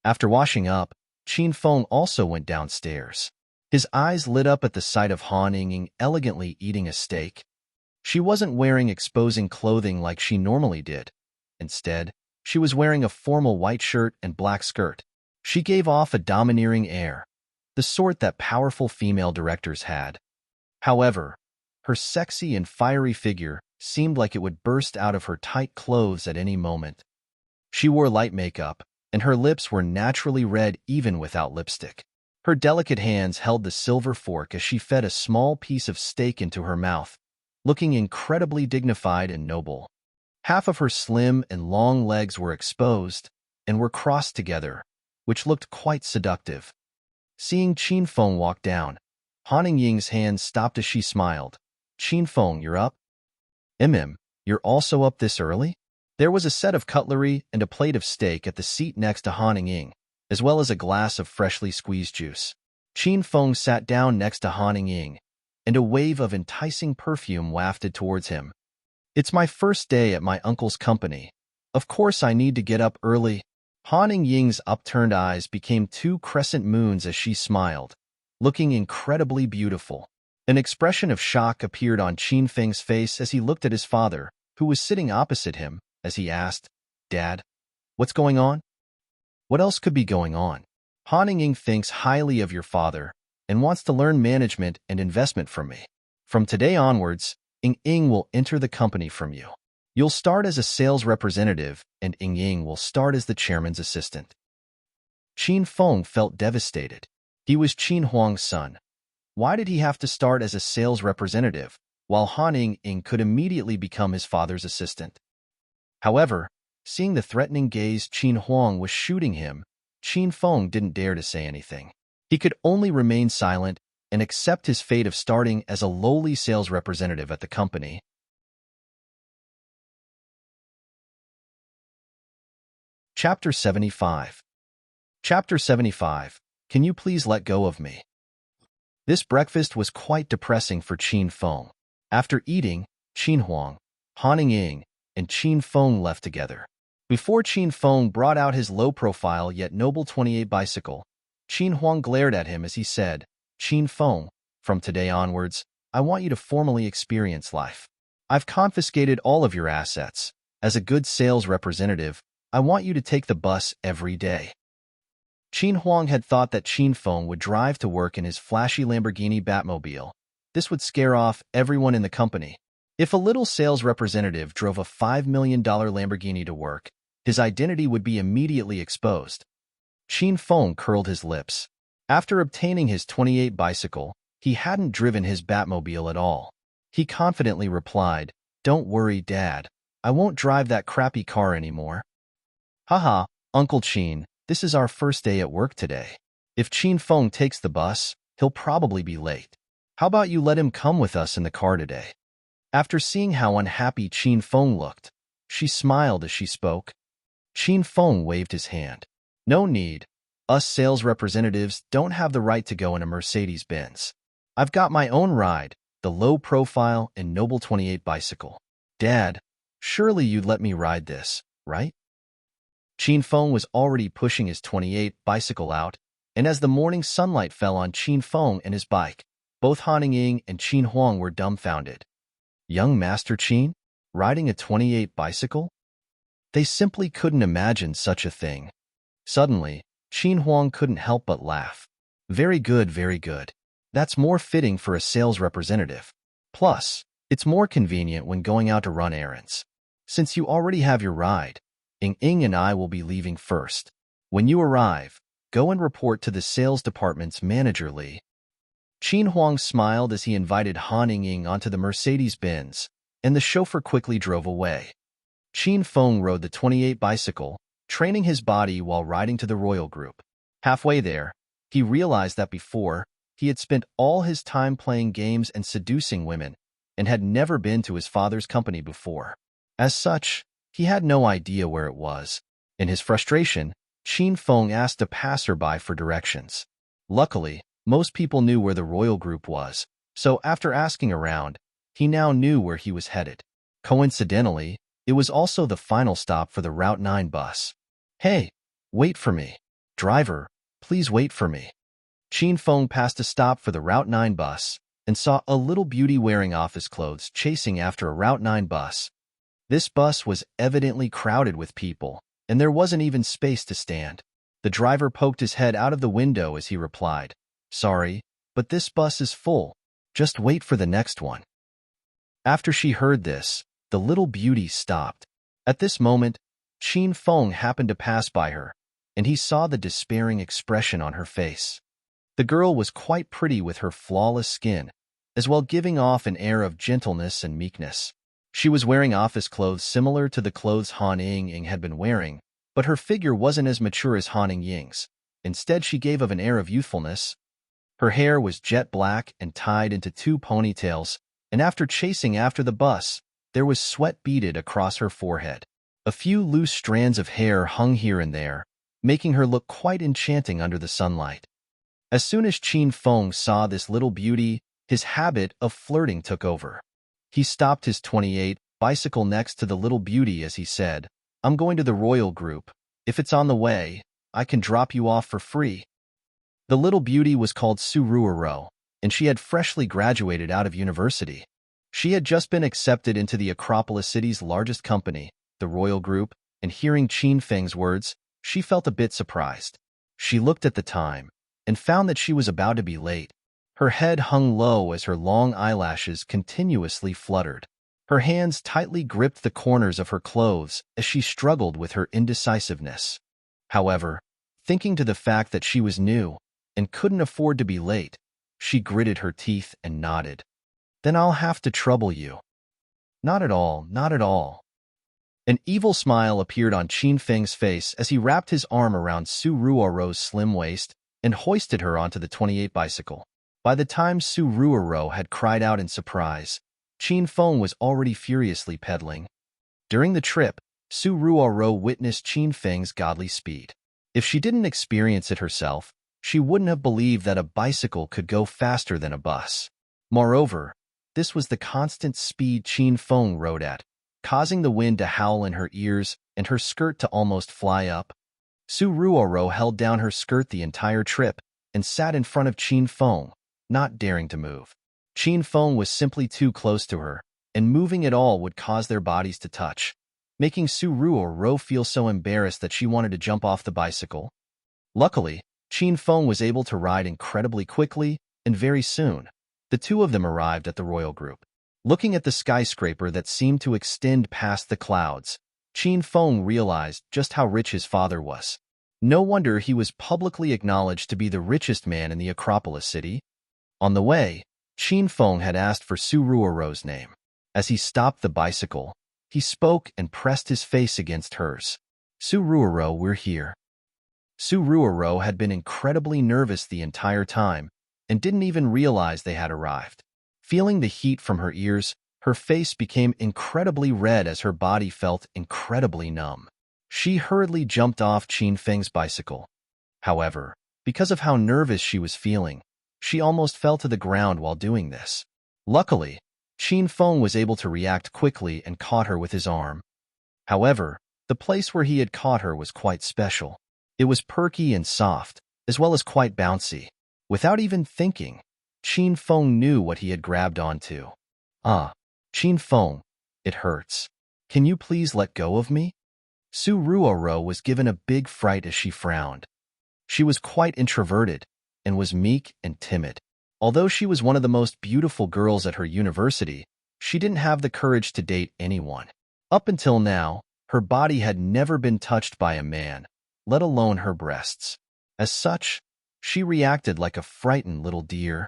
After washing up, Qin Feng also went downstairs. His eyes lit up at the sight of Han Ying elegantly eating a steak. She wasn't wearing exposing clothing like she normally did. Instead, she was wearing a formal white shirt and black skirt. She gave off a domineering air, the sort that powerful female directors had. However, her sexy and fiery figure seemed like it would burst out of her tight clothes at any moment. She wore light makeup, and her lips were naturally red even without lipstick. Her delicate hands held the silver fork as she fed a small piece of steak into her mouth, looking incredibly dignified and noble. Half of her slim and long legs were exposed and were crossed together, which looked quite seductive. Seeing Qin Feng walk down, Han Ying's hand stopped as she smiled. "Qin Feng, you're up?" You're also up this early? There was a set of cutlery and a plate of steak at the seat next to Han Ying, as well as a glass of freshly squeezed juice. Qin Feng sat down next to Han Ying, and a wave of enticing perfume wafted towards him. It's my first day at my uncle's company. Of course I need to get up early. Han Ying's upturned eyes became two crescent moons as she smiled, looking incredibly beautiful. An expression of shock appeared on Qin Feng's face as he looked at his father, who was sitting opposite him, as he asked, "Dad, what's going on?" "What else could be going on? Han Ying thinks highly of your father and wants to learn management and investment from me. From today onwards, Ying will enter the company from you. You'll start as a sales representative, and Ying will start as the chairman's assistant." Qin Feng felt devastated. He was Qin Huang's son. Why did he have to start as a sales representative, while Han Ying could immediately become his father's assistant? However, seeing the threatening gaze Qin Huang was shooting him, Qin Feng didn't dare to say anything. He could only remain silent and accept his fate of starting as a lowly sales representative at the company. Chapter 75. Chapter 75. Can you please let go of me? This breakfast was quite depressing for Qin Feng. After eating, Qin Huang, Han Ying, and Qin Feng left together. Before Qin Feng brought out his low-profile yet noble 28 bicycle, Qin Huang glared at him as he said, "Qin Feng, from today onwards, I want you to formally experience life. I've confiscated all of your assets. As a good sales representative, I want you to take the bus every day." Qin Huang had thought that Qin Feng would drive to work in his flashy Lamborghini Batmobile. This would scare off everyone in the company. If a little sales representative drove a $5 million Lamborghini to work, his identity would be immediately exposed. Qin Feng curled his lips. After obtaining his 28 bicycle, he hadn't driven his Batmobile at all. He confidently replied, "Don't worry, Dad. I won't drive that crappy car anymore." "Haha, Uncle Qin. This is our first day at work today. If Qin Feng takes the bus, he'll probably be late. How about you let him come with us in the car today?" After seeing how unhappy Qin Feng looked, she smiled as she spoke. Qin Feng waved his hand. "No need. Us sales representatives don't have the right to go in a Mercedes-Benz. I've got my own ride, the low-profile and noble 28 bicycle. Dad, surely you'd let me ride this, right?" Qin Feng was already pushing his 28 bicycle out, and as the morning sunlight fell on Qin Feng and his bike, both Han Ying and Qin Huang were dumbfounded. Young Master Qin? Riding a 28 bicycle? They simply couldn't imagine such a thing. Suddenly, Qin Huang couldn't help but laugh. Very good, very good. That's more fitting for a sales representative. Plus, it's more convenient when going out to run errands. Since you already have your ride, Ying and I will be leaving first. When you arrive, go and report to the sales department's manager, Li." Qin Huang smiled as he invited Han Ying onto the Mercedes-Benz, and the chauffeur quickly drove away. Qin Feng rode the 28 bicycle, training his body while riding to the royal group. Halfway there, he realized that before, he had spent all his time playing games and seducing women, and had never been to his father's company before. As such, he had no idea where it was. In his frustration, Qin Feng asked a passerby for directions. Luckily, most people knew where the royal group was, so after asking around, he now knew where he was headed. Coincidentally, it was also the final stop for the Route 9 bus. "Hey, wait for me. Driver, please wait for me." Qin Feng passed a stop for the Route 9 bus and saw a little beauty wearing office clothes chasing after a Route 9 bus. This bus was evidently crowded with people, and there wasn't even space to stand. The driver poked his head out of the window as he replied, "Sorry, but this bus is full. Just wait for the next one." After she heard this, the little beauty stopped. At this moment, Qin Feng happened to pass by her, and he saw the despairing expression on her face. The girl was quite pretty with her flawless skin, as well giving off an air of gentleness and meekness. She was wearing office clothes similar to the clothes Han Ying had been wearing, but her figure wasn't as mature as Han Ying's. Instead, she gave of an air of youthfulness. Her hair was jet black and tied into two ponytails, and after chasing after the bus, There was sweat beaded across her forehead. A few loose strands of hair hung here and there, making her look quite enchanting under the sunlight. As soon as Qin Feng saw this little beauty, his habit of flirting took over. He stopped his 28 bicycle next to the little beauty as he said, "I'm going to the royal group. If it's on the way, I can drop you off for free." The little beauty was called Su Ruoro, and she had freshly graduated out of university. She had just been accepted into the Acropolis City's largest company, the Royal Group, and hearing Qin Feng's words, she felt a bit surprised. She looked at the time and found that she was about to be late. Her head hung low as her long eyelashes continuously fluttered. Her hands tightly gripped the corners of her clothes as she struggled with her indecisiveness. However, thinking to the fact that she was new and couldn't afford to be late, she gritted her teeth and nodded. "Then I'll have to trouble you." "Not at all, not at all." An evil smile appeared on Qin Feng's face as he wrapped his arm around Su Ruoro's slim waist and hoisted her onto the 28 bicycle. By the time Su Ruoro had cried out in surprise, Qin Feng was already furiously pedaling. During the trip, Su Ruoro witnessed Qin Feng's godly speed. If she didn't experience it herself, she wouldn't have believed that a bicycle could go faster than a bus. Moreover, this was the constant speed Qin Feng rode at, causing the wind to howl in her ears and her skirt to almost fly up. Su Ruoro held down her skirt the entire trip and sat in front of Qin Feng, not daring to move. Qin Feng was simply too close to her, and moving at all would cause their bodies to touch, making Su Ruoro feel so embarrassed that she wanted to jump off the bicycle. Luckily, Qin Feng was able to ride incredibly quickly, and very soon, the two of them arrived at the royal group. Looking at the skyscraper that seemed to extend past the clouds, Qin Feng realized just how rich his father was. No wonder he was publicly acknowledged to be the richest man in the Acropolis city. On the way, Qin Feng had asked for Su Ruoro's name. As he stopped the bicycle, he spoke and pressed his face against hers. "Su Ruoro, we're here." Su Ruoro had been incredibly nervous the entire time and didn't even realize they had arrived. Feeling the heat from her ears, her face became incredibly red as her body felt incredibly numb. She hurriedly jumped off Qin Feng's bicycle. However, because of how nervous she was feeling, she almost fell to the ground while doing this. Luckily, Qin Feng was able to react quickly and caught her with his arm. However, the place where he had caught her was quite special. It was perky and soft, as well as quite bouncy. Without even thinking, Qin Feng knew what he had grabbed onto. "Ah, Qin Feng, it hurts. Can you please let go of me?" Su Ruoro was given a big fright as she frowned. She was quite introverted and was meek and timid. Although she was one of the most beautiful girls at her university, she didn't have the courage to date anyone. Up until now, her body had never been touched by a man, let alone her breasts. As such, she reacted like a frightened little deer.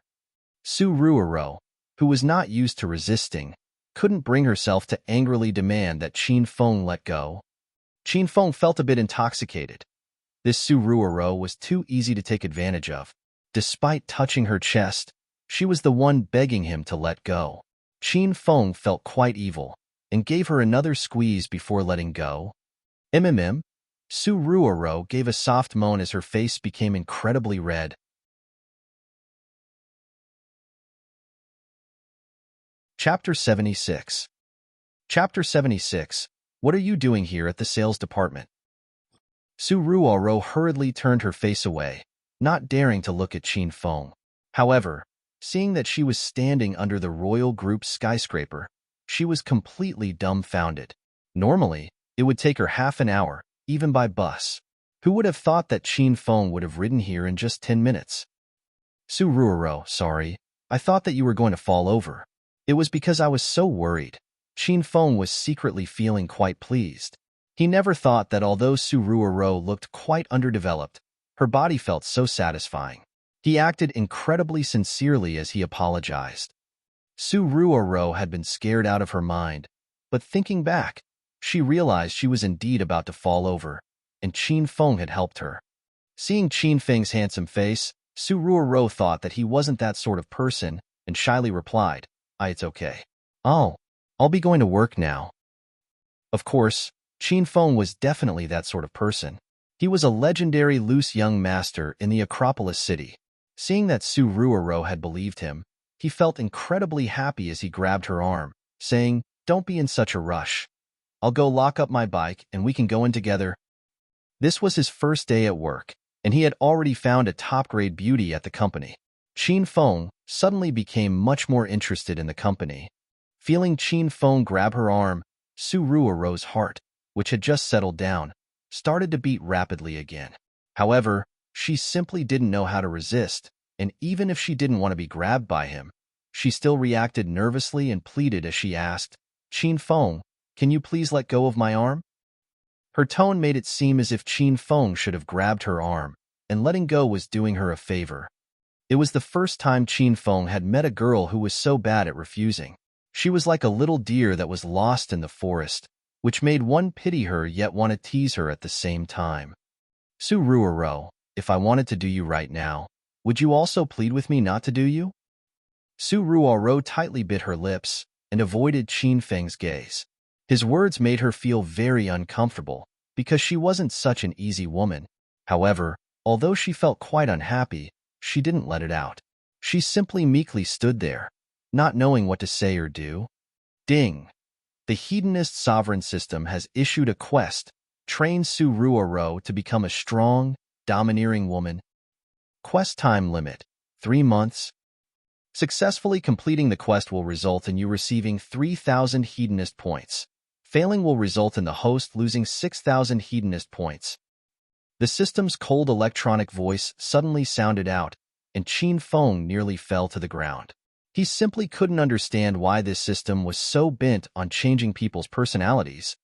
Su Ruoro, who was not used to resisting, couldn't bring herself to angrily demand that Qin Feng let go. Qin Feng felt a bit intoxicated. This Su Ruoro was too easy to take advantage of. Despite touching her chest, she was the one begging him to let go. Qin Feng felt quite evil and gave her another squeeze before letting go. "Mm." Su Ruoro gave a soft moan as her face became incredibly red. Chapter 76. Chapter 76. What are you doing here at the sales department? Su Ruoro hurriedly turned her face away, not daring to look at Qin Feng. However, seeing that she was standing under the royal group's skyscraper, she was completely dumbfounded. Normally, it would take her half an hour, even by bus. Who would have thought that Qin Feng would have ridden here in just 10 minutes? "Su Ruoro, sorry. I thought that you were going to fall over. It was because I was so worried." Qin Feng was secretly feeling quite pleased. He never thought that although Su Ruoro looked quite underdeveloped, her body felt so satisfying. He acted incredibly sincerely as he apologized. Su Ruoro had been scared out of her mind, but thinking back, she realized she was indeed about to fall over, and Qin Feng had helped her. Seeing Qin Feng's handsome face, Su Ruoro thought that he wasn't that sort of person, and shyly replied, "It's okay." "Oh, I'll be going to work now. Of course, Qin Feng was definitely that sort of person. He was a legendary loose young master in the Acropolis city. Seeing that Su Ruoro had believed him, he felt incredibly happy as he grabbed her arm, saying, "Don't be in such a rush. I'll go lock up my bike and we can go in together." This was his first day at work, and he had already found a top-grade beauty at the company. Qin Feng suddenly became much more interested in the company. Feeling Qin Feng grab her arm, Su Ruoro's heart, which had just settled down, started to beat rapidly again. However, she simply didn't know how to resist, and even if she didn't want to be grabbed by him, she still reacted nervously and pleaded as she asked, "Qin Feng, can you please let go of my arm?" Her tone made it seem as if Qin Feng should have grabbed her arm, and letting go was doing her a favor. It was the first time Qin Feng had met a girl who was so bad at refusing. She was like a little deer that was lost in the forest, which made one pity her yet want to tease her at the same time. "Su Ruoro, if I wanted to do you right now, would you also plead with me not to do you?" Su Ruoro tightly bit her lips and avoided Qin Feng's gaze. His words made her feel very uncomfortable because she wasn't such an easy woman. However, although she felt quite unhappy, she didn't let it out. She simply meekly stood there, not knowing what to say or do. Ding! The Hedonist sovereign system has issued a quest, train Su Ruoro to become a strong, domineering woman. Quest time limit, 3 months. Successfully completing the quest will result in you receiving 3,000 Hedonist points. Failing will result in the host losing 6,000 Hedonist points. The system's cold electronic voice suddenly sounded out, and Qin Feng nearly fell to the ground. He simply couldn't understand why this system was so bent on changing people's personalities.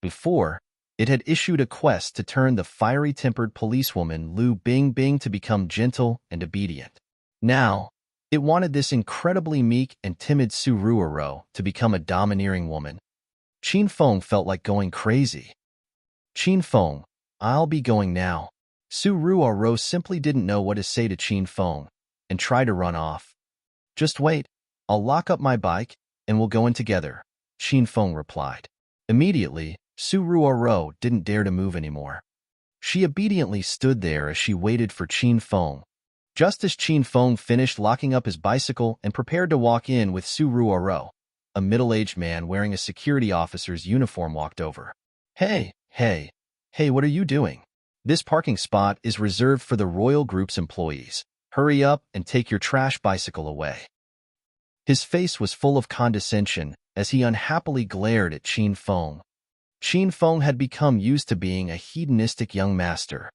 Before, it had issued a quest to turn the fiery-tempered policewoman Lu Bingbing to become gentle and obedient. Now, it wanted this incredibly meek and timid Su Ruoro to become a domineering woman. Qin Feng felt like going crazy. "Qin Feng, I'll be going now." Su Ruoro simply didn't know what to say to Qin Feng and tried to run off. "Just wait, I'll lock up my bike and we'll go in together," Qin Feng replied. Immediately, Su Ruoro didn't dare to move anymore. She obediently stood there as she waited for Qin Feng. Just as Qin Feng finished locking up his bicycle and prepared to walk in with Su Ruoro, a middle-aged man wearing a security officer's uniform walked over. Hey, what are you doing? This parking spot is reserved for the Royal Group's employees. Hurry up and take your trash bicycle away." His face was full of condescension as he unhappily glared at Qin Feng. Qin Feng had become used to being a hedonistic young master.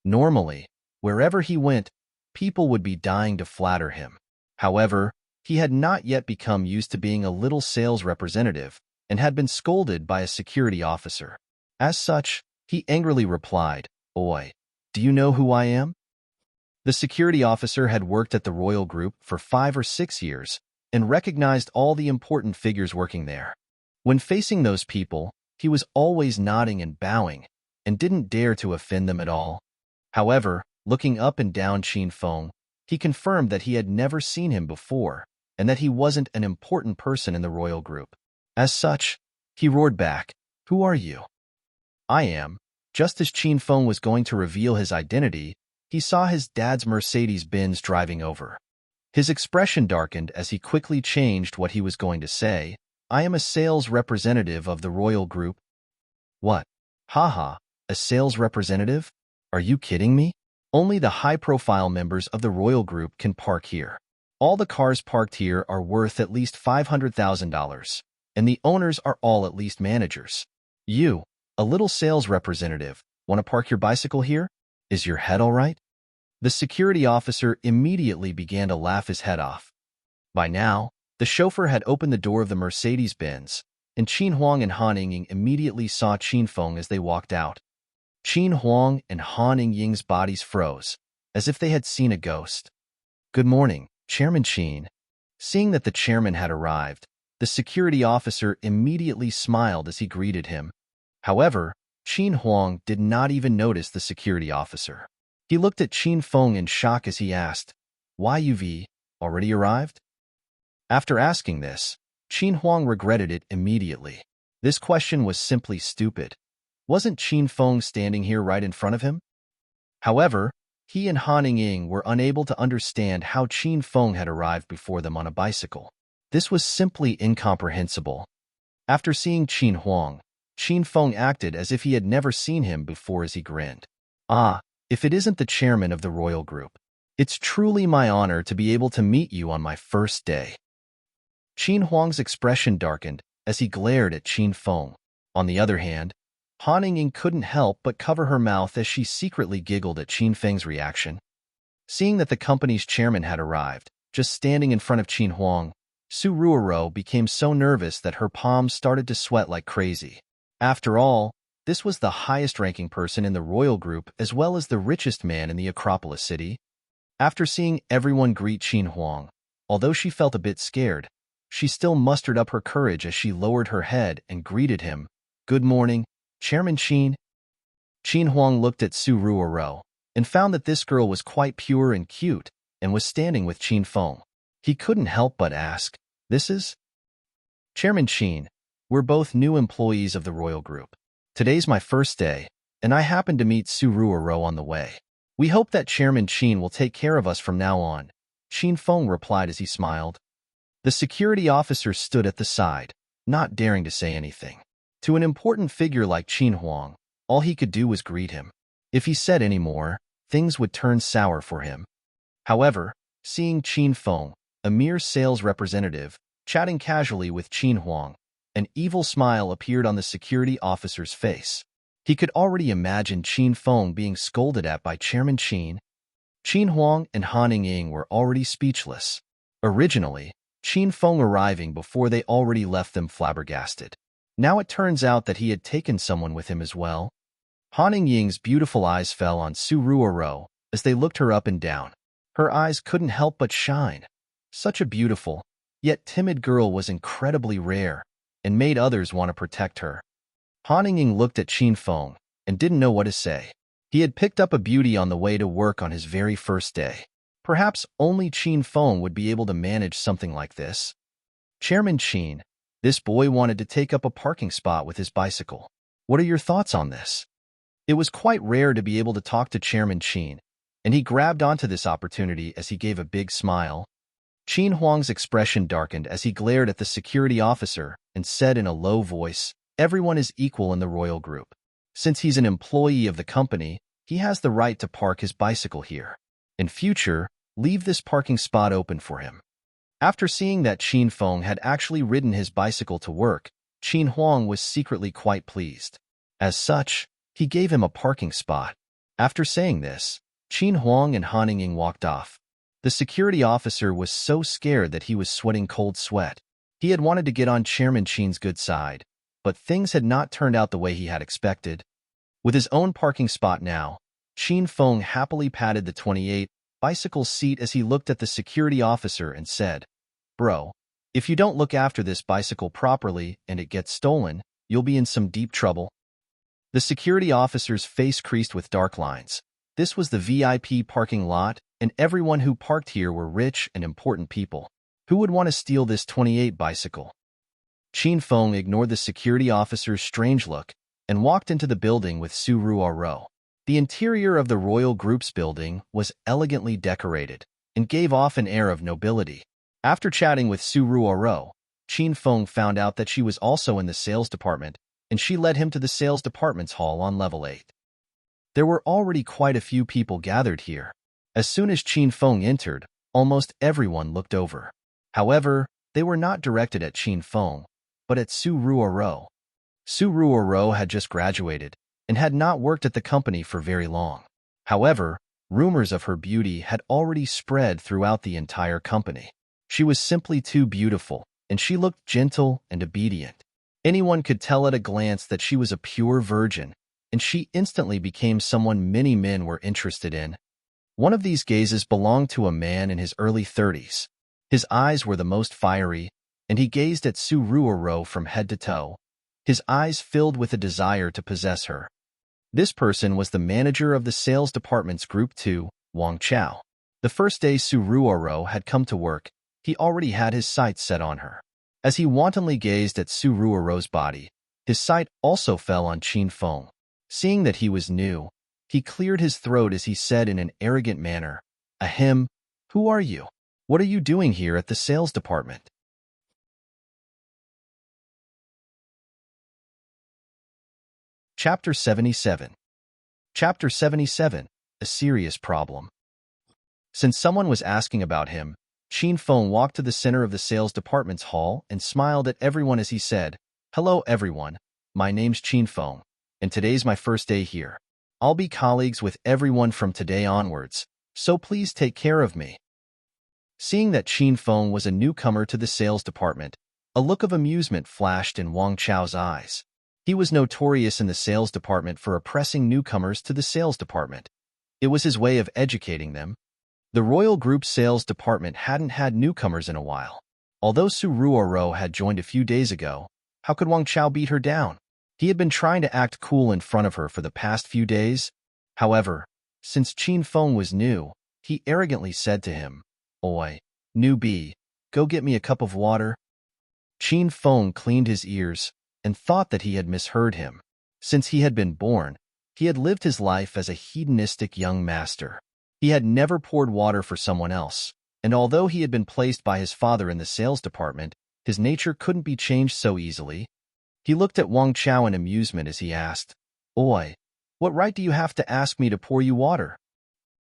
Normally, wherever he went, people would be dying to flatter him. However, he had not yet become used to being a little sales representative and had been scolded by a security officer. As such, he angrily replied, "Oi, do you know who I am?" The security officer had worked at the Royal Group for 5 or 6 years and recognized all the important figures working there. When facing those people, he was always nodding and bowing and didn't dare to offend them at all. However, looking up and down Qin Feng, he confirmed that he had never seen him before and that he wasn't an important person in the Royal Group. As such, he roared back, "Who are you?" "I am." Just as Qin Feng was going to reveal his identity, he saw his dad's Mercedes-Benz driving over. His expression darkened as he quickly changed what he was going to say. "I am a sales representative of the Royal Group." "What? Haha, a sales representative? Are you kidding me? Only the high-profile members of the Royal Group can park here. All the cars parked here are worth at least $500,000, and the owners are all at least managers. You, a little sales representative, want to park your bicycle here? Is your head all right?" The security officer immediately began to laugh his head off. By now, the chauffeur had opened the door of the Mercedes-Benz, and Qin Huang and Han Ying immediately saw Qin Feng as they walked out. Qin Huang and Han Ying's bodies froze, as if they had seen a ghost. "Good morning, Chairman Qin." Seeing that the chairman had arrived, the security officer immediately smiled as he greeted him. However, Qin Huang did not even notice the security officer. He looked at Qin Feng in shock as he asked, "Why you've already arrived?" After asking this, Qin Huang regretted it immediately. This question was simply stupid. Wasn't Qin Feng standing here right in front of him? However, he and Han Ying were unable to understand how Qin Feng had arrived before them on a bicycle. This was simply incomprehensible. After seeing Qin Huang, Qin Feng acted as if he had never seen him before as he grinned. Ah, if it isn't the chairman of the royal group. It's truly my honor to be able to meet you on my first day. Qin Huang's expression darkened as he glared at Qin Feng. On the other hand, Han Ying couldn't help but cover her mouth as she secretly giggled at Qin Feng's reaction. Seeing that the company's chairman had arrived, just standing in front of Qin Huang, Su Ruoro became so nervous that her palms started to sweat like crazy. After all, this was the highest-ranking person in the royal group as well as the richest man in the Acropolis city. After seeing everyone greet Qin Huang, although she felt a bit scared, she still mustered up her courage as she lowered her head and greeted him. "Good morning, Chairman Qin." Qin Huang looked at Su Ruoro and found that this girl was quite pure and cute and was standing with Qin Feng. He couldn't help but ask, "This is?" "Chairman Qin, we're both new employees of the royal group. Today's my first day, and I happened to meet Su Ruoro on the way. We hope that Chairman Qin will take care of us from now on," Qin Feng replied as he smiled. The security officer stood at the side, not daring to say anything. To an important figure like Qin Huang, all he could do was greet him. If he said any more, things would turn sour for him. However, seeing Qin Feng, a mere sales representative, chatting casually with Qin Huang, an evil smile appeared on the security officer's face. He could already imagine Qin Feng being scolded at by Chairman Qin. Qin Huang and Han Ying were already speechless. Originally, Qin Feng arriving before they already left them flabbergasted. Now it turns out that he had taken someone with him as well. Han Ying's beautiful eyes fell on Su Ruoro as they looked her up and down. Her eyes couldn't help but shine. Such a beautiful, yet timid girl was incredibly rare and made others want to protect her. Han Ying looked at Qin Feng and didn't know what to say. He had picked up a beauty on the way to work on his very first day. Perhaps only Qin Feng would be able to manage something like this. "Chairman Qin, this boy wanted to take up a parking spot with his bicycle. What are your thoughts on this?" It was quite rare to be able to talk to Chairman Qin, and he grabbed onto this opportunity as he gave a big smile. Qin Huang's expression darkened as he glared at the security officer and said in a low voice, "Everyone is equal in the royal group. Since he's an employee of the company, he has the right to park his bicycle here. In future, leave this parking spot open for him." After seeing that Qin Feng had actually ridden his bicycle to work, Qin Huang was secretly quite pleased. As such, he gave him a parking spot. After saying this, Qin Huang and Han Ying walked off. The security officer was so scared that he was sweating cold sweat. He had wanted to get on Chairman Qin's good side, but things had not turned out the way he had expected. With his own parking spot now, Qin Feng happily patted the 28 bicycle seat as he looked at the security officer and said, "Bro, if you don't look after this bicycle properly and it gets stolen, you'll be in some deep trouble." The security officer's face creased with dark lines. This was the VIP parking lot, and everyone who parked here were rich and important people. Who would want to steal this 28 bicycle? Qin Feng ignored the security officer's strange look and walked into the building with Su Ruoro. The interior of the royal group's building was elegantly decorated and gave off an air of nobility. After chatting with Su Ruoro, Qin Feng found out that she was also in the sales department, and she led him to the sales department's hall on level 8. There were already quite a few people gathered here. As soon as Qin Feng entered, almost everyone looked over. However, they were not directed at Qin Feng, but at Su Ruoro. Su Ruoro had just graduated and had not worked at the company for very long. However, rumors of her beauty had already spread throughout the entire company. She was simply too beautiful, and she looked gentle and obedient. Anyone could tell at a glance that she was a pure virgin, and she instantly became someone many men were interested in. One of these gazes belonged to a man in his early 30s. His eyes were the most fiery, and he gazed at Su Ruoro from head to toe. His eyes filled with a desire to possess her. This person was the manager of the sales department's Group 2, Wang Chao. The first day Su Ruoro had come to work, he already had his sights set on her. As he wantonly gazed at Su Ruoro's body, his sight also fell on Qin Feng. Seeing that he was new, he cleared his throat as he said in an arrogant manner, "Ahem, who are you? What are you doing here at the sales department?" Chapter 77. Chapter 77. A serious problem. Since someone was asking about him, Qin Feng walked to the center of the sales department's hall and smiled at everyone as he said, "Hello everyone, my name's Qin Feng, and today's my first day here. I'll be colleagues with everyone from today onwards, so please take care of me." Seeing that Qin Feng was a newcomer to the sales department, a look of amusement flashed in Wang Chao's eyes. He was notorious in the sales department for oppressing newcomers to the sales department. It was his way of educating them. The Royal Group sales department hadn't had newcomers in a while. Although Su Ruoro had joined a few days ago, how could Wang Chao beat her down? He had been trying to act cool in front of her for the past few days. However, since Qin Feng was new, he arrogantly said to him, "Oi, newbie, go get me a cup of water." Qin Feng cleaned his ears and thought that he had misheard him. Since he had been born, he had lived his life as a hedonistic young master. He had never poured water for someone else, and although he had been placed by his father in the sales department, his nature couldn't be changed so easily. He looked at Wang Chao in amusement as he asked, "Oi, what right do you have to ask me to pour you water?"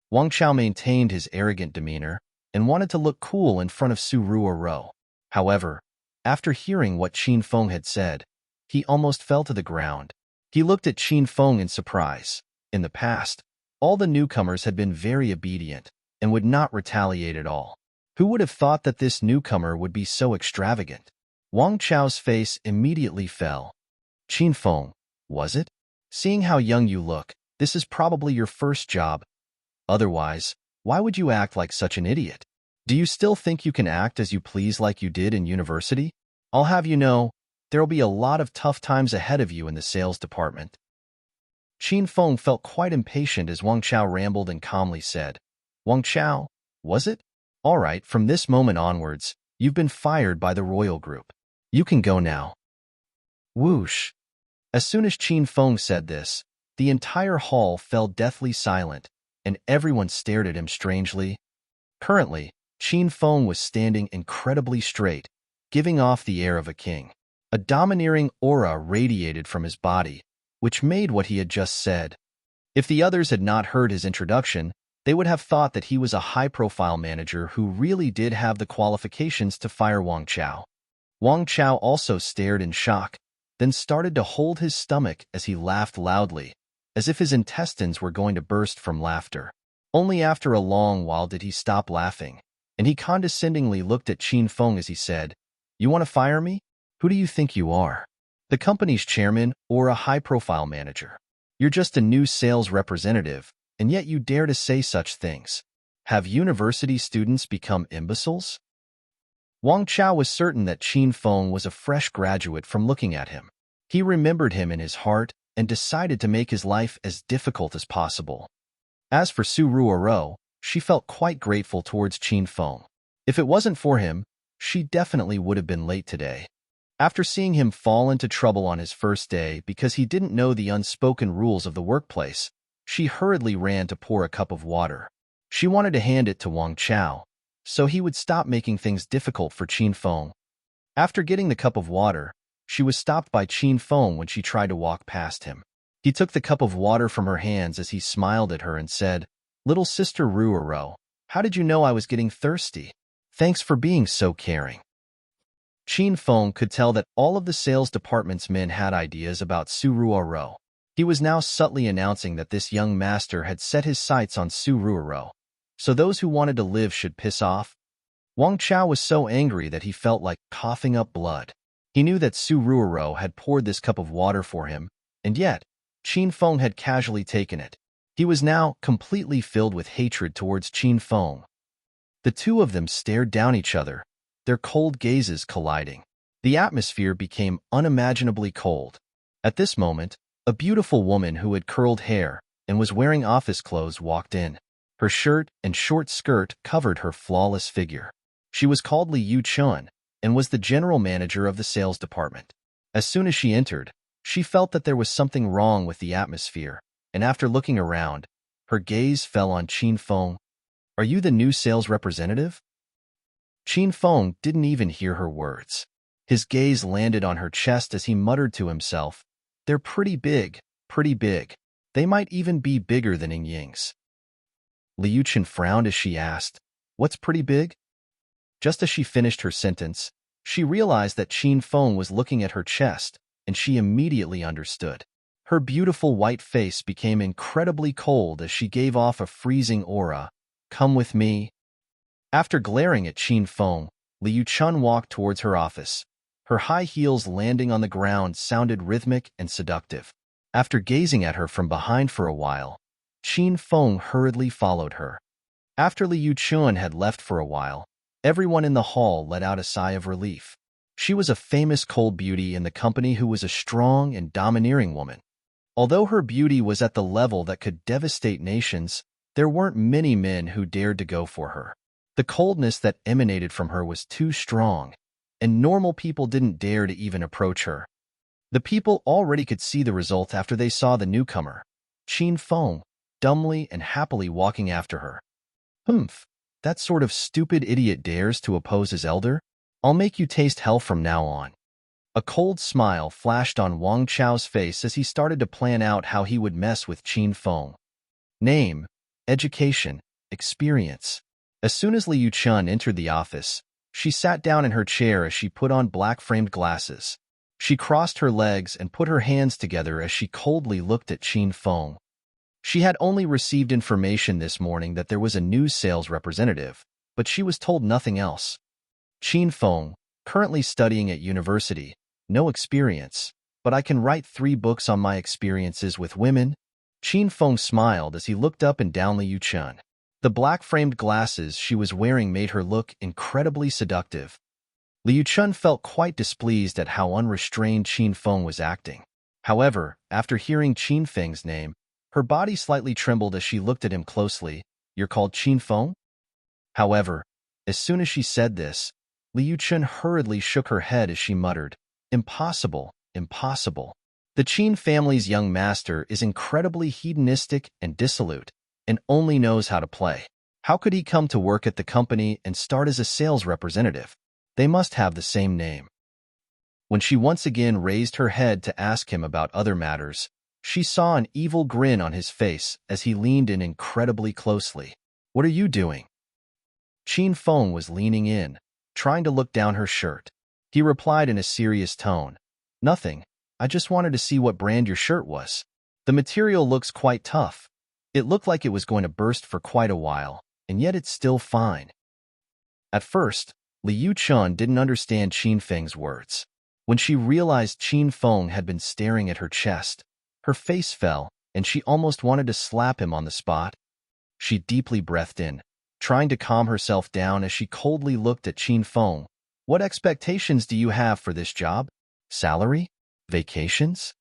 Wang Chao maintained his arrogant demeanor and wanted to look cool in front of Su Ruoro. However, after hearing what Qin Feng had said, he almost fell to the ground. He looked at Qin Feng in surprise. In the past, all the newcomers had been very obedient and would not retaliate at all. Who would have thought that this newcomer would be so extravagant? Wang Chao's face immediately fell. "Qin Feng, was it? Seeing how young you look, this is probably your first job. Otherwise, why would you act like such an idiot? Do you still think you can act as you please like you did in university? I'll have you know, there'll be a lot of tough times ahead of you in the sales department." Qin Feng felt quite impatient as Wang Chao rambled and calmly said, "Wang Chao, was it? All right, from this moment onwards, you've been fired by the Royal Group. You can go now." Whoosh! As soon as Qin Feng said this, the entire hall fell deathly silent, and everyone stared at him strangely. Currently, Qin Feng was standing incredibly straight, giving off the air of a king. A domineering aura radiated from his body, which made what he had just said. If the others had not heard his introduction, they would have thought that he was a high-profile manager who really did have the qualifications to fire Wang Chao. Wang Chao also stared in shock, then started to hold his stomach as he laughed loudly, as if his intestines were going to burst from laughter. Only after a long while did he stop laughing, and he condescendingly looked at Qin Feng as he said, "You want to fire me? Who do you think you are? The company's chairman or a high-profile manager? You're just a new sales representative, and yet you dare to say such things. Have university students become imbeciles?" Wang Chao was certain that Qin Feng was a fresh graduate from looking at him. He remembered him in his heart and decided to make his life as difficult as possible. As for Su Ruoro, she felt quite grateful towards Qin Feng. If it wasn't for him, she definitely would have been late today. After seeing him fall into trouble on his first day because he didn't know the unspoken rules of the workplace, she hurriedly ran to pour a cup of water. She wanted to hand it to Wang Chao, so he would stop making things difficult for Qin Feng. After getting the cup of water, she was stopped by Qin Feng when she tried to walk past him. He took the cup of water from her hands as he smiled at her and said, "Little sister Ruoro, how did you know I was getting thirsty? Thanks for being so caring." Qin Feng could tell that all of the sales department's men had ideas about Su Ruoro. He was now subtly announcing that this young master had set his sights on Su Ruoro, so those who wanted to live should piss off. Wang Chao was so angry that he felt like coughing up blood. He knew that Su Ruoro had poured this cup of water for him, and yet, Qin Feng had casually taken it. He was now completely filled with hatred towards Qin Feng. The two of them stared down each other, their cold gazes colliding. The atmosphere became unimaginably cold. At this moment, a beautiful woman who had curled hair and was wearing office clothes walked in. Her shirt and short skirt covered her flawless figure. She was called Li Yu Chun, and was the general manager of the sales department. As soon as she entered, she felt that there was something wrong with the atmosphere, and after looking around, her gaze fell on Qin Feng. "Are you the new sales representative?" Qin Feng didn't even hear her words. His gaze landed on her chest as he muttered to himself, "They're pretty big, pretty big. They might even be bigger than Ing Ying's." Liu Chen frowned as she asked, "What's pretty big?" Just as she finished her sentence, she realized that Qin Feng was looking at her chest, and she immediately understood. Her beautiful white face became incredibly cold as she gave off a freezing aura. "Come with me." After glaring at Qin Feng, Liu Chen walked towards her office. Her high heels landing on the ground sounded rhythmic and seductive. After gazing at her from behind for a while, Qin Feng hurriedly followed her. After Liu Chen had left for a while, everyone in the hall let out a sigh of relief. She was a famous cold beauty in the company who was a strong and domineering woman. Although her beauty was at the level that could devastate nations, there weren't many men who dared to go for her. The coldness that emanated from her was too strong, and normal people didn't dare to even approach her. The people already could see the result after they saw the newcomer, Qin Feng, dumbly and happily walking after her. "Humph, that sort of stupid idiot dares to oppose his elder? I'll make you taste hell from now on." A cold smile flashed on Wang Chao's face as he started to plan out how he would mess with Qin Feng. Name, education, experience. As soon as Liu Chen entered the office, she sat down in her chair as she put on black-framed glasses. She crossed her legs and put her hands together as she coldly looked at Qin Feng. She had only received information this morning that there was a new sales representative, but she was told nothing else. "Qin Feng, currently studying at university, no experience, but I can write 3 books on my experiences with women." Qin Feng smiled as he looked up and down Liu Chen. The black-framed glasses she was wearing made her look incredibly seductive. Liu Chen felt quite displeased at how unrestrained Qin Feng was acting. However, after hearing Qin Feng's name, her body slightly trembled as she looked at him closely. "You're called Qin Feng?" However, as soon as she said this, Liu Chen hurriedly shook her head as she muttered, "Impossible, impossible. The Qin family's young master is incredibly hedonistic and dissolute, and only knows how to play. How could he come to work at the company and start as a sales representative? They must have the same name." When she once again raised her head to ask him about other matters, she saw an evil grin on his face as he leaned in incredibly closely. "What are you doing?" Qin Feng was leaning in, trying to look down her shirt. He replied in a serious tone, "Nothing. I just wanted to see what brand your shirt was. The material looks quite tough. It looked like it was going to burst for quite a while, and yet it's still fine." At first, Liu Chen didn't understand Qin Feng's words. When she realized Qin Feng had been staring at her chest, her face fell, and she almost wanted to slap him on the spot. She deeply breathed in, trying to calm herself down as she coldly looked at Qin Feng. "What expectations do you have for this job? Salary? Vacations?"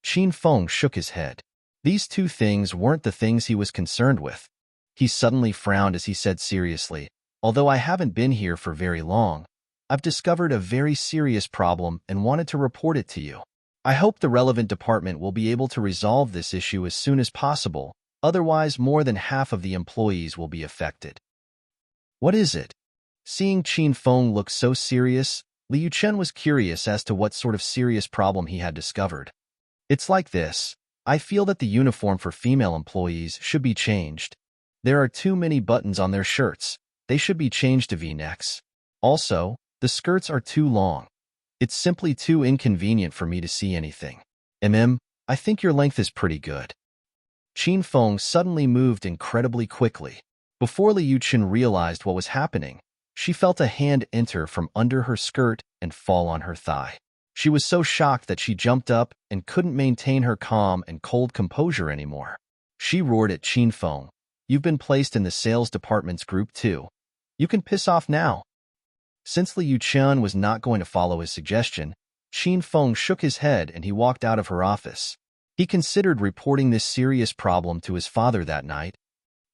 Qin Feng shook his head. These 2 things weren't the things he was concerned with. He suddenly frowned as he said seriously, "Although I haven't been here for very long, I've discovered a very serious problem and wanted to report it to you. I hope the relevant department will be able to resolve this issue as soon as possible, otherwise more than half of the employees will be affected." "What is it?" Seeing Qin Feng look so serious, Liu Chen was curious as to what sort of serious problem he had discovered. "It's like this. I feel that the uniform for female employees should be changed. There are too many buttons on their shirts. They should be changed to V-necks. Also, the skirts are too long. It's simply too inconvenient for me to see anything. I think your length is pretty good." Qin Feng suddenly moved incredibly quickly. Before Liu Chen realized what was happening, she felt a hand enter from under her skirt and fall on her thigh. She was so shocked that she jumped up and couldn't maintain her calm and cold composure anymore. She roared at Qin Feng, "You've been placed in the sales department's group 2. You can piss off now." Since Liu Chen was not going to follow his suggestion, Qin Feng shook his head and he walked out of her office. He considered reporting this serious problem to his father that night.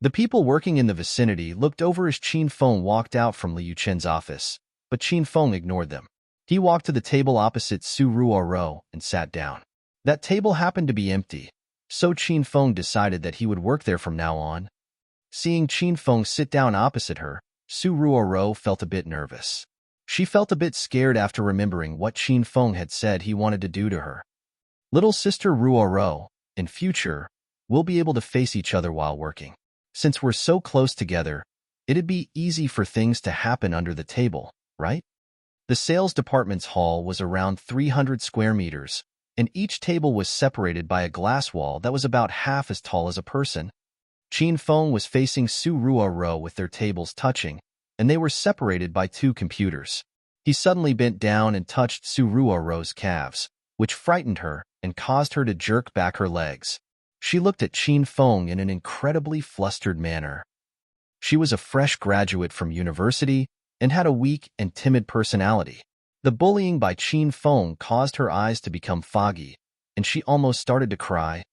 The people working in the vicinity looked over as Qin Feng walked out from Liu Chen's office. but Qin Feng ignored them. He walked to the table opposite Su Ruoro and sat down. That table happened to be empty, so Qin Feng decided that he would work there from now on. Seeing Qin Feng sit down opposite her, Su Ruoro felt a bit nervous. She felt a bit scared after remembering what Qin Feng had said he wanted to do to her. Little sister Ruoro, in future, we'll be able to face each other while working. Since we're so close together, it'd be easy for things to happen under the table, right? The sales department's hall was around 300 square meters, and each table was separated by a glass wall that was about half as tall as a person. Qin Feng was facing Su Ruoro with their tables touching, and they were separated by 2 computers. He suddenly bent down and touched Su Ruoro's calves, which frightened her and caused her to jerk back her legs. She looked at Qin Feng in an incredibly flustered manner. She was a fresh graduate from university and had a weak and timid personality. The bullying by Qin Feng caused her eyes to become foggy, and she almost started to cry.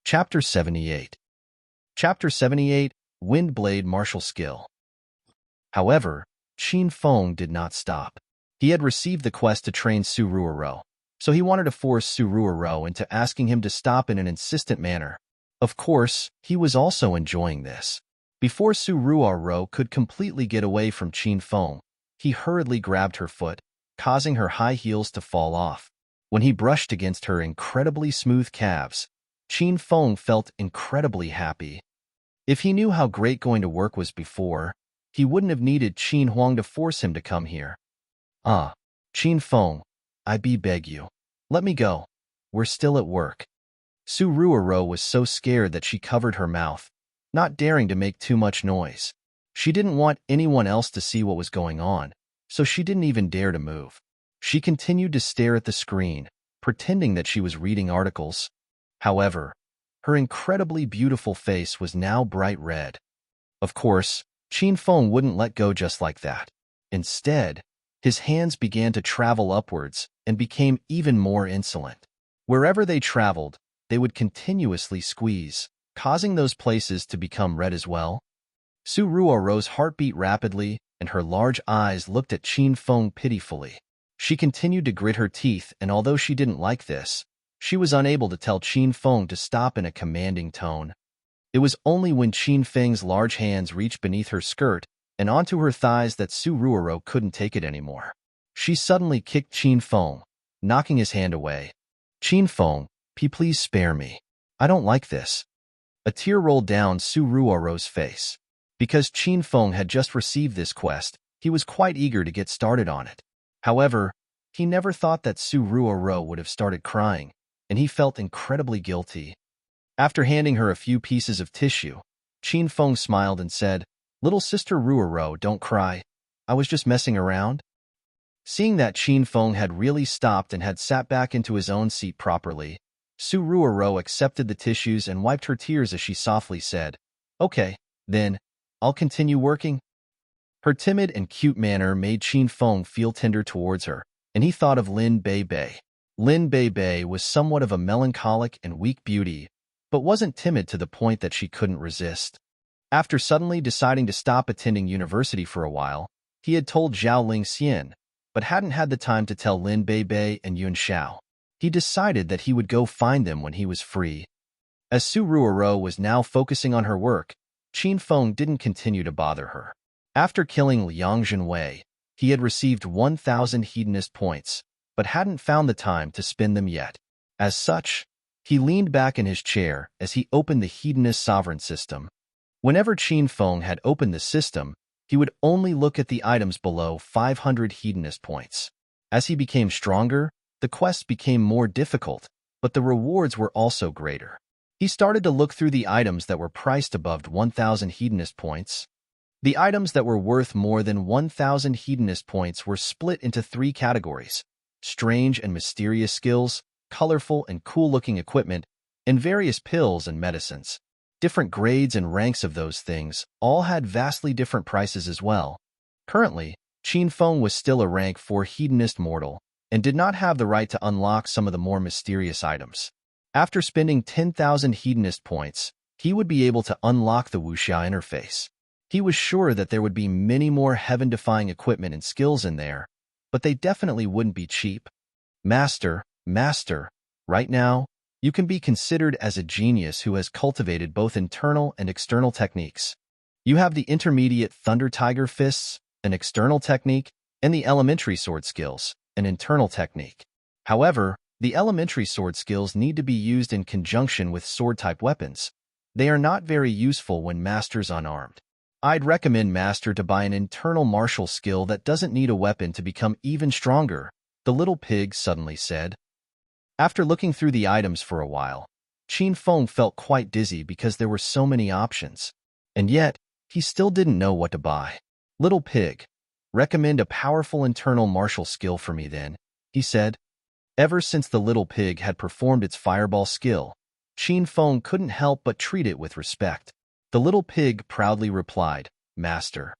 Chapter 78. Chapter 78, Windblade Martial Skill. However, Qin Feng did not stop. He had received the quest to train Su Ruoro, so he wanted to force Su Ruoro into asking him to stop in an insistent manner. Of course, he was also enjoying this. Before Su Ruoro could completely get away from Qin Feng, he hurriedly grabbed her foot, causing her high heels to fall off. When he brushed against her incredibly smooth calves, Qin Feng felt incredibly happy. If he knew how great going to work was before, he wouldn't have needed Qin Huang to force him to come here. Qin Feng, I beg you. Let me go. We're still at work. Su Ruoro was so scared that she covered her mouth, not daring to make too much noise. She didn't want anyone else to see what was going on, so she didn't even dare to move. She continued to stare at the screen, pretending that she was reading articles. However, her incredibly beautiful face was now bright red. Of course, Qin Feng wouldn't let go just like that. Instead, his hands began to travel upwards and became even more insolent. Wherever they traveled, they would continuously squeeze, causing those places to become red as well. Su Ruoro's heart beat rapidly, and her large eyes looked at Qin Feng pitifully. She continued to grit her teeth, and although she didn't like this, she was unable to tell Qin Feng to stop in a commanding tone. It was only when Qin Feng's large hands reached beneath her skirt and onto her thighs that Su Ruoro couldn't take it anymore. She suddenly kicked Qin Feng, knocking his hand away. Qin Feng, please spare me. I don't like this. A tear rolled down Su Ruoro's face. Because Qin Feng had just received this quest, he was quite eager to get started on it. However, he never thought that Su Ruoro would have started crying, and he felt incredibly guilty. After handing her a few pieces of tissue, Qin Feng smiled and said, "Little sister Ruoro, don't cry. I was just messing around." Seeing that Qin Feng had really stopped and had sat back into his own seat properly, Su Ruoro accepted the tissues and wiped her tears as she softly said, "Okay, then, I'll continue working." Her timid and cute manner made Qin Feng feel tender towards her, and he thought of Lin Bei Bei. Lin Bei Bei was somewhat of a melancholic and weak beauty, but wasn't timid to the point that she couldn't resist. After suddenly deciding to stop attending university for a while, he had told Zhao Lingxian, but hadn't had the time to tell Lin Bei Bei and Yun Xiao. He decided that he would go find them when he was free. As Su Ruoro was now focusing on her work, Qin Feng didn't continue to bother her. After killing Liang Zhenwei, he had received 1,000 hedonist points, but hadn't found the time to spend them yet. As such, he leaned back in his chair as he opened the hedonist sovereign system. Whenever Qin Feng had opened the system, he would only look at the items below 500 hedonist points. As he became stronger, the quests became more difficult, but the rewards were also greater. He started to look through the items that were priced above 1,000 hedonist points. The items that were worth more than 1,000 hedonist points were split into 3 categories: strange and mysterious skills, colorful and cool-looking equipment, and various pills and medicines. Different grades and ranks of those things all had vastly different prices as well. Currently, Qin Feng was still a rank 4 hedonist mortal and did not have the right to unlock some of the more mysterious items. After spending 10,000 hedonist points, he would be able to unlock the wuxia interface. He was sure that there would be many more heaven-defying equipment and skills in there, but they definitely wouldn't be cheap. Master, right now, you can be considered as a genius who has cultivated both internal and external techniques. You have the intermediate Thunder Tiger Fists, an external technique, and the elementary sword skills, an internal technique. However, the elementary sword skills need to be used in conjunction with sword-type weapons. They are not very useful when Master's unarmed. I'd recommend Master to buy an internal martial skill that doesn't need a weapon to become even stronger, the little pig suddenly said. After looking through the items for a while, Qin Feng felt quite dizzy because there were so many options. And yet, he still didn't know what to buy. Little pig, recommend a powerful internal martial skill for me then, he said. Ever since the little pig had performed its fireball skill, Qin Feng couldn't help but treat it with respect. The little pig proudly replied, Master,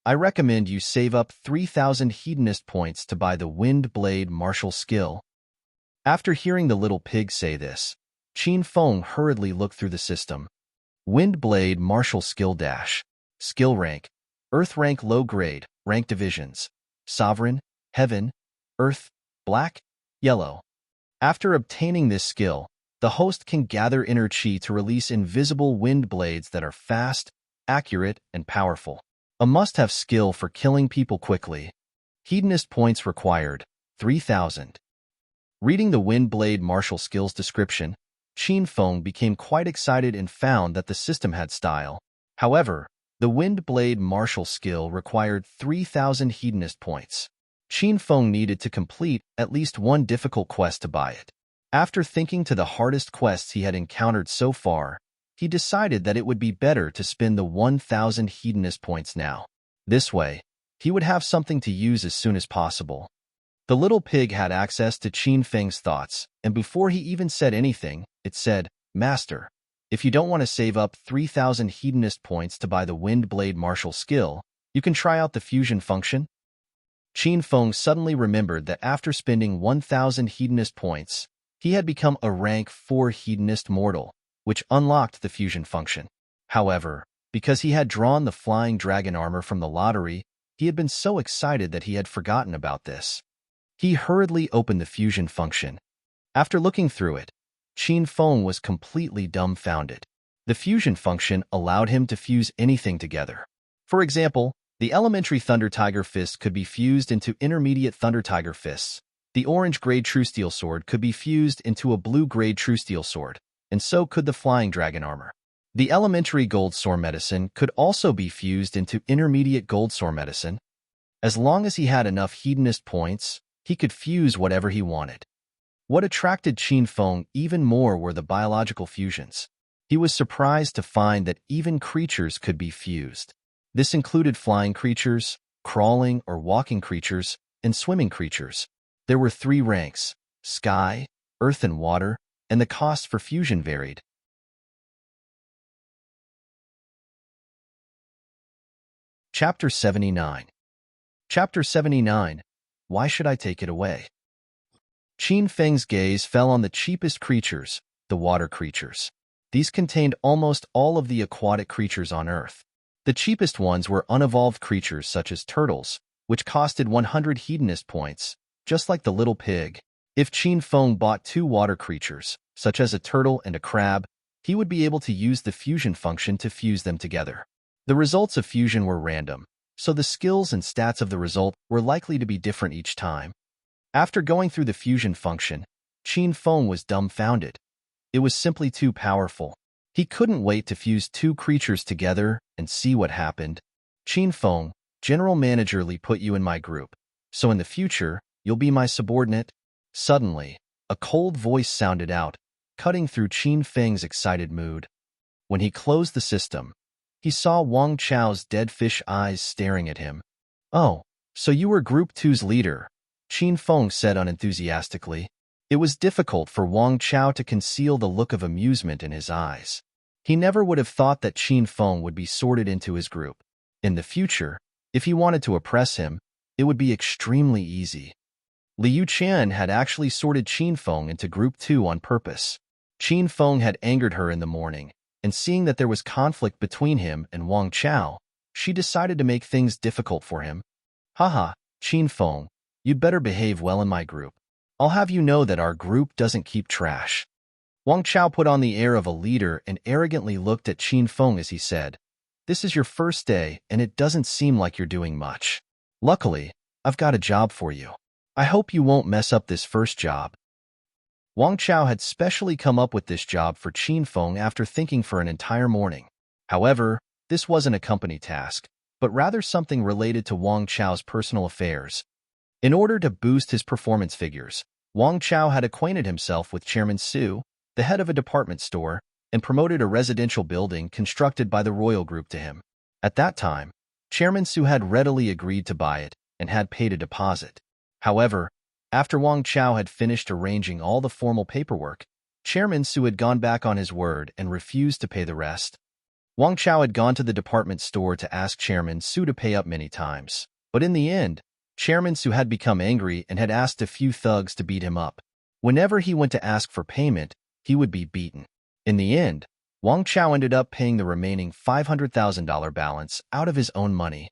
I recommend you save up 3,000 hedonist points to buy the Wind Blade martial skill. After hearing the little pig say this, Qin Feng hurriedly looked through the system. Wind Blade martial skill dash. Skill rank. Earth rank low grade, rank divisions. Sovereign, Heaven, Earth, Black, Yellow. After obtaining this skill, the host can gather inner chi to release invisible wind blades that are fast, accurate, and powerful. A must-have skill for killing people quickly. Hedonist points required, 3,000. Reading the Wind Blade martial skills description, Qin Feng became quite excited and found that the system had style. However, the Wind Blade martial skill required 3,000 hedonist points. Qin Feng needed to complete at least one difficult quest to buy it. After thinking to the hardest quests he had encountered so far, he decided that it would be better to spend the 1,000 hedonist points now. This way, he would have something to use as soon as possible. The little pig had access to Qin Feng's thoughts, and before he even said anything, it said, Master, if you don't want to save up 3,000 hedonist points to buy the Wind Blade martial skill, you can try out the fusion function. Qin Feng suddenly remembered that after spending 1,000 hedonist points, he had become a rank 4 hedonist mortal, which unlocked the fusion function. However, because he had drawn the flying dragon armor from the lottery, he had been so excited that he had forgotten about this. He hurriedly opened the fusion function. After looking through it, Qin Feng was completely dumbfounded. The fusion function allowed him to fuse anything together. For example, the elementary Thunder Tiger Fist could be fused into intermediate Thunder Tiger Fists. The orange-grade True Steel Sword could be fused into a blue-grade True Steel Sword, and so could the Flying Dragon Armor. The elementary Gold Sword Medicine could also be fused into intermediate Gold Sword Medicine. As long as he had enough hedonist points, he could fuse whatever he wanted. What attracted Qin Feng even more were the biological fusions. He was surprised to find that even creatures could be fused. This included flying creatures, crawling or walking creatures, and swimming creatures. There were 3 ranks: sky, earth, and water, and the cost for fusion varied. Chapter 79. Chapter 79. Why should I take it away? Qin Feng's gaze fell on the cheapest creatures, the water creatures. These contained almost all of the aquatic creatures on Earth. The cheapest ones were unevolved creatures such as turtles, which costed 100 hedonist points, just like the little pig. If Qin Feng bought 2 water creatures, such as a turtle and a crab, he would be able to use the fusion function to fuse them together. The results of fusion were random, so the skills and stats of the result were likely to be different each time. After going through the fusion function, Qin Feng was dumbfounded. It was simply too powerful. He couldn't wait to fuse 2 creatures together and see what happened. Qin Feng, General Manager Li put you in my group, so in the future, you'll be my subordinate. Suddenly, a cold voice sounded out, cutting through Qin Feng's excited mood. When he closed the system, he saw Wang Chao's dead fish eyes staring at him. Oh, so you were Group 2's leader, Qin Feng said unenthusiastically. It was difficult for Wang Chao to conceal the look of amusement in his eyes. He never would have thought that Qin Feng would be sorted into his group. In the future, if he wanted to oppress him, it would be extremely easy. Liu Qian had actually sorted Qin Feng into Group 2 on purpose. Qin Feng had angered her in the morning, and seeing that there was conflict between him and Wang Chao, she decided to make things difficult for him. Haha, Qin Feng, you'd better behave well in my group. I'll have you know that our group doesn't keep trash. Wang Chao put on the air of a leader and arrogantly looked at Qin Feng as he said, "This is your first day, and it doesn't seem like you're doing much. Luckily, I've got a job for you. I hope you won't mess up this first job." Wang Chao had specially come up with this job for Qin Feng after thinking for an entire morning. However, this wasn't a company task, but rather something related to Wang Chao's personal affairs. In order to boost his performance figures, Wang Chao had acquainted himself with Chairman Su, the head of a department store, and promoted a residential building constructed by the royal group to him. At that time, Chairman Su had readily agreed to buy it and had paid a deposit. However, after Wang Chao had finished arranging all the formal paperwork, Chairman Su had gone back on his word and refused to pay the rest. Wang Chao had gone to the department store to ask Chairman Su to pay up many times, but in the end, Chairman Su had become angry and had asked a few thugs to beat him up. Whenever he went to ask for payment, he would be beaten. In the end, Wang Chao ended up paying the remaining $500,000 balance out of his own money.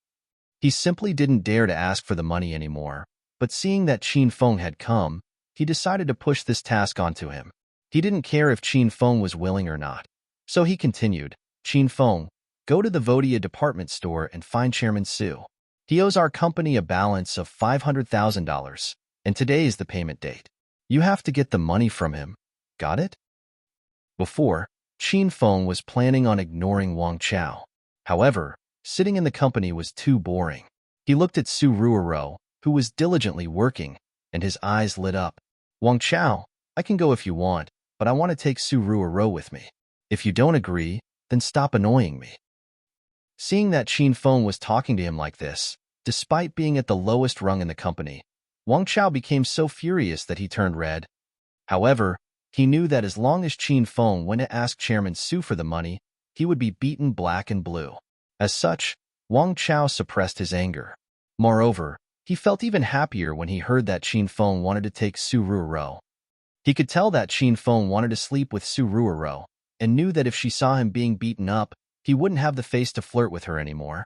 He simply didn't dare to ask for the money anymore, but seeing that Qin Feng had come, he decided to push this task onto him. He didn't care if Qin Feng was willing or not. So he continued, "Qin Feng, go to the Vodia department store and find Chairman Su. He owes our company a balance of $500,000, and today is the payment date. You have to get the money from him. Got it?" Before, Qin Feng was planning on ignoring Wang Chao. However, sitting in the company was too boring. He looked at Su Ruoro, who was diligently working, and his eyes lit up. "Wang Chao, I can go if you want, but I want to take Su Ruoro with me. If you don't agree, then stop annoying me." Seeing that Qin Feng was talking to him like this, despite being at the lowest rung in the company, Wang Chao became so furious that he turned red. However, he knew that as long as Qin Feng went to ask Chairman Su for the money, he would be beaten black and blue. As such, Wang Chao suppressed his anger. Moreover, he felt even happier when he heard that Qin Feng wanted to take Su Ruoro. He could tell that Qin Feng wanted to sleep with Su Ruoro, and knew that if she saw him being beaten up, he wouldn't have the face to flirt with her anymore.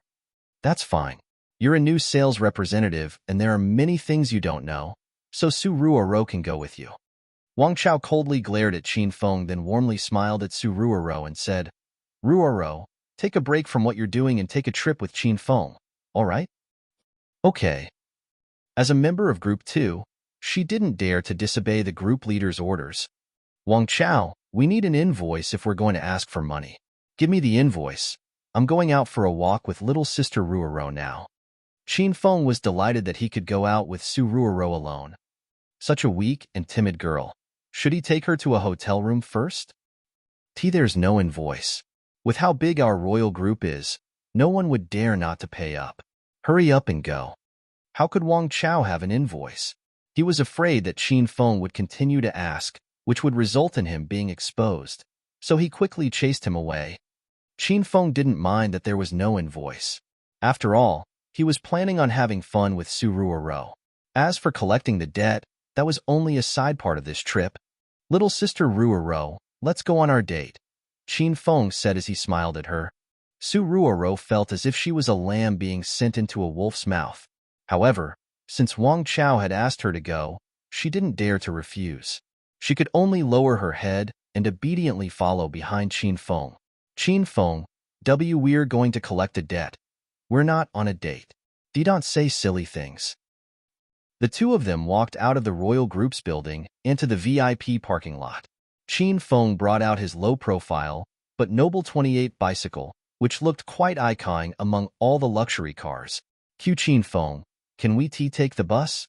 "That's fine. You're a new sales representative, and there are many things you don't know, so Su Ruoro can go with you." Wang Chao coldly glared at Qin Feng, then warmly smiled at Su Ruoro and said, "Ruoro, take a break from what you're doing and take a trip with Qin Feng, all right?" Okay. As a member of Group 2, she didn't dare to disobey the group leader's orders. "Wang Chao, we need an invoice if we're going to ask for money. Give me the invoice. I'm going out for a walk with little sister Ruoro now." Qin Feng was delighted that he could go out with Su Ruoro alone. Such a weak and timid girl. Should he take her to a hotel room first? There's no invoice. With how big our royal group is, no one would dare not to pay up. Hurry up and go. How could Wang Chao have an invoice? He was afraid that Qin Feng would continue to ask, which would result in him being exposed, so he quickly chased him away. Qin Feng didn't mind that there was no invoice. After all, he was planning on having fun with Su Ruoro. As for collecting the debt, that was only a side part of this trip. "Little sister Ruoro, let's go on our date," Qin Feng said as he smiled at her. Su Ruoro felt as if she was a lamb being sent into a wolf's mouth. However, since Wang Chao had asked her to go, she didn't dare to refuse. She could only lower her head and obediently follow behind Qin Feng. "Qin Feng, we're going to collect a debt. We're not on a date. Don't say silly things." The two of them walked out of the Royal Group's building into the VIP parking lot. Qin Feng brought out his low-profile but noble 28 bicycle, which looked quite iconic among all the luxury cars. "Qin Feng, can we take the bus?"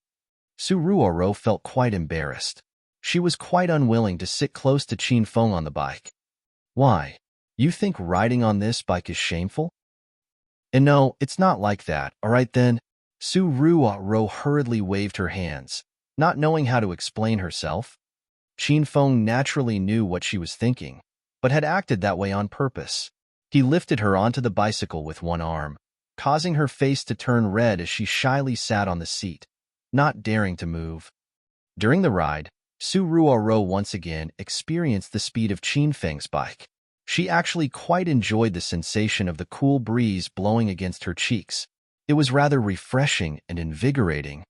Su Ruoro felt quite embarrassed. She was quite unwilling to sit close to Qin Feng on the bike. "Why? You think riding on this bike is shameful?" "And no, it's not like that, all right then." Su Ruoro hurriedly waved her hands, not knowing how to explain herself. Qin Feng naturally knew what she was thinking, but had acted that way on purpose. He lifted her onto the bicycle with one arm, causing her face to turn red as she shyly sat on the seat, not daring to move. During the ride, Su Ruoro once again experienced the speed of Qin Feng's bike. She actually quite enjoyed the sensation of the cool breeze blowing against her cheeks. It was rather refreshing and invigorating.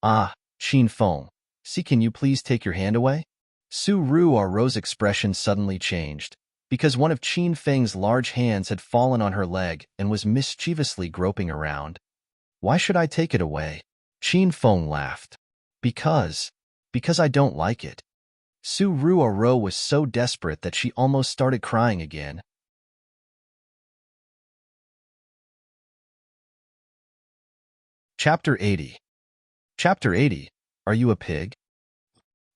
Ah, Qin Feng, see, can you please take your hand away? Su Ruo's expression suddenly changed, because one of Qin Feng's large hands had fallen on her leg and was mischievously groping around. Why should I take it away? Qin Feng laughed. Because I don't like it. Su Ruo was so desperate that she almost started crying again. Chapter 80. Chapter 80. Are you a pig?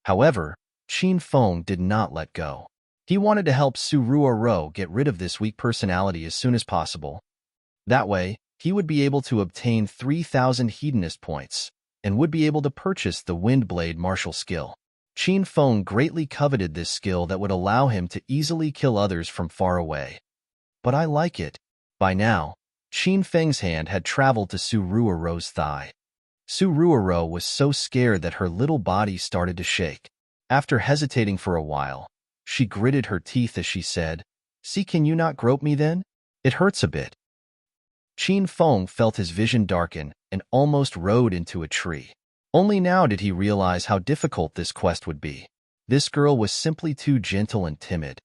However, Qin Feng did not let go. He wanted to help Su Ruo get rid of this weak personality as soon as possible. That way, he would be able to obtain 3,000 Hedonist points and would be able to purchase the Windblade martial skill. Qin Feng greatly coveted this skill that would allow him to easily kill others from far away. But I like it. By now, Qin Feng's hand had traveled to Su Ruo's thigh. Su Ruo was so scared that her little body started to shake. After hesitating for a while, she gritted her teeth as she said, "See, can you not grope me then? It hurts a bit." Qin Feng felt his vision darken and almost rode into a tree. Only now did he realize how difficult this quest would be. This girl was simply too gentle and timid.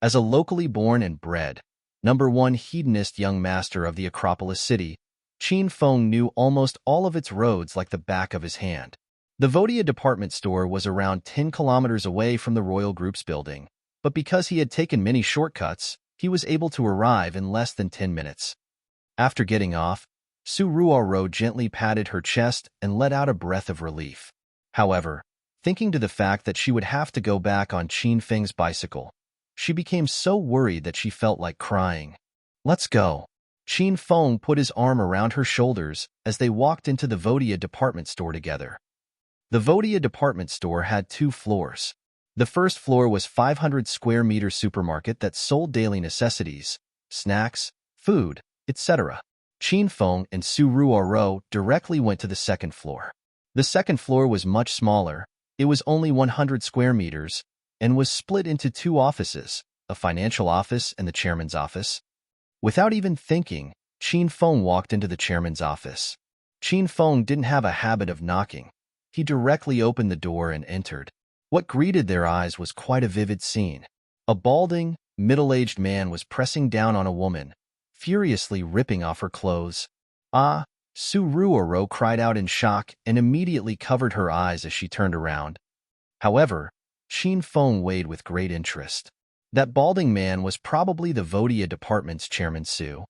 As a locally born and bred, #1 hedonist young master of the Acropolis city, Qin Feng knew almost all of its roads like the back of his hand. The Vodia department store was around 10 kilometers away from the Royal Group's building, but because he had taken many shortcuts, he was able to arrive in less than 10 minutes. After getting off, Su Ruo gently patted her chest and let out a breath of relief. However, thinking to the fact that she would have to go back on Qin Feng's bicycle, she became so worried that she felt like crying. "Let's go." Qin Feng put his arm around her shoulders as they walked into the Vodia department store together. The Vodia department store had 2 floors. The first floor was 500 square meter supermarket that sold daily necessities, snacks, food, etc. Qin Feng and Su Ruo directly went to the second floor. The second floor was much smaller. It was only 100 square meters and was split into 2 offices, a financial office and the chairman's office. Without even thinking, Qin Feng walked into the chairman's office. Qin Feng didn't have a habit of knocking. He directly opened the door and entered. What greeted their eyes was quite a vivid scene. A balding, middle-aged man was pressing down on a woman, furiously ripping off her clothes. "Ah!" Su Ruo cried out in shock and immediately covered her eyes as she turned around. However, Qin Feng weighed with great interest. That balding man was probably the Vodia department's chairman Su.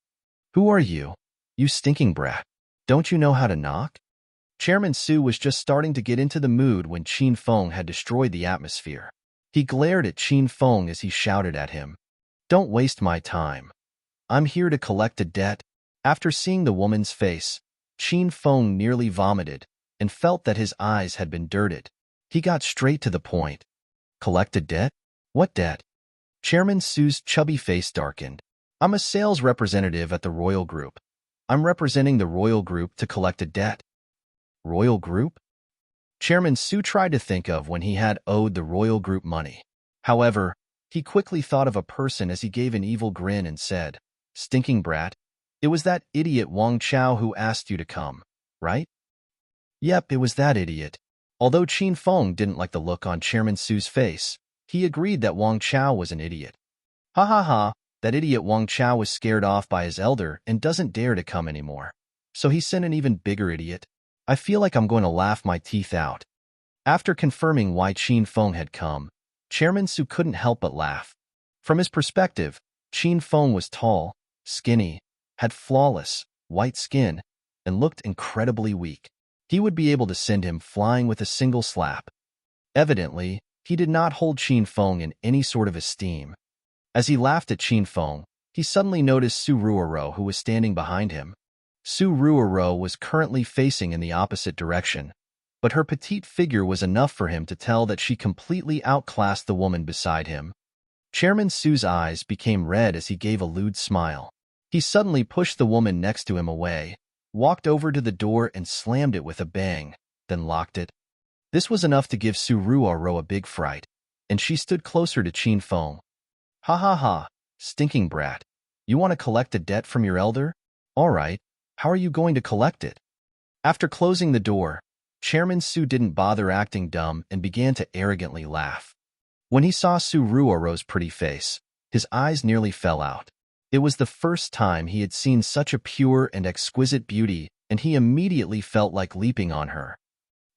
"Who are you? You stinking brat. Don't you know how to knock?" Chairman Su was just starting to get into the mood when Qin Feng had destroyed the atmosphere. He glared at Qin Feng as he shouted at him, "Don't waste my time. I'm here to collect a debt." After seeing the woman's face, Qin Feng nearly vomited and felt that his eyes had been dirted. He got straight to the point. "Collect a debt? What debt?" Chairman Su's chubby face darkened. "I'm a sales representative at the Royal Group. I'm representing the Royal Group to collect a debt." Royal Group? Chairman Su tried to think of when he had owed the Royal Group money. However, he quickly thought of a person as he gave an evil grin and said, "Stinking brat, it was that idiot Wang Chao who asked you to come, right?" Yep, it was that idiot. Although Qin Feng didn't like the look on Chairman Su's face, he agreed that Wang Chao was an idiot. "Ha ha ha, that idiot Wang Chao was scared off by his elder and doesn't dare to come anymore. So he sent an even bigger idiot. I feel like I'm going to laugh my teeth out." After confirming why Qin Feng had come, Chairman Su couldn't help but laugh. From his perspective, Qin Feng was tall, skinny, had flawless, white skin, and looked incredibly weak. He would be able to send him flying with a single slap. Evidently, he did not hold Qin Feng in any sort of esteem. As he laughed at Qin Feng, he suddenly noticed Su Ruo, who was standing behind him. Su Ruo was currently facing in the opposite direction, but her petite figure was enough for him to tell that she completely outclassed the woman beside him. Chairman Su's eyes became red as he gave a lewd smile. He suddenly pushed the woman next to him away, walked over to the door and slammed it with a bang, then locked it. This was enough to give Su Ruo a big fright, and she stood closer to Qin Feng. "Ha ha ha, Stinking brat. You want to collect a debt from your elder? All right, how are you going to collect it? After closing the door, Chairman Su didn't bother acting dumb and began to arrogantly laugh. When he saw Su Ruoro's pretty face, his eyes nearly fell out. It was the first time he had seen such a pure and exquisite beauty, and he immediately felt like leaping on her.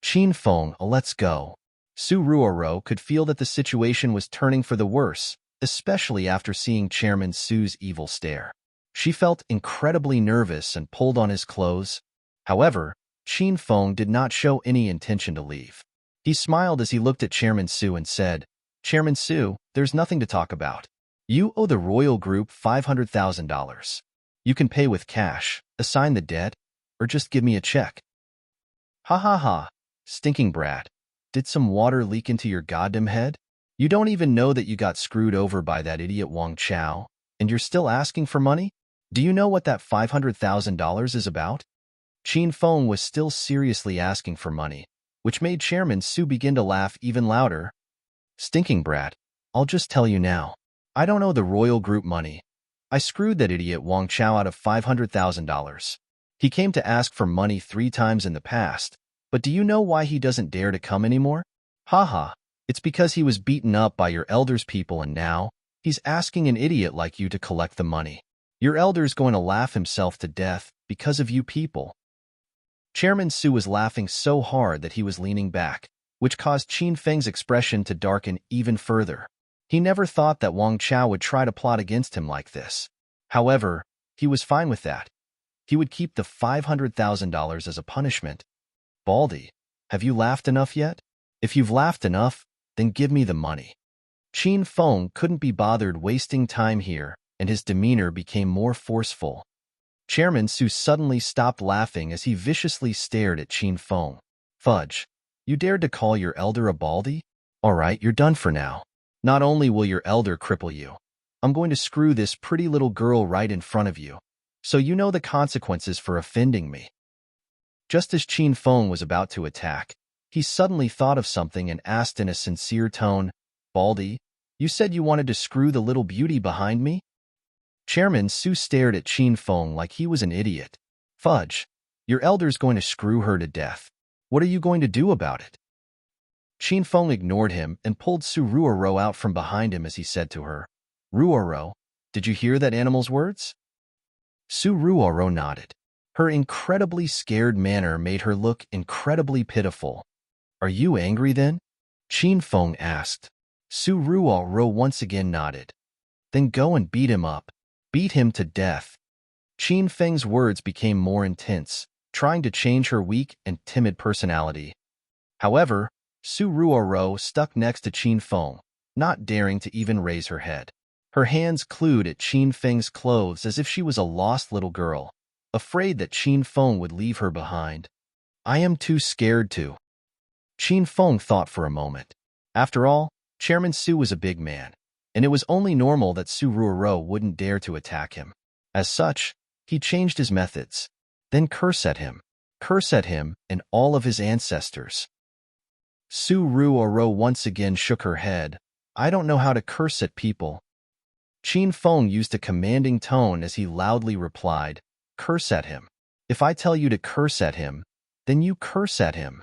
Qin Feng, let's go. Su Ruoro could feel that the situation was turning for the worse, especially after seeing Chairman Su's evil stare. She felt incredibly nervous and pulled on his clothes. However, Qin Feng did not show any intention to leave. He smiled as he looked at Chairman Su and said, Chairman Su, there's nothing to talk about. You owe the royal group $500,000. You can pay with cash, assign the debt, or just give me a check. Ha ha ha, stinking brat. Did some water leak into your goddamn head? You don't even know that you got screwed over by that idiot Wang Chao, and you're still asking for money? Do you know what that $500,000 is about? Qin Feng was still seriously asking for money, which made Chairman Su begin to laugh even louder. Stinking brat, I'll just tell you now. I don't owe the royal group money. I screwed that idiot Wang Chao out of $500,000. He came to ask for money 3 times in the past, but do you know why he doesn't dare to come anymore? Haha, it's because he was beaten up by your elder's people and now he's asking an idiot like you to collect the money. Your elder's going to laugh himself to death because of you people. Chairman Su was laughing so hard that he was leaning back, which caused Qin Feng's expression to darken even further. He never thought that Wang Chao would try to plot against him like this. However, he was fine with that. He would keep the $500,000 as a punishment. Baldy, have you laughed enough yet? If you've laughed enough, then give me the money. Qin Feng couldn't be bothered wasting time here, and his demeanor became more forceful. Chairman Su suddenly stopped laughing as he viciously stared at Qin Feng. Fudge, you dared to call your elder a baldy? All right, you're done for now. Not only will your elder cripple you, I'm going to screw this pretty little girl right in front of you, so you know the consequences for offending me. Just as Qin Feng was about to attack, he suddenly thought of something and asked in a sincere tone, Baldy, you said you wanted to screw the little beauty behind me? Chairman Su stared at Qin Feng like he was an idiot. Fudge, your elder's going to screw her to death. What are you going to do about it? Qin Feng ignored him and pulled Su Ruoro out from behind him as he said to her, Ruoro, did you hear that animal's words? Su Ruoro nodded. Her incredibly scared manner made her look incredibly pitiful. Are you angry then? Qin Feng asked. Su Ruoro once again nodded. Then go and beat him up. Beat him to death. Qin Feng's words became more intense, trying to change her weak and timid personality. However, Su Ruoro stuck next to Qin Feng, not daring to even raise her head. Her hands clued at Qin Feng's clothes as if she was a lost little girl, afraid that Qin Feng would leave her behind. I am too scared to. Qin Feng thought for a moment. After all, Chairman Su was a big man, and it was only normal that Su Ruoro wouldn't dare to attack him. As such, he changed his methods. Then curse at him and all of his ancestors. Su Ruoro once again shook her head. I don't know how to curse at people. Qin Feng used a commanding tone as he loudly replied, curse at him. If I tell you to curse at him, then you curse at him.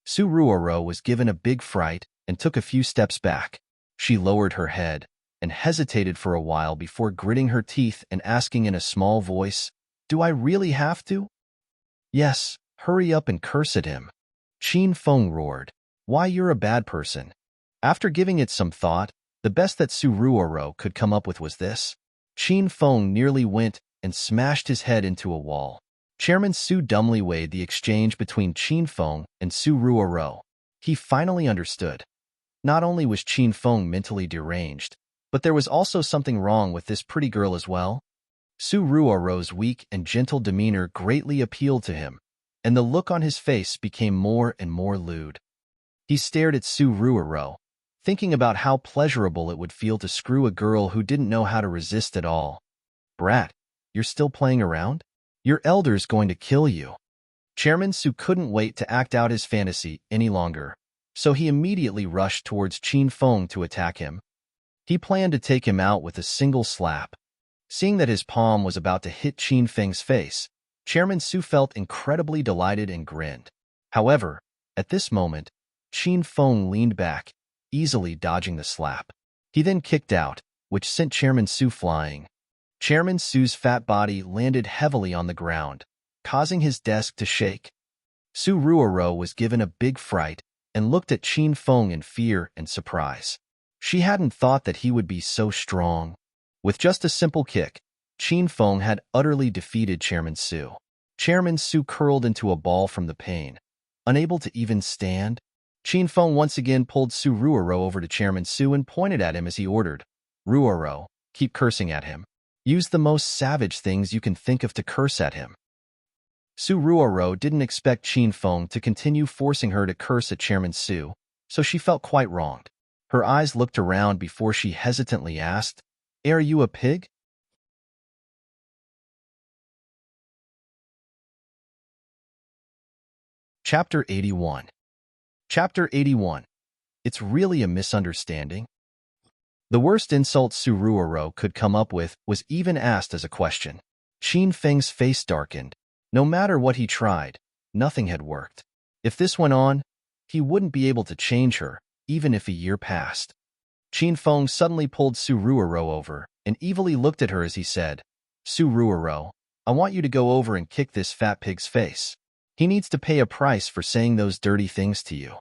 Su Ruoro was given a big fright and took a few steps back. She lowered her head and hesitated for a while before gritting her teeth and asking in a small voice, do I really have to? Yes, hurry up and curse at him. Qin Feng roared. Why, you're a bad person. After giving it some thought, the best that Su Ruoro could come up with was this. Qin Feng nearly went and smashed his head into a wall. Chairman Su dumbly weighed the exchange between Qin Feng and Su Ruoro. He finally understood. Not only was Qin Feng mentally deranged, but there was also something wrong with this pretty girl as well. Su Ruoro's weak and gentle demeanor greatly appealed to him, and the look on his face became more and more lewd. He stared at Su Ruoro, thinking about how pleasurable it would feel to screw a girl who didn't know how to resist at all. Brat, you're still playing around? Your elder's going to kill you. Chairman Su couldn't wait to act out his fantasy any longer, so he immediately rushed towards Qin Feng to attack him. He planned to take him out with a single slap. Seeing that his palm was about to hit Qin Feng's face, Chairman Su felt incredibly delighted and grinned. However, at this moment, Qin Feng leaned back, easily dodging the slap. He then kicked out, which sent Chairman Su flying. Chairman Su's fat body landed heavily on the ground, causing his desk to shake. Su Ruoro was given a big fright and looked at Qin Feng in fear and surprise. She hadn't thought that he would be so strong. With just a simple kick, Qin Feng had utterly defeated Chairman Su. Chairman Su curled into a ball from the pain. Unable to even stand, Qin Feng once again pulled Su Ruoro over to Chairman Su and pointed at him as he ordered, "Ruoro, keep cursing at him. Use the most savage things you can think of to curse at him." Su Ruoro didn't expect Qin Feng to continue forcing her to curse at Chairman Su, so she felt quite wronged. Her eyes looked around before she hesitantly asked, "Are you a pig?" Chapter 81. Chapter 81. It's really a misunderstanding? The worst insult Su Ruoro could come up with was even asked as a question. Qin Feng's face darkened. No matter what he tried, nothing had worked. If this went on, he wouldn't be able to change her, even if a year passed. Qin Feng suddenly pulled Su Ruoro over and evilly looked at her as he said, "Su Ruoro, I want you to go over and kick this fat pig's face. He needs to pay a price for saying those dirty things to you."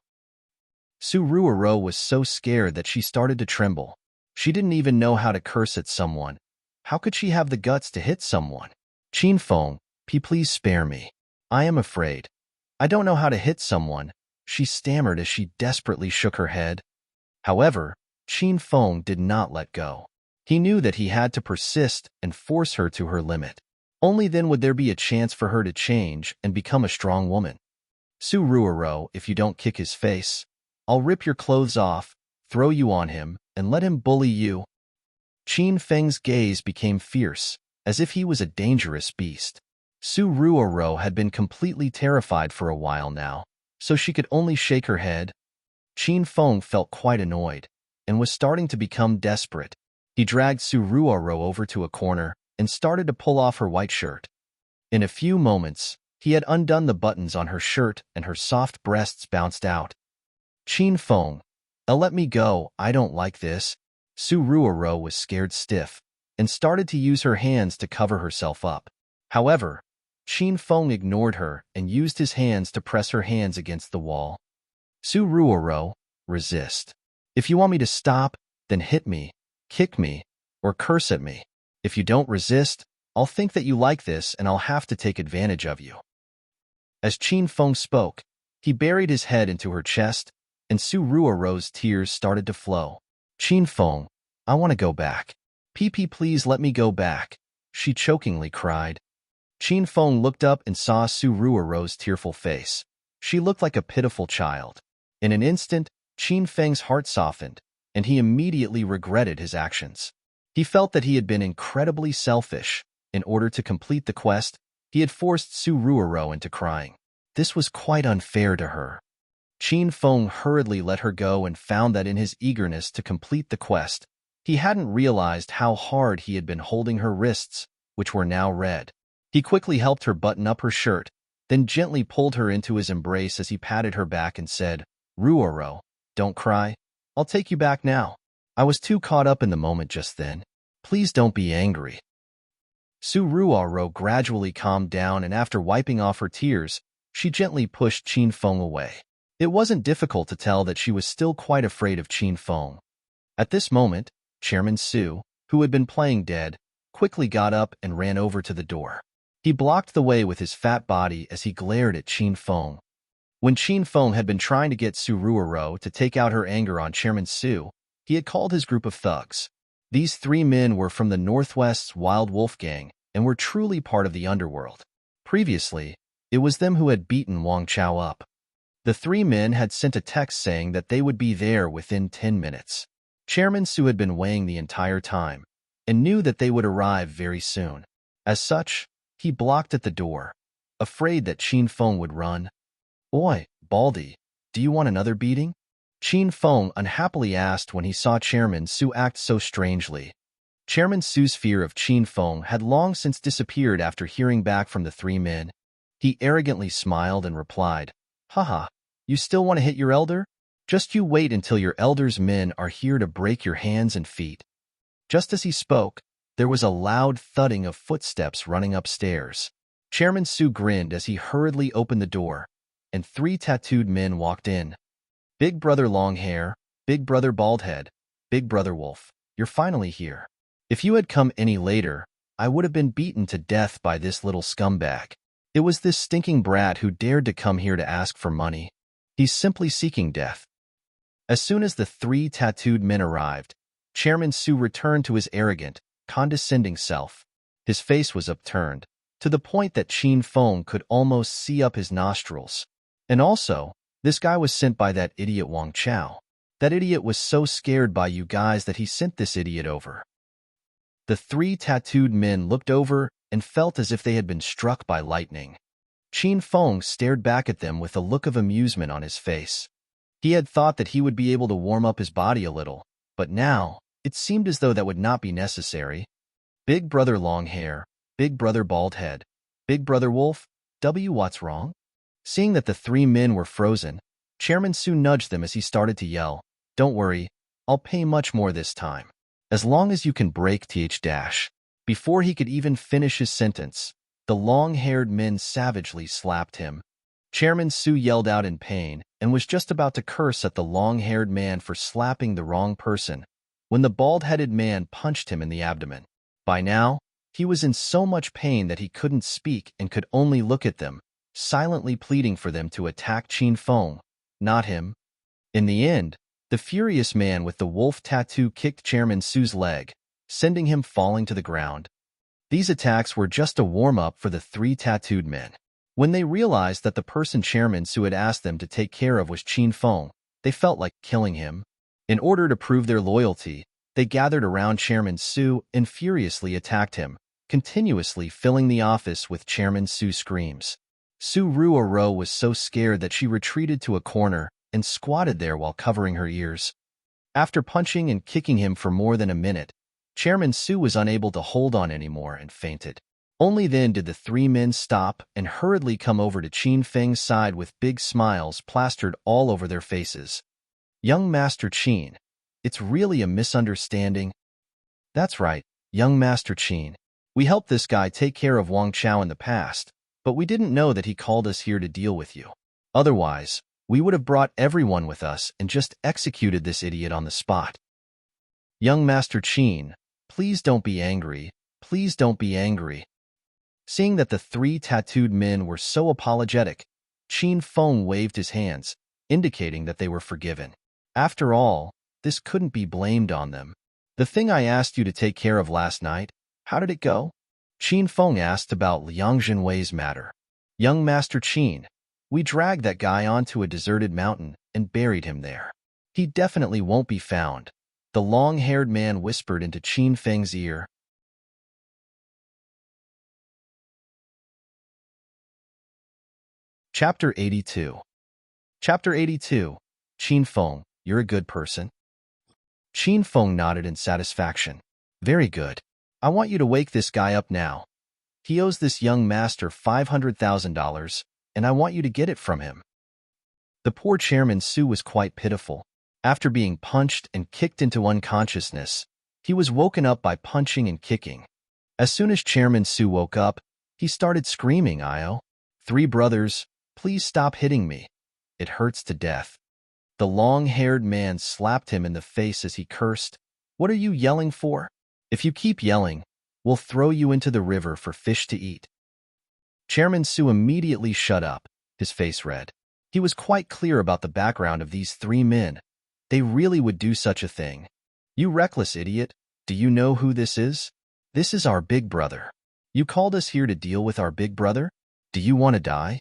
Su Ruoro was so scared that she started to tremble. She didn't even know how to curse at someone. How could she have the guts to hit someone? "Qin Feng, please spare me. I am afraid. I don't know how to hit someone," she stammered as she desperately shook her head. However, Qin Feng did not let go. He knew that he had to persist and force her to her limit. Only then would there be a chance for her to change and become a strong woman. "Su Ruoro, if you don't kick his face, I'll rip your clothes off, throw you on him, and let him bully you." Qin Feng's gaze became fierce, as if he was a dangerous beast. Su Ruoro had been completely terrified for a while now, so she could only shake her head. Qin Feng felt quite annoyed, and was starting to become desperate. He dragged Su Ruoro over to a corner and started to pull off her white shirt. In a few moments, he had undone the buttons on her shirt and her soft breasts bounced out. "Qin Feng, let me go, I don't like this." Su Ruoro was scared stiff and started to use her hands to cover herself up. However, Qin Feng ignored her and used his hands to press her hands against the wall. "Su Ruoro, resist. If you want me to stop, then hit me, kick me, or curse at me. If you don't resist, I'll think that you like this and I'll have to take advantage of you." As Qin Feng spoke, he buried his head into her chest, and Su Ruoro's tears started to flow. "Qin Feng, I want to go back. Please let me go back," she chokingly cried. Qin Feng looked up and saw Su Ruoro's tearful face. She looked like a pitiful child. In an instant, Qin Feng's heart softened, and he immediately regretted his actions. He felt that he had been incredibly selfish. In order to complete the quest, he had forced Su Ruoro into crying. This was quite unfair to her. Qin Feng hurriedly let her go and found that in his eagerness to complete the quest, he hadn't realized how hard he had been holding her wrists, which were now red. He quickly helped her button up her shirt, then gently pulled her into his embrace as he patted her back and said, "Ruoro, don't cry. I'll take you back now. I was too caught up in the moment just then. Please don't be angry." Su Ruoro gradually calmed down, and after wiping off her tears, she gently pushed Qin Feng away. It wasn't difficult to tell that she was still quite afraid of Qin Feng. At this moment, Chairman Su, who had been playing dead, quickly got up and ran over to the door. He blocked the way with his fat body as he glared at Qin Feng. When Qin Feng had been trying to get Su Ruoro to take out her anger on Chairman Su, he had called his group of thugs. These 3 men were from the Northwest's Wild Wolf Gang and were truly part of the underworld. Previously, it was them who had beaten Wang Chao up. The 3 men had sent a text saying that they would be there within 10 minutes. Chairman Su had been weighing the entire time and knew that they would arrive very soon. As such, he blocked at the door, afraid that Qin Feng would run. "Oi, Baldy, do you want another beating?" Qin Feng unhappily asked when he saw Chairman Su act so strangely. Chairman Su's fear of Qin Feng had long since disappeared after hearing back from the three men. He arrogantly smiled and replied, "Haha, you still want to hit your elder? Just you wait until your elder's men are here to break your hands and feet." Just as he spoke, there was a loud thudding of footsteps running upstairs. Chairman Su grinned as he hurriedly opened the door, and three tattooed men walked in. "Big Brother Longhair, Big Brother Baldhead, Big Brother Wolf, you're finally here. If you had come any later, I would have been beaten to death by this little scumbag. It was this stinking brat who dared to come here to ask for money. He's simply seeking death." As soon as the three tattooed men arrived, Chairman Su returned to his arrogant, condescending self. His face was upturned, to the point that Qin Feng could almost see up his nostrils. And also, this guy was sent by that idiot Wang Chao. That idiot was so scared by you guys that he sent this idiot over. The three tattooed men looked over and felt as if they had been struck by lightning. Qin Feng stared back at them with a look of amusement on his face. He had thought that he would be able to warm up his body a little, but now, it seemed as though that would not be necessary. "Big Brother Longhair, Big Brother Baldhead, Big Brother Wolf, what's wrong?" Seeing that the three men were frozen, Chairman Su nudged them as he started to yell, "Don't worry, I'll pay much more this time. As long as you can break th dash." Before he could even finish his sentence, the long-haired men savagely slapped him. Chairman Su yelled out in pain and was just about to curse at the long-haired man for slapping the wrong person when the bald-headed man punched him in the abdomen. By now, he was in so much pain that he couldn't speak and could only look at them, silently pleading for them to attack Qin Feng, not him. In the end, the furious man with the wolf tattoo kicked Chairman Su's leg, sending him falling to the ground. These attacks were just a warm-up for the three tattooed men. When they realized that the person Chairman Su had asked them to take care of was Qin Feng, they felt like killing him. In order to prove their loyalty, they gathered around Chairman Su and furiously attacked him, continuously filling the office with Chairman Su's screams. Su Ruoro was so scared that she retreated to a corner and squatted there while covering her ears. After punching and kicking him for more than a minute, Chairman Su was unable to hold on anymore and fainted. Only then did the three men stop and hurriedly come over to Qin Feng's side with big smiles plastered all over their faces. "Young Master Qin, it's really a misunderstanding." "That's right, young Master Qin. We helped this guy take care of Wang Chao in the past, but we didn't know that he called us here to deal with you. Otherwise, we would have brought everyone with us and just executed this idiot on the spot." "Young Master Qin, please don't be angry. Please don't be angry." Seeing that the three tattooed men were so apologetic, Qin Feng waved his hands, indicating that they were forgiven. After all, this couldn't be blamed on them. "The thing I asked you to take care of last night, how did it go?" Qin Feng asked about Liang Zhenwei's matter. "Young Master Qin, we dragged that guy onto a deserted mountain and buried him there. He definitely won't be found," the long-haired man whispered into Qin Feng's ear. Chapter 82. Chapter 82. Qin Feng, you're a good person. Qin Feng nodded in satisfaction. "Very good. I want you to wake this guy up now. He owes this young master $500,000, and I want you to get it from him." The poor Chairman Su was quite pitiful. After being punched and kicked into unconsciousness, he was woken up by punching and kicking. As soon as Chairman Su woke up, he started screaming, "Io! Three brothers, please stop hitting me. It hurts to death." The long-haired man slapped him in the face as he cursed, "What are you yelling for? If you keep yelling, we'll throw you into the river for fish to eat." Chairman Su immediately shut up, his face red. He was quite clear about the background of these three men. They really would do such a thing. "You reckless idiot, do you know who this is? This is our big brother. You called us here to deal with our big brother? Do you want to die?"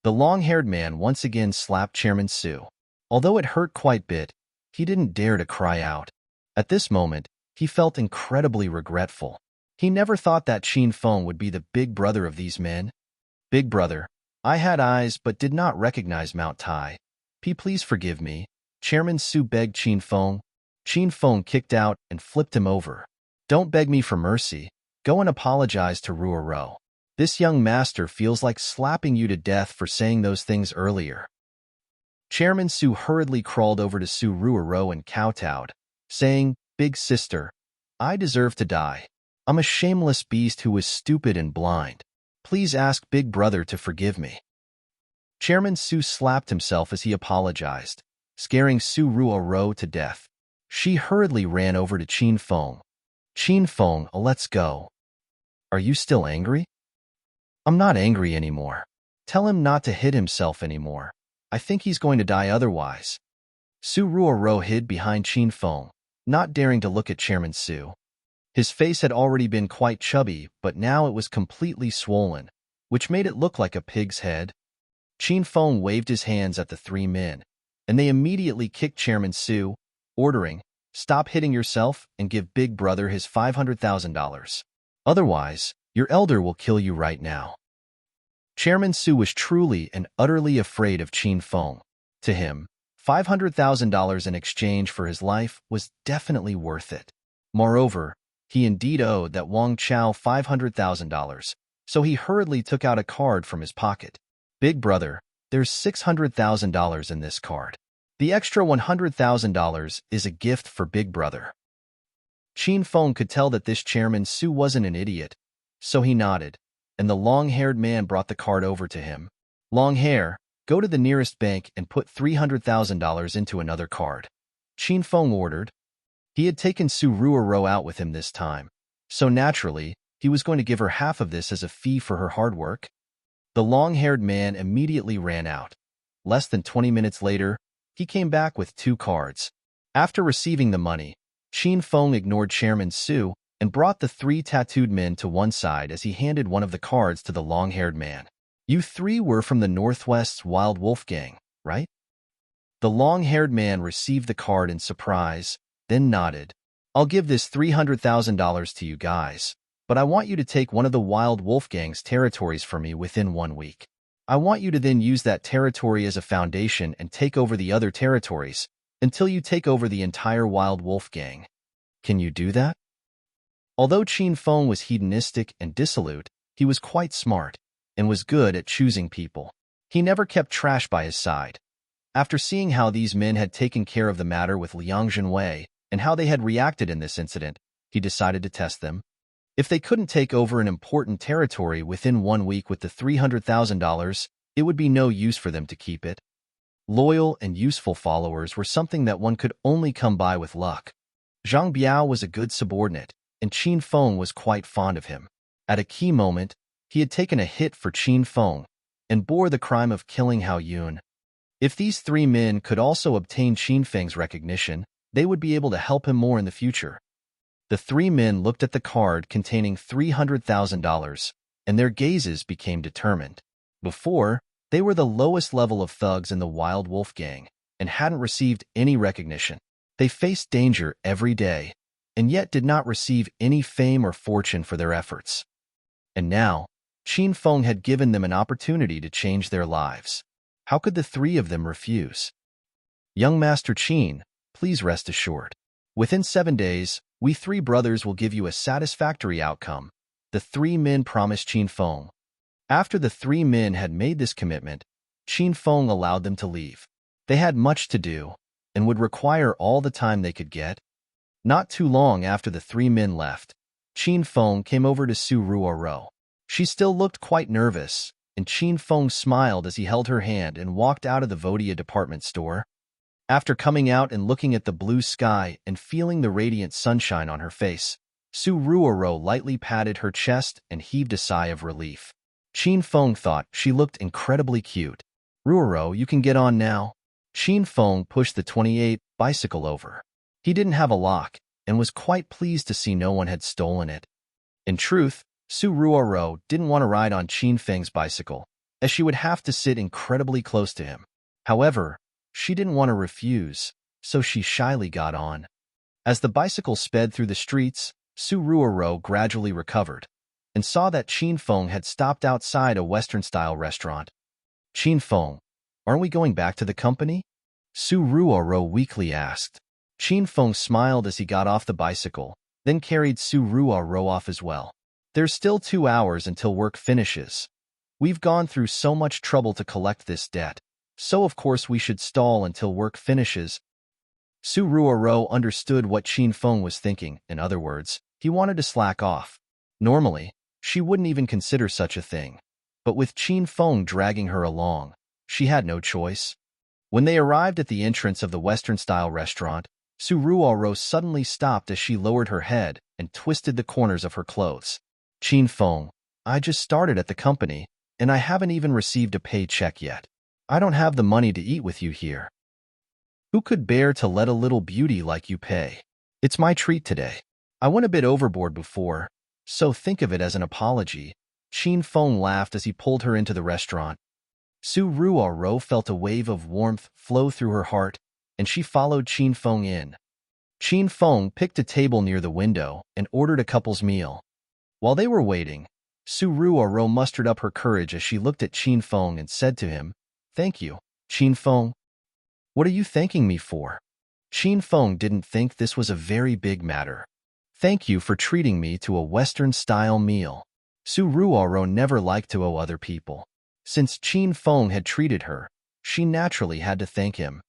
The long-haired man once again slapped Chairman Su. Although it hurt quite a bit, he didn't dare to cry out. At this moment, he felt incredibly regretful. He never thought that Qin Feng would be the big brother of these men. "Big brother, I had eyes but did not recognize Mount Tai. Please forgive me. Chairman Su begged Qin Feng. Qin Feng kicked out and flipped him over. Don't beg me for mercy. Go and apologize to Ruoro. This young master feels like slapping you to death for saying those things earlier. Chairman Su hurriedly crawled over to Su Ruoro and kowtowed, saying, Big sister, I deserve to die. I'm a shameless beast who was stupid and blind. Please ask Big Brother to forgive me. Chairman Su slapped himself as he apologized, scaring Su Ruoro to death. She hurriedly ran over to Qin Feng. Qin Feng, let's go. Are you still angry? I'm not angry anymore. Tell him not to hit himself anymore. I think he's going to die otherwise. Su Ruoro hid behind Qin Feng, not daring to look at Chairman Su. His face had already been quite chubby, but now it was completely swollen, which made it look like a pig's head. Qin Feng waved his hands at the three men, and they immediately kicked Chairman Su, ordering, Stop hitting yourself and give Big Brother his $500,000. Otherwise, your elder will kill you right now. Chairman Su was truly and utterly afraid of Qin Feng. To him, $500,000 in exchange for his life was definitely worth it. Moreover, he indeed owed that Wang Chao $500,000, so he hurriedly took out a card from his pocket. Big Brother, there's $600,000 in this card. The extra $100,000 is a gift for Big Brother. Qin Feng could tell that this Chairman Su wasn't an idiot, so he nodded, and the long-haired man brought the card over to him. Long hair, go to the nearest bank and put $300,000 into another card. Qin Feng ordered. He had taken Su Ruoro out with him this time, so naturally, he was going to give her half of this as a fee for her hard work. The long-haired man immediately ran out. Less than 20 minutes later, he came back with 2 cards. After receiving the money, Qin Feng ignored Chairman Su and brought the 3 tattooed men to one side as he handed one of the cards to the long-haired man. You 3 were from the Northwest's Wild Wolf Gang, right? The long-haired man received the card in surprise, then nodded. I'll give this $300,000 to you guys, but I want you to take one of the Wild Wolf Gang's territories for me within 1 week. I want you to then use that territory as a foundation and take over the other territories until you take over the entire Wild Wolf Gang. Can you do that? Although Qin Feng was hedonistic and dissolute, he was quite smart and was good at choosing people. He never kept trash by his side. After seeing how these men had taken care of the matter with Liang Zhenwei and how they had reacted in this incident, he decided to test them. If they couldn't take over an important territory within 1 week with the $300,000, it would be no use for them to keep it. Loyal and useful followers were something that one could only come by with luck. Zhang Biao was a good subordinate, and Qin Feng was quite fond of him. At a key moment, he had taken a hit for Qin Feng and bore the crime of killing Hao Yun. If these 3 men could also obtain Qin Feng's recognition, they would be able to help him more in the future. The 3 men looked at the card containing $300,000, and their gazes became determined. Before, they were the lowest level of thugs in the Wild Wolf Gang and hadn't received any recognition. They faced danger every day, and yet did not receive any fame or fortune for their efforts. And now, Qin Feng had given them an opportunity to change their lives. How could the 3 of them refuse? Young Master Qin, please rest assured. Within 7 days, we 3 brothers will give you a satisfactory outcome, the 3 men promised Qin Feng. After the 3 men had made this commitment, Qin Feng allowed them to leave. They had much to do, and would require all the time they could get. Not too long after the 3 men left, Qin Feng came over to Su Ruoro. She still looked quite nervous, and Qin Feng smiled as he held her hand and walked out of the Vodia department store. After coming out and looking at the blue sky and feeling the radiant sunshine on her face, Su Ruoro lightly patted her chest and heaved a sigh of relief. Qin Feng thought she looked incredibly cute. Ruoro, you can get on now. Qin Feng pushed the 28 bicycle over. He didn't have a lock and was quite pleased to see no one had stolen it. In truth, Su Ruoro didn't want to ride on Qin Feng's bicycle, as she would have to sit incredibly close to him. However, she didn't want to refuse, so she shyly got on. As the bicycle sped through the streets, Su Ruoro gradually recovered and saw that Qin Feng had stopped outside a Western-style restaurant. Qin Feng, aren't we going back to the company? Su Ruoro weakly asked. Qin Feng smiled as he got off the bicycle, then carried Su Ruoro off as well. There's still 2 hours until work finishes. We've gone through so much trouble to collect this debt, so of course we should stall until work finishes. Su Ruoro understood what Qin Feng was thinking. In other words, he wanted to slack off. Normally, she wouldn't even consider such a thing. But with Qin Feng dragging her along, she had no choice. When they arrived at the entrance of the Western-style restaurant, Su Ruoro suddenly stopped as she lowered her head and twisted the corners of her clothes. Qin Feng, I just started at the company, and I haven't even received a paycheck yet. I don't have the money to eat with you here. Who could bear to let a little beauty like you pay? It's my treat today. I went a bit overboard before, so think of it as an apology. Qin Feng laughed as he pulled her into the restaurant. Su Ruoro felt a wave of warmth flow through her heart, and she followed Qin Feng in. Qin Feng picked a table near the window and ordered a couple's meal. While they were waiting, Su Ruoro mustered up her courage as she looked at Qin Feng and said to him, "Thank you, Qin Feng." "What are you thanking me for?" Qin Feng didn't think this was a very big matter. "Thank you for treating me to a Western-style meal." Su Ruoro never liked to owe other people. Since Qin Feng had treated her, she naturally had to thank him.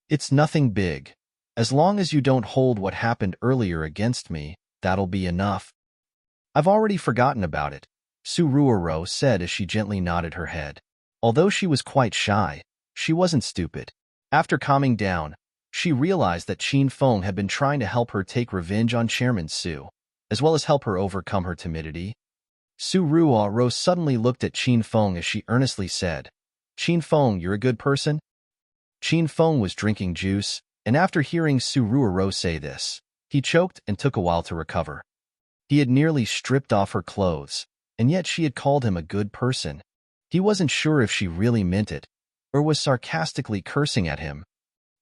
"It's nothing big. As long as you don't hold what happened earlier against me, that'll be enough." "I've already forgotten about it," Su Ruoro said as she gently nodded her head. Although she was quite shy, she wasn't stupid. After calming down, she realized that Qin Feng had been trying to help her take revenge on Chairman Su, as well as help her overcome her timidity. Su Ruoro suddenly looked at Qin Feng as she earnestly said, "Qin Feng, you're a good person?" Qin Feng was drinking juice, and after hearing Su Ruoro say this, he choked and took a while to recover. He had nearly stripped off her clothes, and yet she had called him a good person. He wasn't sure if she really meant it, or was sarcastically cursing at him.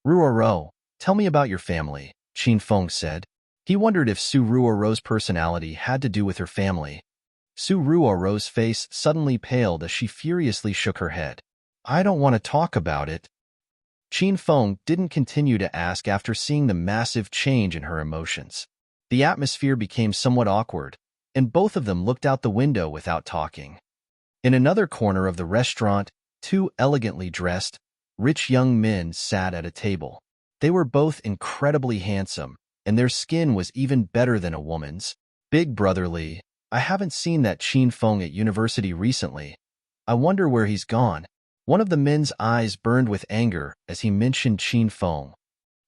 "Ruoro, tell me about your family," Qin Feng said. He wondered if Su Ruoro's personality had to do with her family. Su Ruoro's face suddenly paled as she furiously shook her head. "I don't want to talk about it." Qin Feng didn't continue to ask after seeing the massive change in her emotions. The atmosphere became somewhat awkward, and both of them looked out the window without talking. In another corner of the restaurant, 2 elegantly dressed, rich young men sat at a table. They were both incredibly handsome, and their skin was even better than a woman's. "Big Brother Li, I haven't seen that Qin Feng at university recently. I wonder where he's gone." One of the men's eyes burned with anger as he mentioned Qin Feng.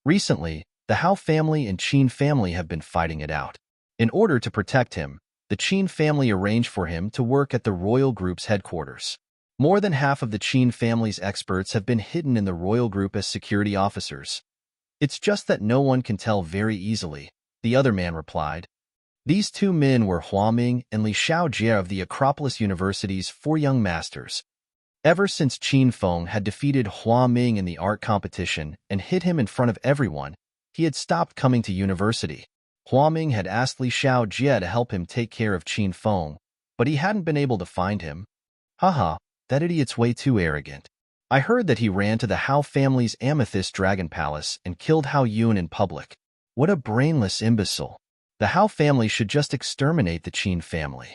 Recently, the Hao family and Qin family have been fighting it out. In order to protect him, the Qin family arranged for him to work at the royal group's headquarters. More than half of the Qin family's experts have been hidden in the royal group as security officers. "It's just that no one can tell very easily," the other man replied. These 2 men were Huaming and Li Xiaojie of the Acropolis University's 4 young masters. Ever since Qin Feng had defeated Huaming in the art competition and hit him in front of everyone, he had stopped coming to university. Huaming had asked Li Xiaojie to help him take care of Qin Feng, but he hadn't been able to find him. "Haha, that idiot's way too arrogant. I heard that he ran to the Hao family's Amethyst Dragon Palace and killed Hao Yun in public. What a brainless imbecile. The Hao family should just exterminate the Qin family."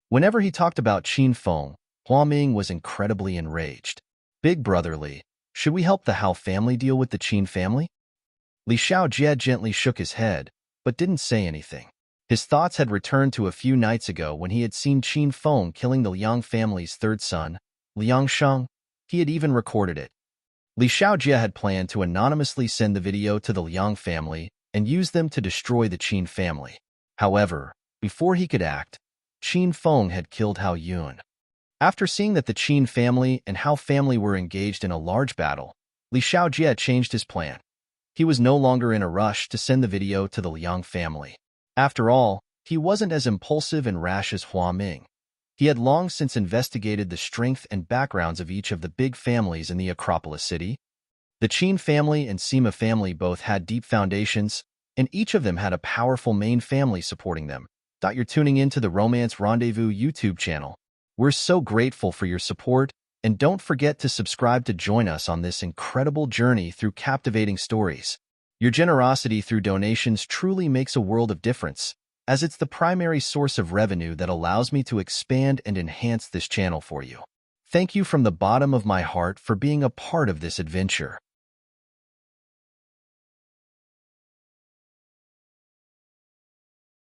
Whenever he talked about Qin Feng, Huaming was incredibly enraged. "Big Brother Li, should we help the Hao family deal with the Qin family?" Li Xiaojie gently shook his head, but didn't say anything. His thoughts had returned to a few nights ago when he had seen Qin Feng killing the Liang family's 3rd son, Liang Sheng. He had even recorded it. Li Xiaojie had planned to anonymously send the video to the Liang family and use them to destroy the Qin family. However, before he could act, Qin Feng had killed Hao Yun. After seeing that the Qin family and Hao family were engaged in a large battle, Li Xiaojie changed his plan. He was no longer in a rush to send the video to the Liang family. After all, he wasn't as impulsive and rash as Huaming. He had long since investigated the strength and backgrounds of each of the big families in the Acropolis city. The Qin family and Sima family both had deep foundations, and each of them had a powerful main family supporting them. You're tuning in to the Romance Rendezvous YouTube channel. We're so grateful for your support, And don't forget to subscribe to join us on this incredible journey through captivating stories. Your generosity through donations truly makes a world of difference, as it's the primary source of revenue that allows me to expand and enhance this channel for you. Thank you from the bottom of my heart for being a part of this adventure.